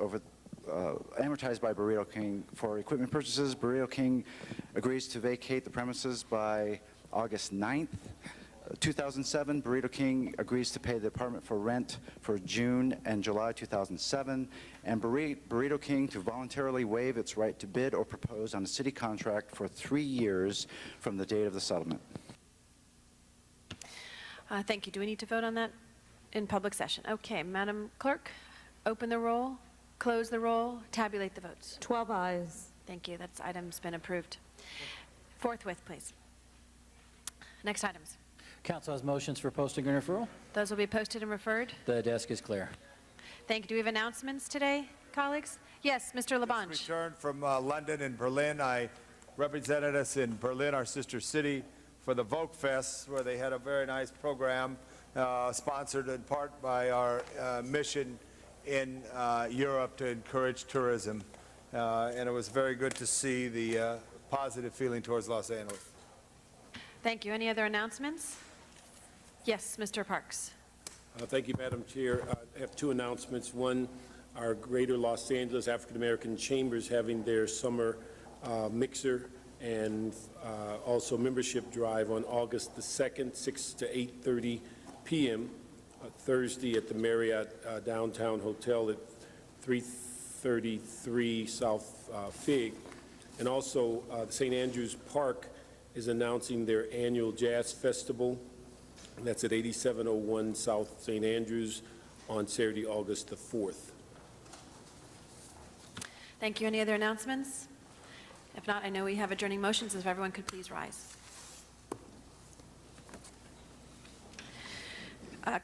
by Burrito King for equipment purchases. Burrito King agrees to vacate the premises by August 9th, 2007. Burrito King agrees to pay the department for rent for June and July 2007, and Burrito King to voluntarily waive its right to bid or propose on a city contract for 3 years from the date of the settlement. Thank you. Do we need to vote on that in public session? Okay, Madam Clerk, open the roll, close the roll, tabulate the votes. 12 ayes. Thank you. That item's been approved. Forthwith, please. Next items. Council has motions for posting and referral. Those will be posted and referred. The desk is clear. Thank you. Do we have announcements today, colleagues? Yes, Mr. Labange. Just returned from London and Berlin. I represented us in Berlin, our sister city, for the Volkfest, where they had a very nice program sponsored in part by our mission in Europe to encourage tourism. And it was very good to see the positive feeling towards Los Angeles. Thank you. Any other announcements? Yes, Mr. Parks. Thank you, Madam Chair. I have two announcements. One, our Greater Los Angeles African American Chambers having their summer mixer and also membership drive on August the 2nd, 6 to 8:30 p.m. Thursday at the Marriott Downtown Hotel at 333 South Fig. And also the St. Andrews Park is announcing their annual jazz festival. And that's at 8701 South St. Andrews on Saturday, August the 4th. Thank you. Any other announcements? If not, I know we have adjourning motions. If everyone could please rise.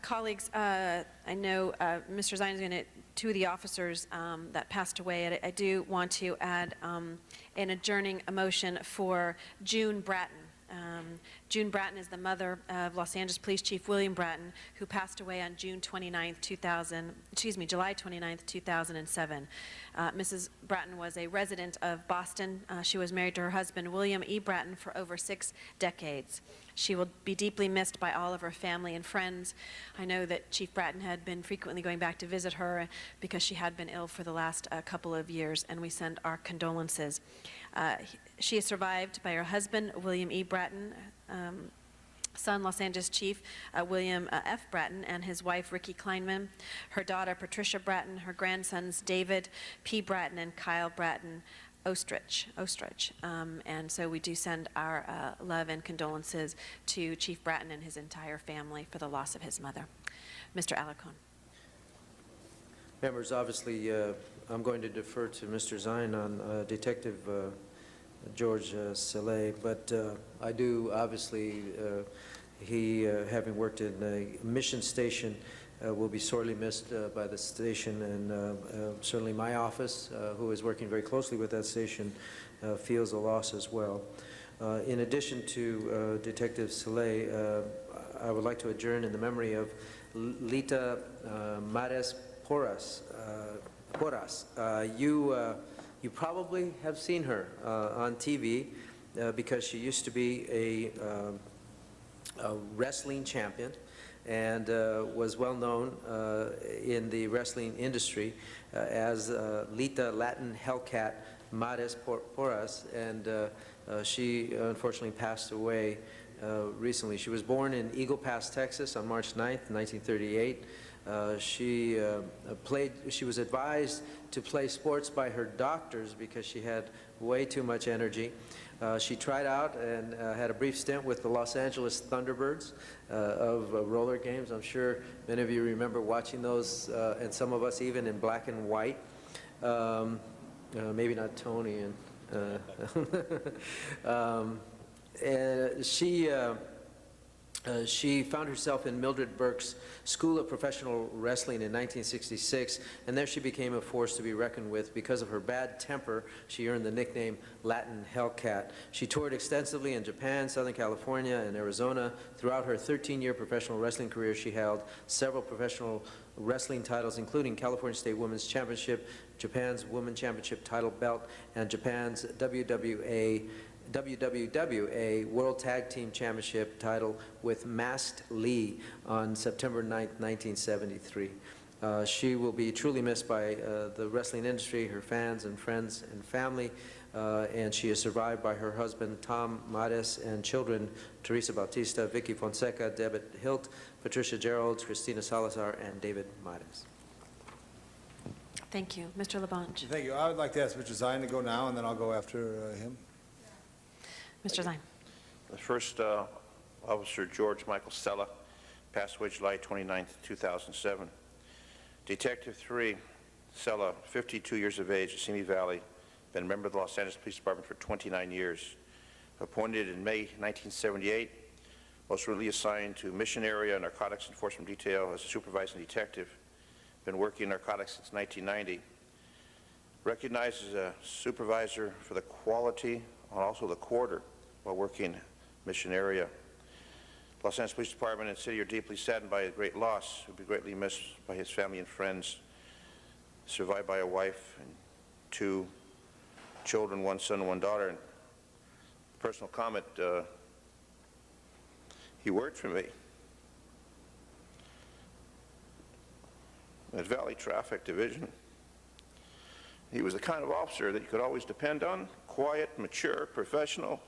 Colleagues, I know Mr. Zion is going to, two of the officers that passed away, I do want to add an adjourning motion for June Bratton. June Bratton is the mother of Los Angeles Police Chief William Bratton, who passed away on July 29th, 2007. Mrs. Bratton was a resident of Boston. She was married to her husband, William E. Bratton, for over 6 decades. She will be deeply missed by all of her family and friends. I know that Chief Bratton had been frequently going back to visit her because she had been ill for the last couple of years, and we send our condolences. She is survived by her husband, William E. Bratton, son, Los Angeles Chief William F. Bratton, and his wife, Ricky Kleinman, her daughter, Patricia Bratton, her grandsons, David P. Bratton and Kyle Bratton Ostrich. And so we do send our love and condolences to Chief Bratton and his entire family for the loss of his mother. Mr. Alarcon. Members, obviously, I'm going to defer to Mr. Zion on Detective George Saleh, but I do, obviously, he, having worked in a mission station, will be sorely missed by the station, and certainly my office, who is working very closely with that station, feels the loss as well. In addition to Detective Saleh, I would like to adjourn in the memory of Lita Mares Porras. You probably have seen her on TV because she used to be a wrestling champion and was well known in the wrestling industry as Lita Latin Hellcat Mares Porras, and she unfortunately passed away recently. She was born in Eagle Pass, Texas on March 9th, 1938. She was advised to play sports by her doctors because she had way too much energy. She tried out and had a brief stint with the Los Angeles Thunderbirds of roller games. I'm sure many of you remember watching those, and some of us even in black and white. Maybe not Tony. And she She found herself in Mildred Burke's School of Professional Wrestling in 1966, and there she became a force to be reckoned with. Because of her bad temper, she earned the nickname Latin Hellcat. She toured extensively in Japan, Southern California, and Arizona. Throughout her 13-year professional wrestling career, she held several professional wrestling titles, including California State Women's Championship, Japan's Women's Championship title belt, and Japan's WWWA World Tag Team Championship title with Masked Lee on September 9th, 1973. She will be truly missed by the wrestling industry, her fans and friends and family, and she is survived by her husband, Tom Mares, and children, Teresa Bautista, Vicky Fonseca, Debit Hilt, Patricia Gerald, Christina Salazar, and David Mares. Thank you. Mr. Labange. Thank you. I would like to ask Mr. Zine to go now, and then I'll go after him. Mr. Zine. The first officer, George Michael Stella, passed away July 29, 2007. Detective 3, Stella, 52 years of age, Simi Valley, been a member of the Los Angeles Police Department for 29 years. Appointed in May 1978, most recently assigned to Mission Area Narcotics Enforcement Detail as a supervising detective. Been working in narcotics since 1990. Recognized as a supervisor for the quality and also the quarter while working Mission Area. Los Angeles Police Department and City are deeply saddened by a great loss. He'll be greatly missed by his family and friends. Survived by a wife and 2 children, 1 son and 1 daughter. And personal comment, he worked for me at Valley Traffic Division. He was the kind of officer that you could always depend on, quiet, mature, professional,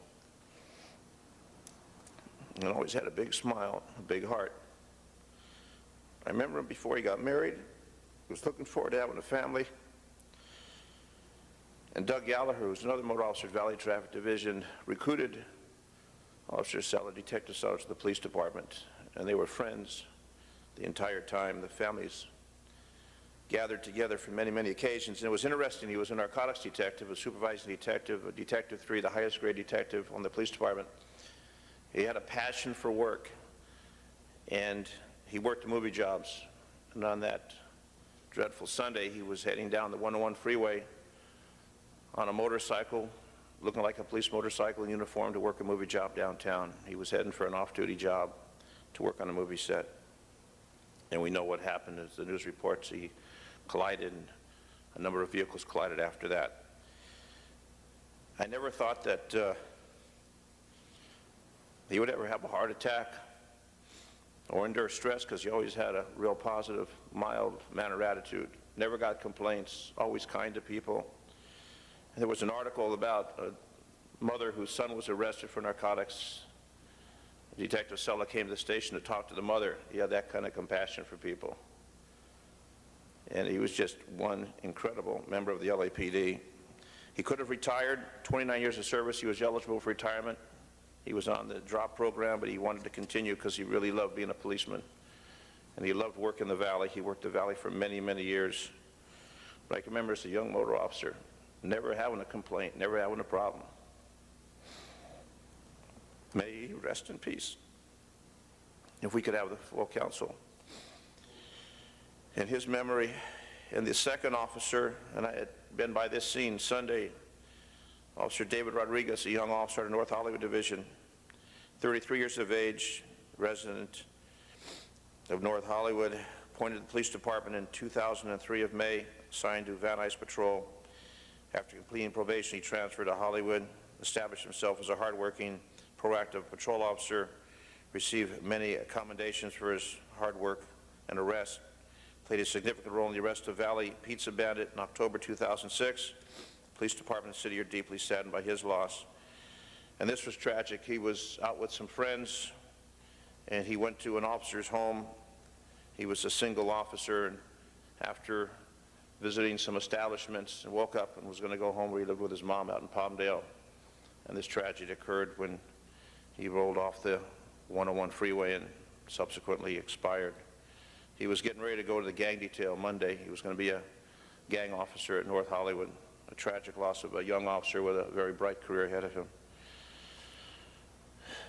and always had a big smile, a big heart. I remember him before he got married. He was looking forward to having a family. And Doug Gallagher, who was another motor officer at Valley Traffic Division, recruited Officer Sella, Detective Sella, to the police department, and they were friends the entire time. The families gathered together for many, many occasions, and it was interesting. He was a narcotics detective, a supervising detective, a Detective 3, the highest grade detective on the police department. He had a passion for work, and he worked movie jobs. And on that dreadful Sunday, he was heading down the 101 freeway on a motorcycle, looking like a police motorcycle in uniform, to work a movie job downtown. He was heading for an off-duty job to work on a movie set. And we know what happened. As the news reports, he collided, and a number of vehicles collided after that. I never thought that he would ever have a heart attack or endure stress, because he always had a real positive, mild-mannered attitude. Never got complaints, always kind to people. And there was an article about a mother whose son was arrested for narcotics. Detective Sella came to the station to talk to the mother. He had that kind of compassion for people. And he was just one incredible member of the LAPD. He could have retired, 29 years of service. He was eligible for retirement. He was on the drop program, but he wanted to continue because he really loved being a policeman. And he loved working the Valley. He worked the Valley for many, many years. But I can remember as a young motor officer, never having a complaint, never having a problem. May he rest in peace. If we could have the full council. In his memory, and the second officer, and I had been by this scene Sunday, Officer David Rodriguez, a young officer at the North Hollywood Division, 33 years of age, resident of North Hollywood, appointed to the police department in 2003 of May, assigned to Van Nuys Patrol. After completing probation, he transferred to Hollywood, established himself as a hardworking, proactive patrol officer, received many commendations for his hard work and arrest, played a significant role in the arrest of Valley Pizza Bandit in October 2006. Police Department and City are deeply saddened by his loss. And this was tragic. He was out with some friends, and he went to an officer's home. He was a single officer, and after visiting some establishments, and woke up and was going to go home where he lived with his mom out in Palmdale. And this tragedy occurred when he rolled off the 101 freeway and subsequently expired. He was getting ready to go to the gang detail Monday. He was going to be a gang officer at North Hollywood. A tragic loss of a young officer with a very bright career ahead of him.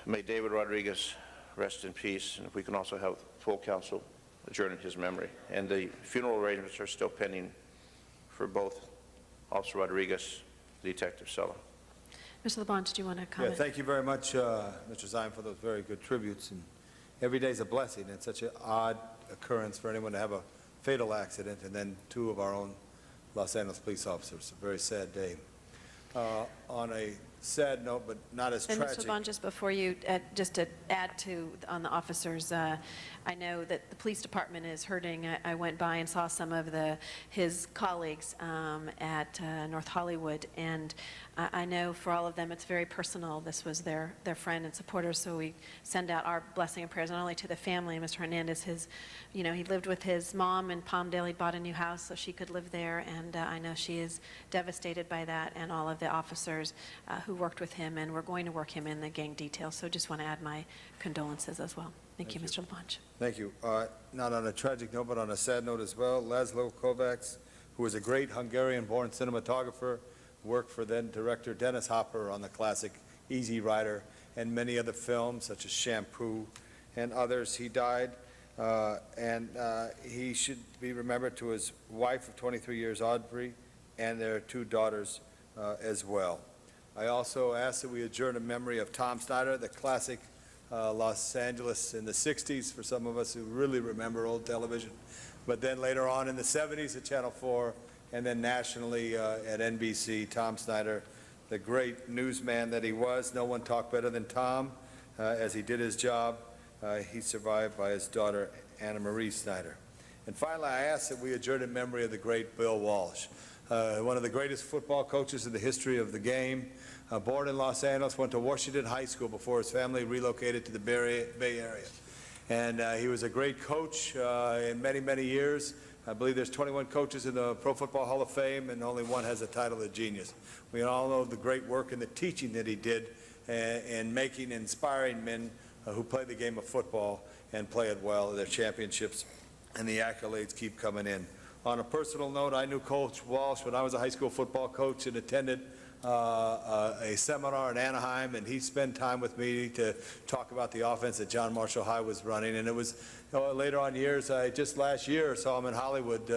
May David Rodriguez rest in peace, and if we can also have full council adjourn in his memory. And the funeral arrangements are still pending for both Officer Rodriguez, Detective Sella. Mr. LeBlanc, do you want to Yeah, comment? thank you very much, Mr. Zion, for those very good tributes. And every day's a blessing. It's such an odd occurrence for anyone to have a fatal accident, and then two of our own Los Angeles police officers. A very sad day. On a sad note, but not as And Mr. tragic. LeBlanc, just before you, just to add to, on the officers, I know that the police department is hurting. I went by and saw some of his colleagues at North Hollywood, and I know for all of them, it's very personal. This was their friend and supporter, so we send out our blessing and prayers, not only to the family. Mr. Hernandez, he lived with his mom in Palmdale. He bought a new house so she could live there, and I know she is devastated by that, and all of the officers who worked with him, and we're going to work him in the gang details. So just want to add my condolences as well. Thank you, Mr. LeBlanc. Thank you. Not on a tragic note, but on a sad note as well, Laszlo Kovacs, who was a great Hungarian-born cinematographer, worked for then-director Dennis Hopper on the classic Easy Rider and many other films, such as Shampoo and others. He died, and he should be remembered to his wife of 23 years, Audrey, and their two daughters as well. I also ask that we adjourn in memory of Tom Snyder, the classic Los Angeles in the 60s, for some of us who really remember old television. But then later on in the 70s at Channel 4, and then nationally at NBC, Tom Snyder, the great newsman that he was. No one talked better than Tom as he did his job. He's survived by his daughter, Anna Marie Snyder. And finally, I ask that we adjourn in memory of the great Bill Walsh, one of the greatest football coaches in the history of the game. Born in Los Angeles, went to Washington High School before his family relocated to the Bay Area. And he was a great coach in many, many years. I believe there's 21 coaches in the Pro Football Hall of Fame, and only one has the title of genius. We all know the great work and the teaching that he did in making, inspiring men who play the game of football and play it well. Their championships and the accolades keep coming in. On a personal note, I knew Coach Walsh when I was a high school football coach and attended a seminar in Anaheim, and he spent time with me to talk about the offense that John Marshall High was running. And it was later on years, just last year, saw him in Hollywood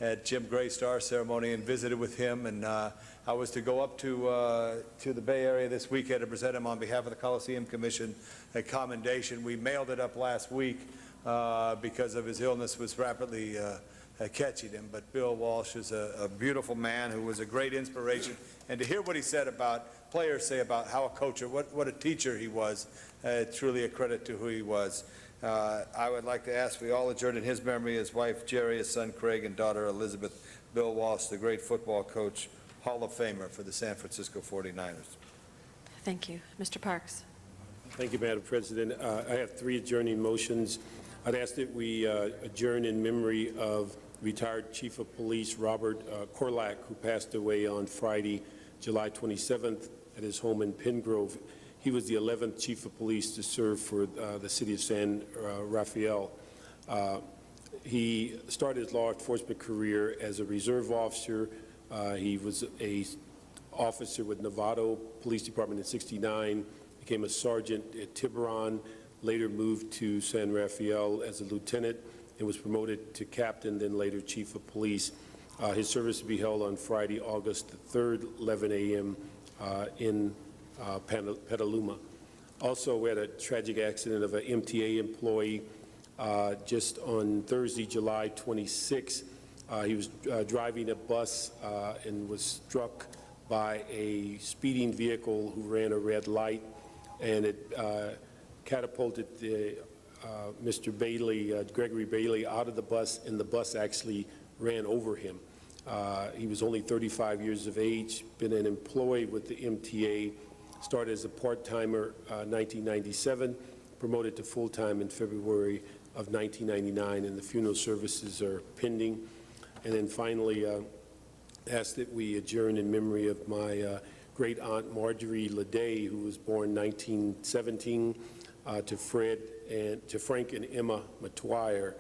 at Jim Gray's Star Ceremony and visited with him. And I was to go up to the Bay Area this weekend to present him on behalf of the Coliseum Commission a commendation. We mailed it up last week because of his illness was rapidly catching him. But Bill Walsh is a beautiful man who was a great inspiration. And to hear what he said about, players say about how a coach, or what a teacher he was, truly a credit to who he was. I would like to ask we all adjourn in his memory, his wife Jerry, his son Craig, and daughter Elizabeth. Bill Walsh, the great football coach, Hall of Famer for the San Francisco 49ers. Thank you. Mr. Parks. Thank you, Madam President. I have three adjourning motions. I'd ask that we adjourn in memory of retired Chief of Police Robert Korlak, who passed away on Friday, July 27th at his home in Penngrove. He was the 11th Chief of Police to serve for the city of San Rafael. He started his law enforcement career as a reserve officer. He was a officer with Novato Police Department in '69, became a sergeant at Tiburon, later moved to San Rafael as a lieutenant, and was promoted to captain, then later chief of police. His service will be held on Friday, August 3rd, 11 a.m. In Petaluma. Also, we had a tragic accident of an MTA employee just on Thursday, July 26. He was driving a bus and was struck by a speeding vehicle who ran a red light, and it catapulted Mr. Bailey, Gregory Bailey, out of the bus, and the bus actually ran over him. He was only 35 years of age, been an employee with the MTA, started as a part-timer 1997, promoted to full-time in February of 1999, and the funeral services are pending. And then finally, ask that we adjourn in memory of my great-aunt Marjorie Leday, who was born 1917, to Frank and Emma Matuire,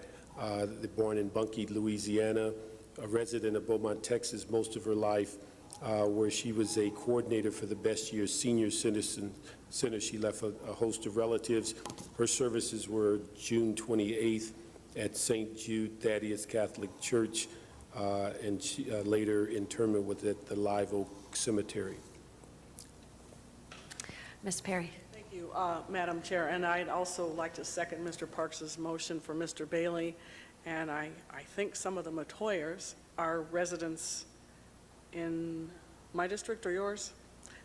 born in Bunkie, Louisiana, a resident of Beaumont, Texas most of her life, where she was a coordinator for the Best Year Senior Citizen Center. She left a host of relatives. Her services were June 28th at St. Jude Thaddeus Catholic Church, and later interment was at the Live Oak Cemetery. Ms. Perry. Thank you, Madam Chair. And I'd also like to second Mr. Parks's motion for Mr. Bailey. And I think some of the Matoyers are residents in my district or yours.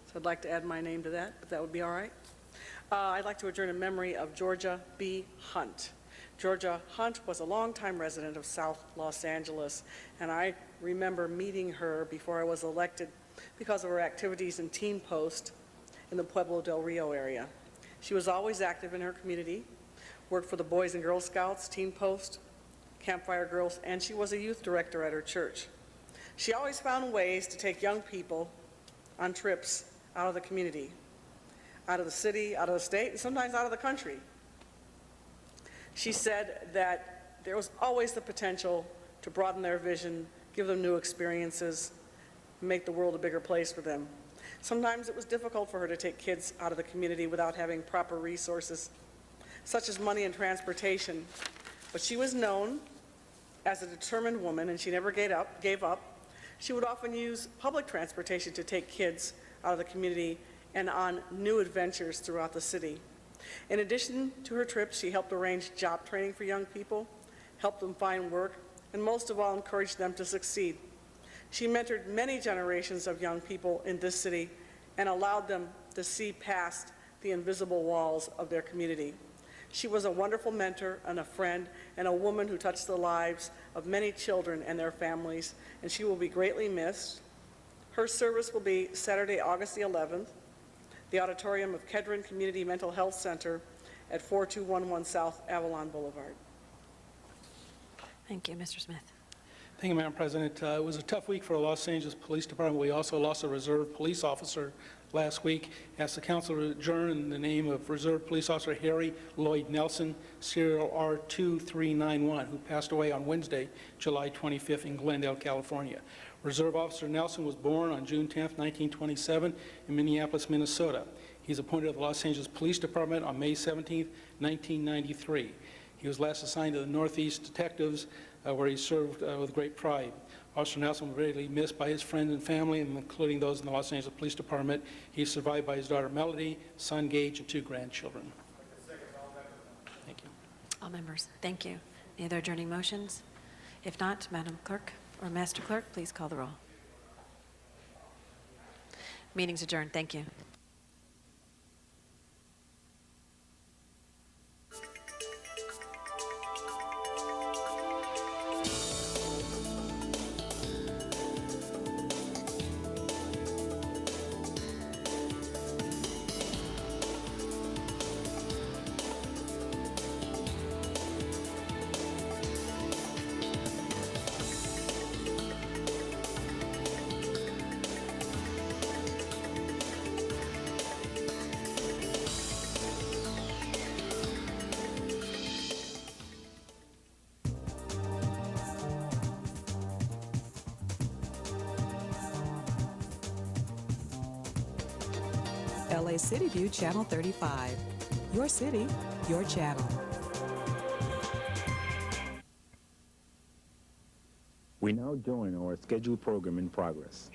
So I'd like to add my name to that, if that would be all right. I'd like to adjourn in memory of Georgia B. Hunt. Georgia Hunt was a longtime resident of South Los Angeles, and I remember meeting her before I was elected because of her activities in Teen Post in the Pueblo del Rio area. She was always active in her community, worked for the Boys and Girl Scouts, Teen Post, Campfire Girls, and she was a youth director at her church. She always found ways to take young people on trips out of the community, out of the city, out of the state, and sometimes out of the country. She said that there was always the potential to broaden their vision, give them new experiences, make the world a bigger place for them. Sometimes it was difficult for her to take kids out of the community without having proper resources, such as money and transportation. But she was known as a determined woman, and she never gave up. She would often use public transportation to take kids out of the community and on new adventures throughout the city. In addition to her trips, she helped arrange job training for young people, helped them find work, and most of all, encouraged them to succeed. She mentored many generations of young people in this city and allowed them to see past the invisible walls of their community. She was a wonderful mentor and a friend and a woman who touched the lives of many children and their families, and she will be greatly missed. Her service will be Saturday, August the 11th, the auditorium of Kedron Community Mental Health Center at 4211 South Avalon Boulevard. Thank you, Mr. Smith. Thank you, Madam President. It was a tough week for the Los Angeles Police Department. We also lost a reserve police officer last week. Asked the council to adjourn in the name of Reserve Police Officer Harry Lloyd Nelson, serial R2391, who passed away on Wednesday, July 25th in Glendale, California. Reserve Officer Nelson was born on June 10th, 1927 in Minneapolis, Minnesota. He's appointed to the Los Angeles Police Department on May 17th, 1993. He was last assigned to the Northeast Detectives, where he served with great pride. Officer Nelson was greatly missed by his friends and family, including those in the Los Angeles Police Department. He's survived by his daughter Melody, son Gage, and 2 grandchildren. Thank you. All members, thank you. Any other adjourning motions? If not, Madam Clerk or Master Clerk, please call the roll. Meeting's adjourned. Thank you. LA City View Channel 35. Your city, your channel. We now join our scheduled program in progress.